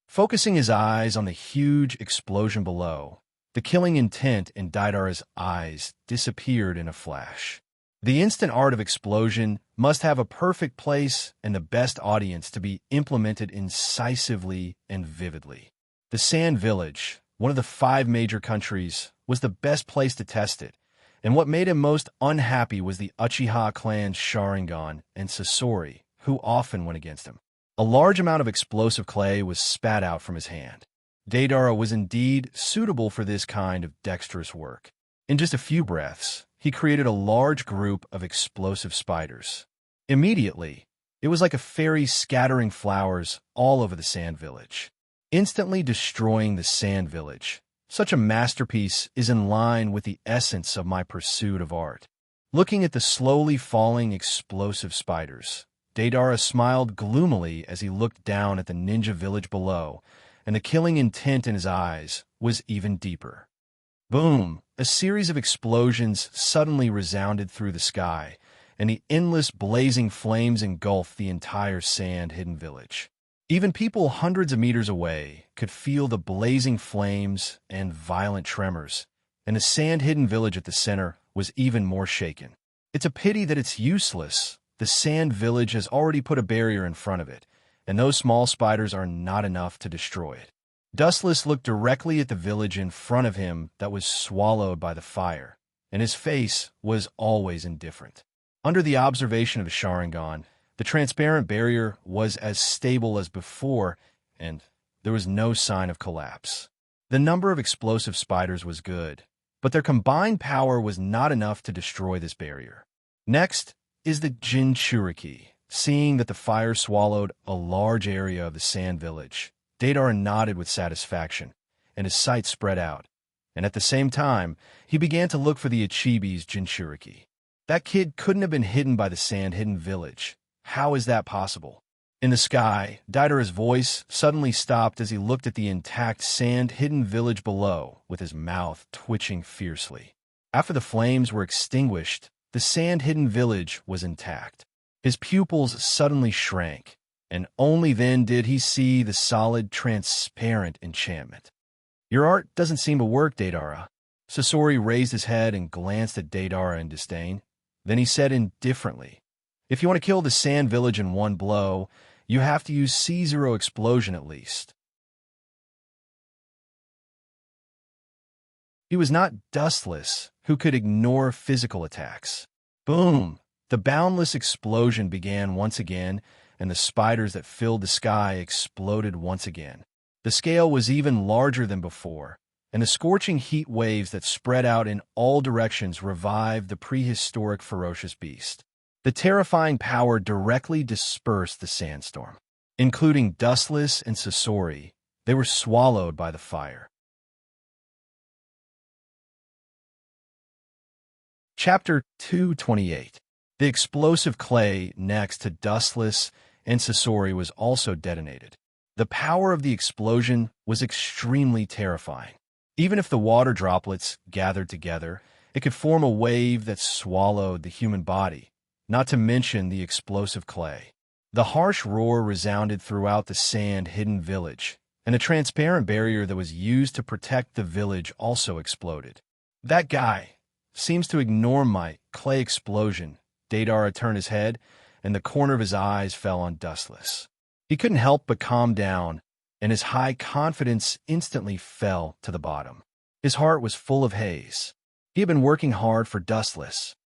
Focusing his eyes on the huge explosion below, the killing intent in Deidara's eyes disappeared in a flash. The instant art of explosion must have a perfect place and the best audience to be implemented incisively and vividly. The Sand Village, one of the 5 major countries, was the best place to test it, and what made him most unhappy was the Uchiha clan's Sharingan and Sasori, who often went against him. A large amount of explosive clay was spat out from his hand. Deidara was indeed suitable for this kind of dexterous work. In just a few breaths, he created a large group of explosive spiders. Immediately, it was like a fairy scattering flowers all over the Sand Village, instantly destroying the Sand Village. Such a masterpiece is in line with the essence of my pursuit of art. Looking at the slowly falling explosive spiders, Deidara smiled gloomily as he looked down at the ninja village below, and the killing intent in his eyes was even deeper. Boom! A series of explosions suddenly resounded through the sky, and the endless blazing flames engulfed the entire sand-hidden village. Even people hundreds of meters away could feel the blazing flames and violent tremors, and the sand-hidden village at the center was even more shaken. It's a pity that it's useless. The sand village has already put a barrier in front of it, and those small spiders are not enough to destroy it. Dustless looked directly at the village in front of him that was swallowed by the fire, and his face was always indifferent. Under the observation of Sharingan, the transparent barrier was as stable as before, and there was no sign of collapse. The number of explosive spiders was good, but their combined power was not enough to destroy this barrier. Next is the Jinchuriki. Seeing that the fire swallowed a large area of the sand village, Deidara nodded with satisfaction, and his sight spread out, and at the same time, he began to look for the Ichibi's Jinchuriki. That kid couldn't have been hidden by the sand-hidden village. How is that possible? In the sky, Deidara's voice suddenly stopped as he looked at the intact sand-hidden village below, with his mouth twitching fiercely. After the flames were extinguished, the sand-hidden village was intact. His pupils suddenly shrank, and only then did he see the solid, transparent enchantment. Your art doesn't seem to work, Deidara. Sasori raised his head and glanced at Deidara in disdain. Then he said indifferently, "If you want to kill the sand village in one blow, you have to use C0 explosion at least." He was not Dustless, who could ignore physical attacks. Boom! The boundless explosion began once again, and the spiders that filled the sky exploded once again. The scale was even larger than before, and the scorching heat waves that spread out in all directions revived the prehistoric ferocious beast. The terrifying power directly dispersed the sandstorm. Including Dustless and Sasori, they were swallowed by the fire. Chapter 228. The explosive clay next to Dustless and Sasori was also detonated. The power of the explosion was extremely terrifying. Even if the water droplets gathered together, it could form a wave that swallowed the human body, not to mention the explosive clay. The harsh roar resounded throughout the sand-hidden village, and the transparent barrier that was used to protect the village also exploded. That guy seems to ignore my clay explosion. Deidara turned his head, and the corner of his eyes fell on Dustless. He couldn't help but calm down, and his high confidence instantly fell to the bottom. His heart was full of haze. He had been working hard for Dustless.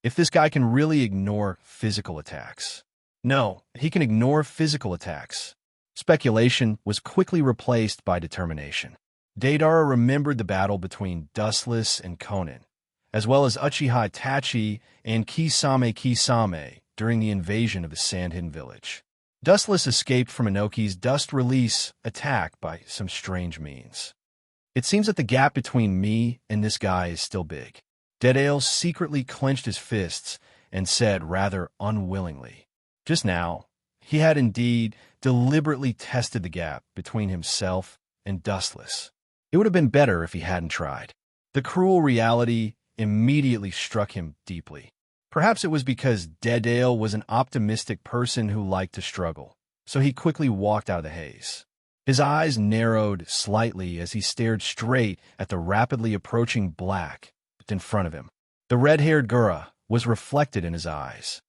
If this guy can really ignore physical attacks. No, he can ignore physical attacks. Speculation was quickly replaced by determination. Deidara remembered the battle between Dustless and Conan, as well as Uchiha Itachi and Kisame during the invasion of the sand-hidden village. Dustless escaped from Inoki's dust-release attack by some strange means. It seems that the gap between me and this guy is still big. Deadale secretly clenched his fists and said rather unwillingly, just now, he had indeed deliberately tested the gap between himself and Dustless. It would have been better if he hadn't tried. The cruel reality immediately struck him deeply. Perhaps it was because Deadale was an optimistic person who liked to struggle, so he quickly walked out of the haze. His eyes narrowed slightly as he stared straight at the rapidly approaching black in front of him. The red-haired Gura was reflected in his eyes.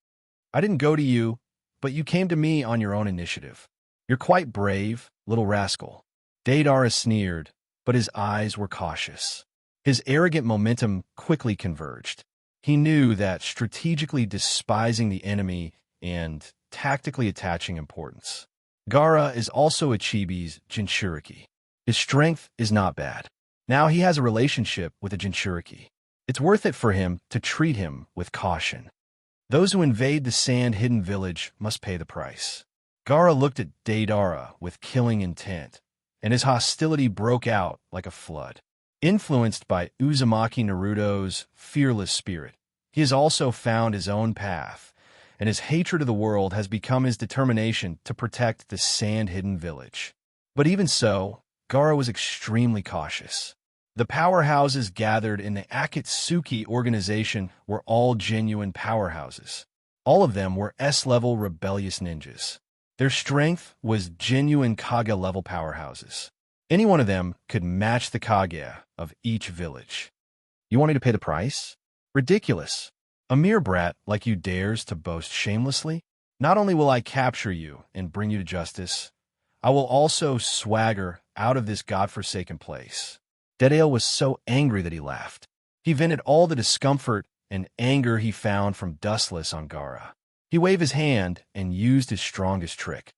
"I didn't go to you, but you came to me on your own initiative. You're quite brave, little rascal." Deidara sneered, but his eyes were cautious. His arrogant momentum quickly converged. He knew that strategically despising the enemy and tactically attaching importance. Gaara is also Ichibi's Jinchuriki. His strength is not bad. Now he has a relationship with a Jinchuriki. It's worth it for him to treat him with caution. Those who invade the sand-hidden village must pay the price. Gaara looked at Deidara with killing intent, and his hostility broke out like a flood. Influenced by Uzumaki Naruto's fearless spirit, he has also found his own path, and his hatred of the world has become his determination to protect the sand-hidden village. But even so, Gaara was extremely cautious. The powerhouses gathered in the Akatsuki organization were all genuine powerhouses. All of them were S-level rebellious ninjas. Their strength was genuine Kage-level powerhouses. Any one of them could match the Kage of each village. You want me to pay the price? Ridiculous. A mere brat like you dares to boast shamelessly? Not only will I capture you and bring you to justice, I will also swagger out of this godforsaken place. Deadale was so angry that he laughed. He vented all the discomfort and anger he found from Dustless on Gaara. He waved his hand and used his strongest trick.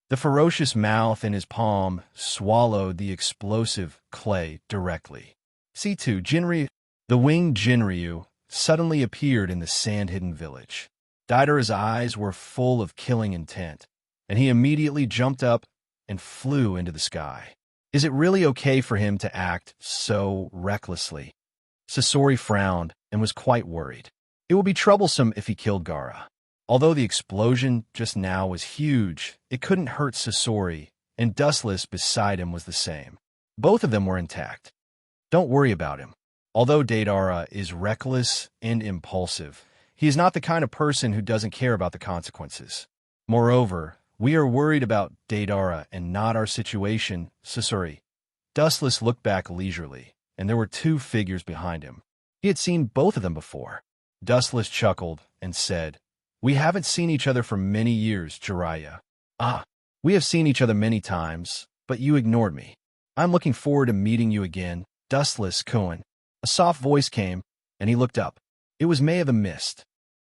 The ferocious mouth in his palm swallowed the explosive clay directly. C2 Jinryu, the winged Jinryu, suddenly appeared in the sand-hidden village. Deidara's eyes were full of killing intent, and he immediately jumped up and flew into the sky. Is it really okay for him to act so recklessly? Sasori frowned and was quite worried. It would be troublesome if he killed Gaara. Although the explosion just now was huge, it couldn't hurt Sasori, and Dustless beside him was the same. Both of them were intact. Don't worry about him. Although Deidara is reckless and impulsive, he is not the kind of person who doesn't care about the consequences. Moreover, we are worried about Deidara and not our situation, Sasori. Dustless looked back leisurely, and there were two figures behind him. He had seen both of them before. Dustless chuckled and said, "We haven't seen each other for many years, Jiraiya." "Ah, we have seen each other many times, but you ignored me. I'm looking forward to meeting you again, Dustless Cohen." A soft voice came, and he looked up. It was May of the Mist.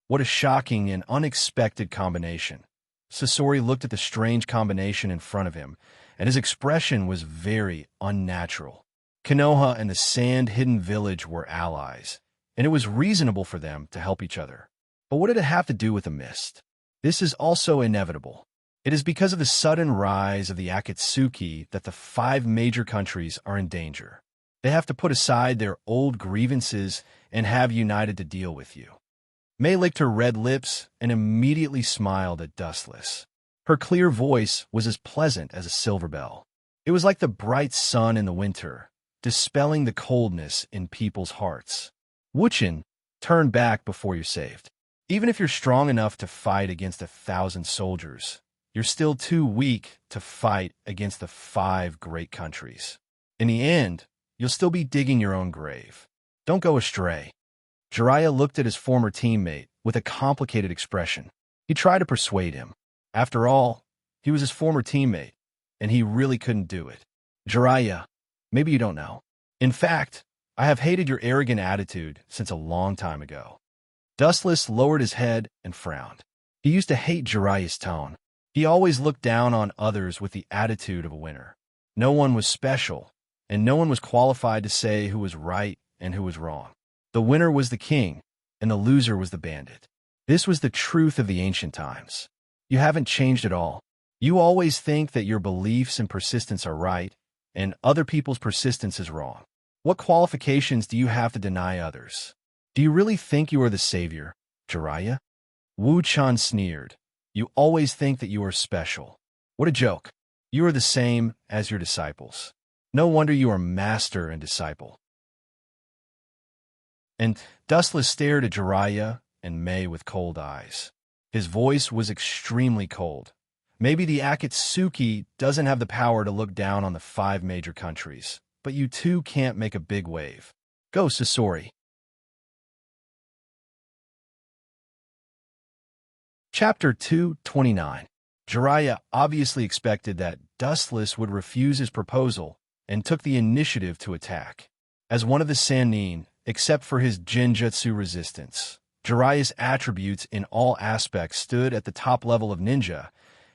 What a shocking and unexpected combination. Sasori looked at the strange combination in front of him, and his expression was very unnatural. Konoha and the sand-hidden village were allies, and it was reasonable for them to help each other. But what did it have to do with the mist? This is also inevitable. It is because of the sudden rise of the Akatsuki that the 5 major countries are in danger. They have to put aside their old grievances and have united to deal with you. May licked her red lips and immediately smiled at Dustless. Her clear voice was as pleasant as a silver bell. It was like the bright sun in the winter, dispelling the coldness in people's hearts. Wuchen, turn back before you're saved. Even if you're strong enough to fight against 1,000 soldiers, you're still too weak to fight against the 5 great countries. In the end, you'll still be digging your own grave. Don't go astray. Jiraiya looked at his former teammate with a complicated expression. He tried to persuade him. After all, he was his former teammate, and he really couldn't do it. Jiraiya, maybe you don't know. In fact, I have hated your arrogant attitude since a long time ago. Dustless lowered his head and frowned. He used to hate Jiraiya's tone. He always looked down on others with the attitude of a winner. No one was special, and no one was qualified to say who was right and who was wrong. The winner was the king, and the loser was the bandit. This was the truth of the ancient times. You haven't changed at all. You always think that your beliefs and persistence are right, and other people's persistence is wrong. What qualifications do you have to deny others? Do you really think you are the savior, Jiraiya? Wu Chan sneered. You always think that you are special. What a joke. You are the same as your disciples. No wonder you are master and disciple. And Dustless stared at Jiraiya and May with cold eyes. His voice was extremely cold. Maybe the Akatsuki doesn't have the power to look down on the 5 major countries, but you two can't make a big wave. Go, Sasori. Chapter 229. Jiraiya obviously expected that Dustless would refuse his proposal and took the initiative to attack. As one of the Sannin, except for his Genjutsu resistance, Jiraiya's attributes in all aspects stood at the top level of ninja,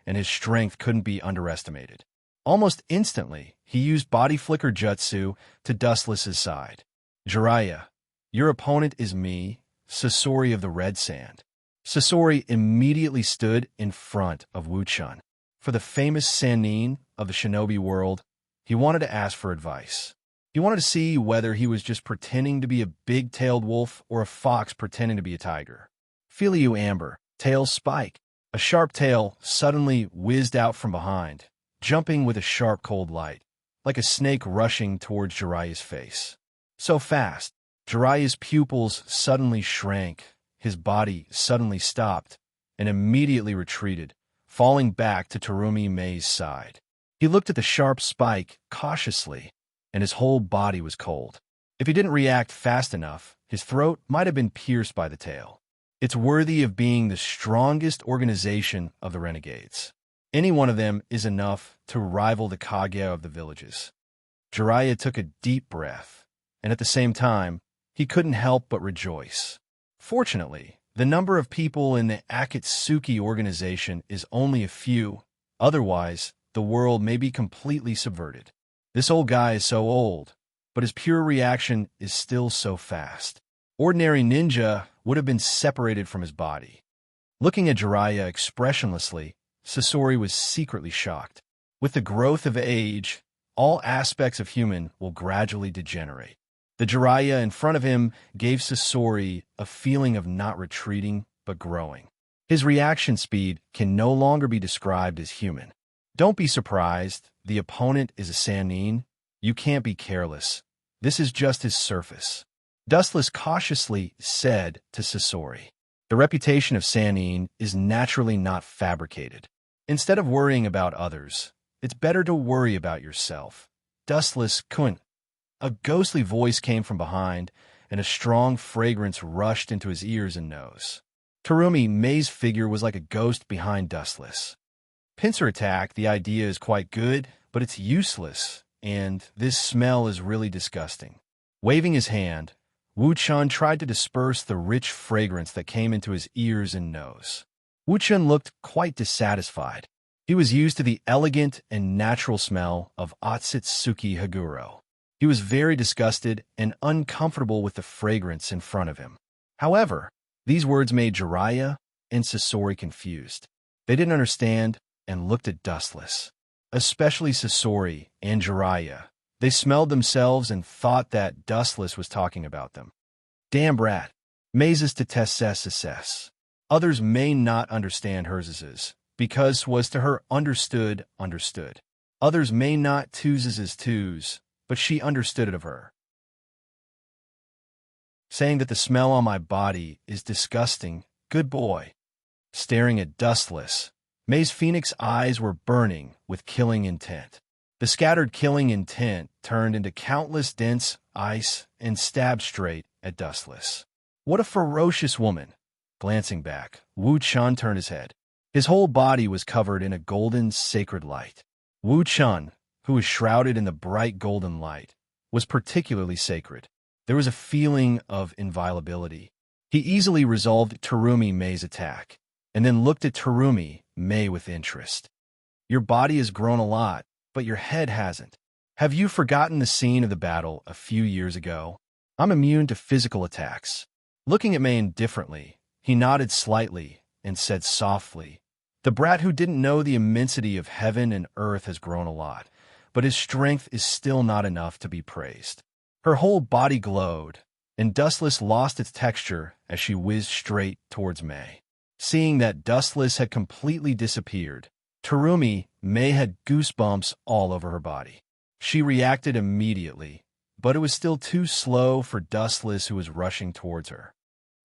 and his strength couldn't be underestimated. Almost instantly, he used Body Flicker Jutsu to Dustless's side. Jiraiya, your opponent is me, Sasori of the Red Sand. Sasori immediately stood in front of Wuchun. For the famous Sannin of the shinobi world, he wanted to ask for advice. He wanted to see whether he was just pretending to be a big-tailed wolf or a fox pretending to be a tiger. Feel you, Amber. Tail spike. A sharp tail suddenly whizzed out from behind, jumping with a sharp cold light, like a snake rushing towards Jiraiya's face. So fast, Jiraiya's pupils suddenly shrank, his body suddenly stopped, and immediately retreated, falling back to Terumi Mei's side. He looked at the sharp spike cautiously, and his whole body was cold. If he didn't react fast enough, his throat might have been pierced by the tail. It's worthy of being the strongest organization of the renegades. Any one of them is enough to rival the Kage of the villages. Jiraiya took a deep breath, and at the same time, he couldn't help but rejoice. Fortunately, the number of people in the Akatsuki organization is only a few. Otherwise, the world may be completely subverted. This old guy is so old, but his pure reaction is still so fast. Ordinary ninja would have been separated from his body. Looking at Jiraiya expressionlessly, Sasori was secretly shocked. With the growth of age, all aspects of human will gradually degenerate. The Jiraiya in front of him gave Sasori a feeling of not retreating, but growing. His reaction speed can no longer be described as human. Don't be surprised, the opponent is a Sannin. You can't be careless. This is just his surface. Dustless cautiously said to Sasori. The reputation of Sannin is naturally not fabricated. Instead of worrying about others, it's better to worry about yourself. Dustless couldn't. A ghostly voice came from behind, and a strong fragrance rushed into his ears and nose. Terumi Mei's figure was like a ghost behind Dustless. Pincer attack, the idea is quite good, but it's useless, and this smell is really disgusting. Waving his hand, Wu Chun tried to disperse the rich fragrance that came into his ears and nose. Wu Chun looked quite dissatisfied. He was used to the elegant and natural smell of Otsutsuki Haguro. He was very disgusted and uncomfortable with the fragrance in front of him. However, these words made Jiraiya and Sasori confused. They didn't understand and looked at Dustless. Especially Sasori and Jiraiya. They smelled themselves and thought that Dustless was talking about them. Damn brat. Mei's to tess. Others may not understand hers, because was to her understood. Others may not twos, but she understood it of her. Saying that the smell on my body is disgusting, good boy. Staring at Dustless, Mei's phoenix eyes were burning with killing intent. The scattered killing intent turned into countless dense ice and stabbed straight at Dustless. What a ferocious woman! Glancing back, Wu Chun turned his head. His whole body was covered in a golden, sacred light. Wu Chun, who was shrouded in the bright golden light, was particularly sacred. There was a feeling of inviolability. He easily resolved Terumi Mei's attack, and then looked at Terumi Mei with interest. Your body has grown a lot, but your head hasn't. Have you forgotten the scene of the battle a few years ago? I'm immune to physical attacks. Looking at Mei indifferently, he nodded slightly and said softly, The brat who didn't know the immensity of heaven and earth has grown a lot, but his strength is still not enough to be praised. Her whole body glowed, and Dustless lost its texture as she whizzed straight towards Mei. Seeing that Dustless had completely disappeared, Terumi Mei had goosebumps all over her body. She reacted immediately, but it was still too slow for Dustless, who was rushing towards her.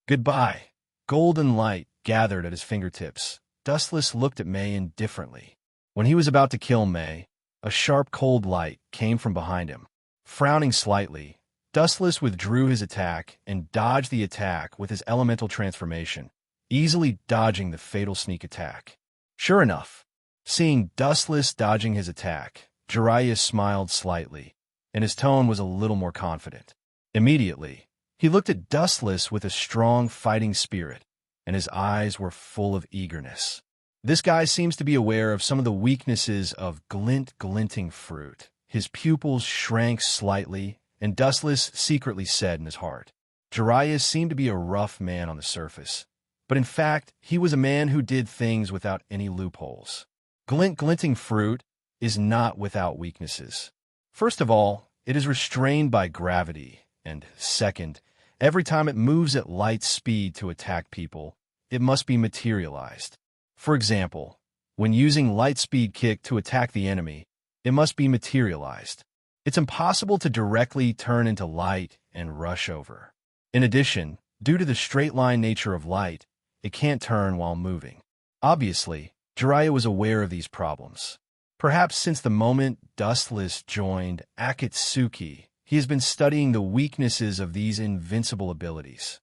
Goodbye. Golden light gathered at his fingertips. Dustless looked at Mei indifferently. When he was about to kill Mei, a sharp cold light came from behind him. Frowning slightly, Dustless withdrew his attack and dodged the attack with his elemental transformation, easily dodging the fatal sneak attack. Sure enough, seeing Dustless dodging his attack, Jiraiya smiled slightly, and his tone was a little more confident. Immediately, he looked at Dustless with a strong fighting spirit, and his eyes were full of eagerness. This guy seems to be aware of some of the weaknesses of glinting fruit. His pupils shrank slightly, and Dustless secretly said in his heart, Jiraiya seemed to be a rough man on the surface, but in fact, he was a man who did things without any loopholes. Glinting fruit is not without weaknesses. First of all, it is restrained by gravity, and second, every time it moves at light speed to attack people, it must be materialized. For example, when using Lightspeed Kick to attack the enemy, it must be materialized. It's impossible to directly turn into light and rush over. In addition, due to the straight-line nature of light, it can't turn while moving. Obviously, Jiraiya was aware of these problems. Perhaps since the moment Dustless joined Akatsuki, he has been studying the weaknesses of these invincible abilities.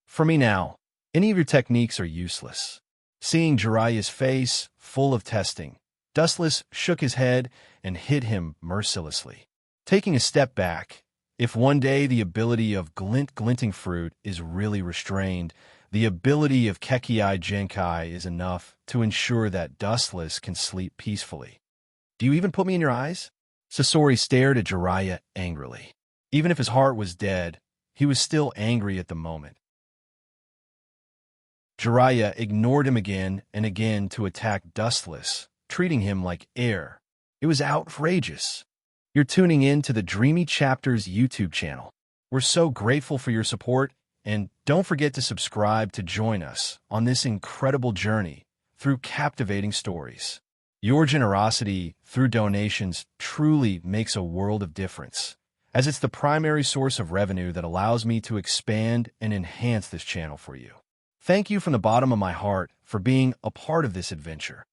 For me now, any of your techniques are useless. Seeing Jiraiya's face, full of testing, Dustless shook his head and hit him mercilessly. Taking a step back, if one day the ability of Glinting Fruit is really restrained, the ability of Kekiai Genkai is enough to ensure that Dustless can sleep peacefully. Do you even put me in your eyes? Sasori stared at Jiraiya angrily. Even if his heart was dead, he was still angry at the moment. Jiraiya ignored him again and again to attack Dustless, treating him like air. It was outrageous. You're tuning in to the Dreamy Chapters YouTube channel. We're so grateful for your support, and don't forget to subscribe to join us on this incredible journey through captivating stories. Your generosity through donations truly makes a world of difference, as it's the primary source of revenue that allows me to expand and enhance this channel for you. Thank you from the bottom of my heart for being a part of this adventure.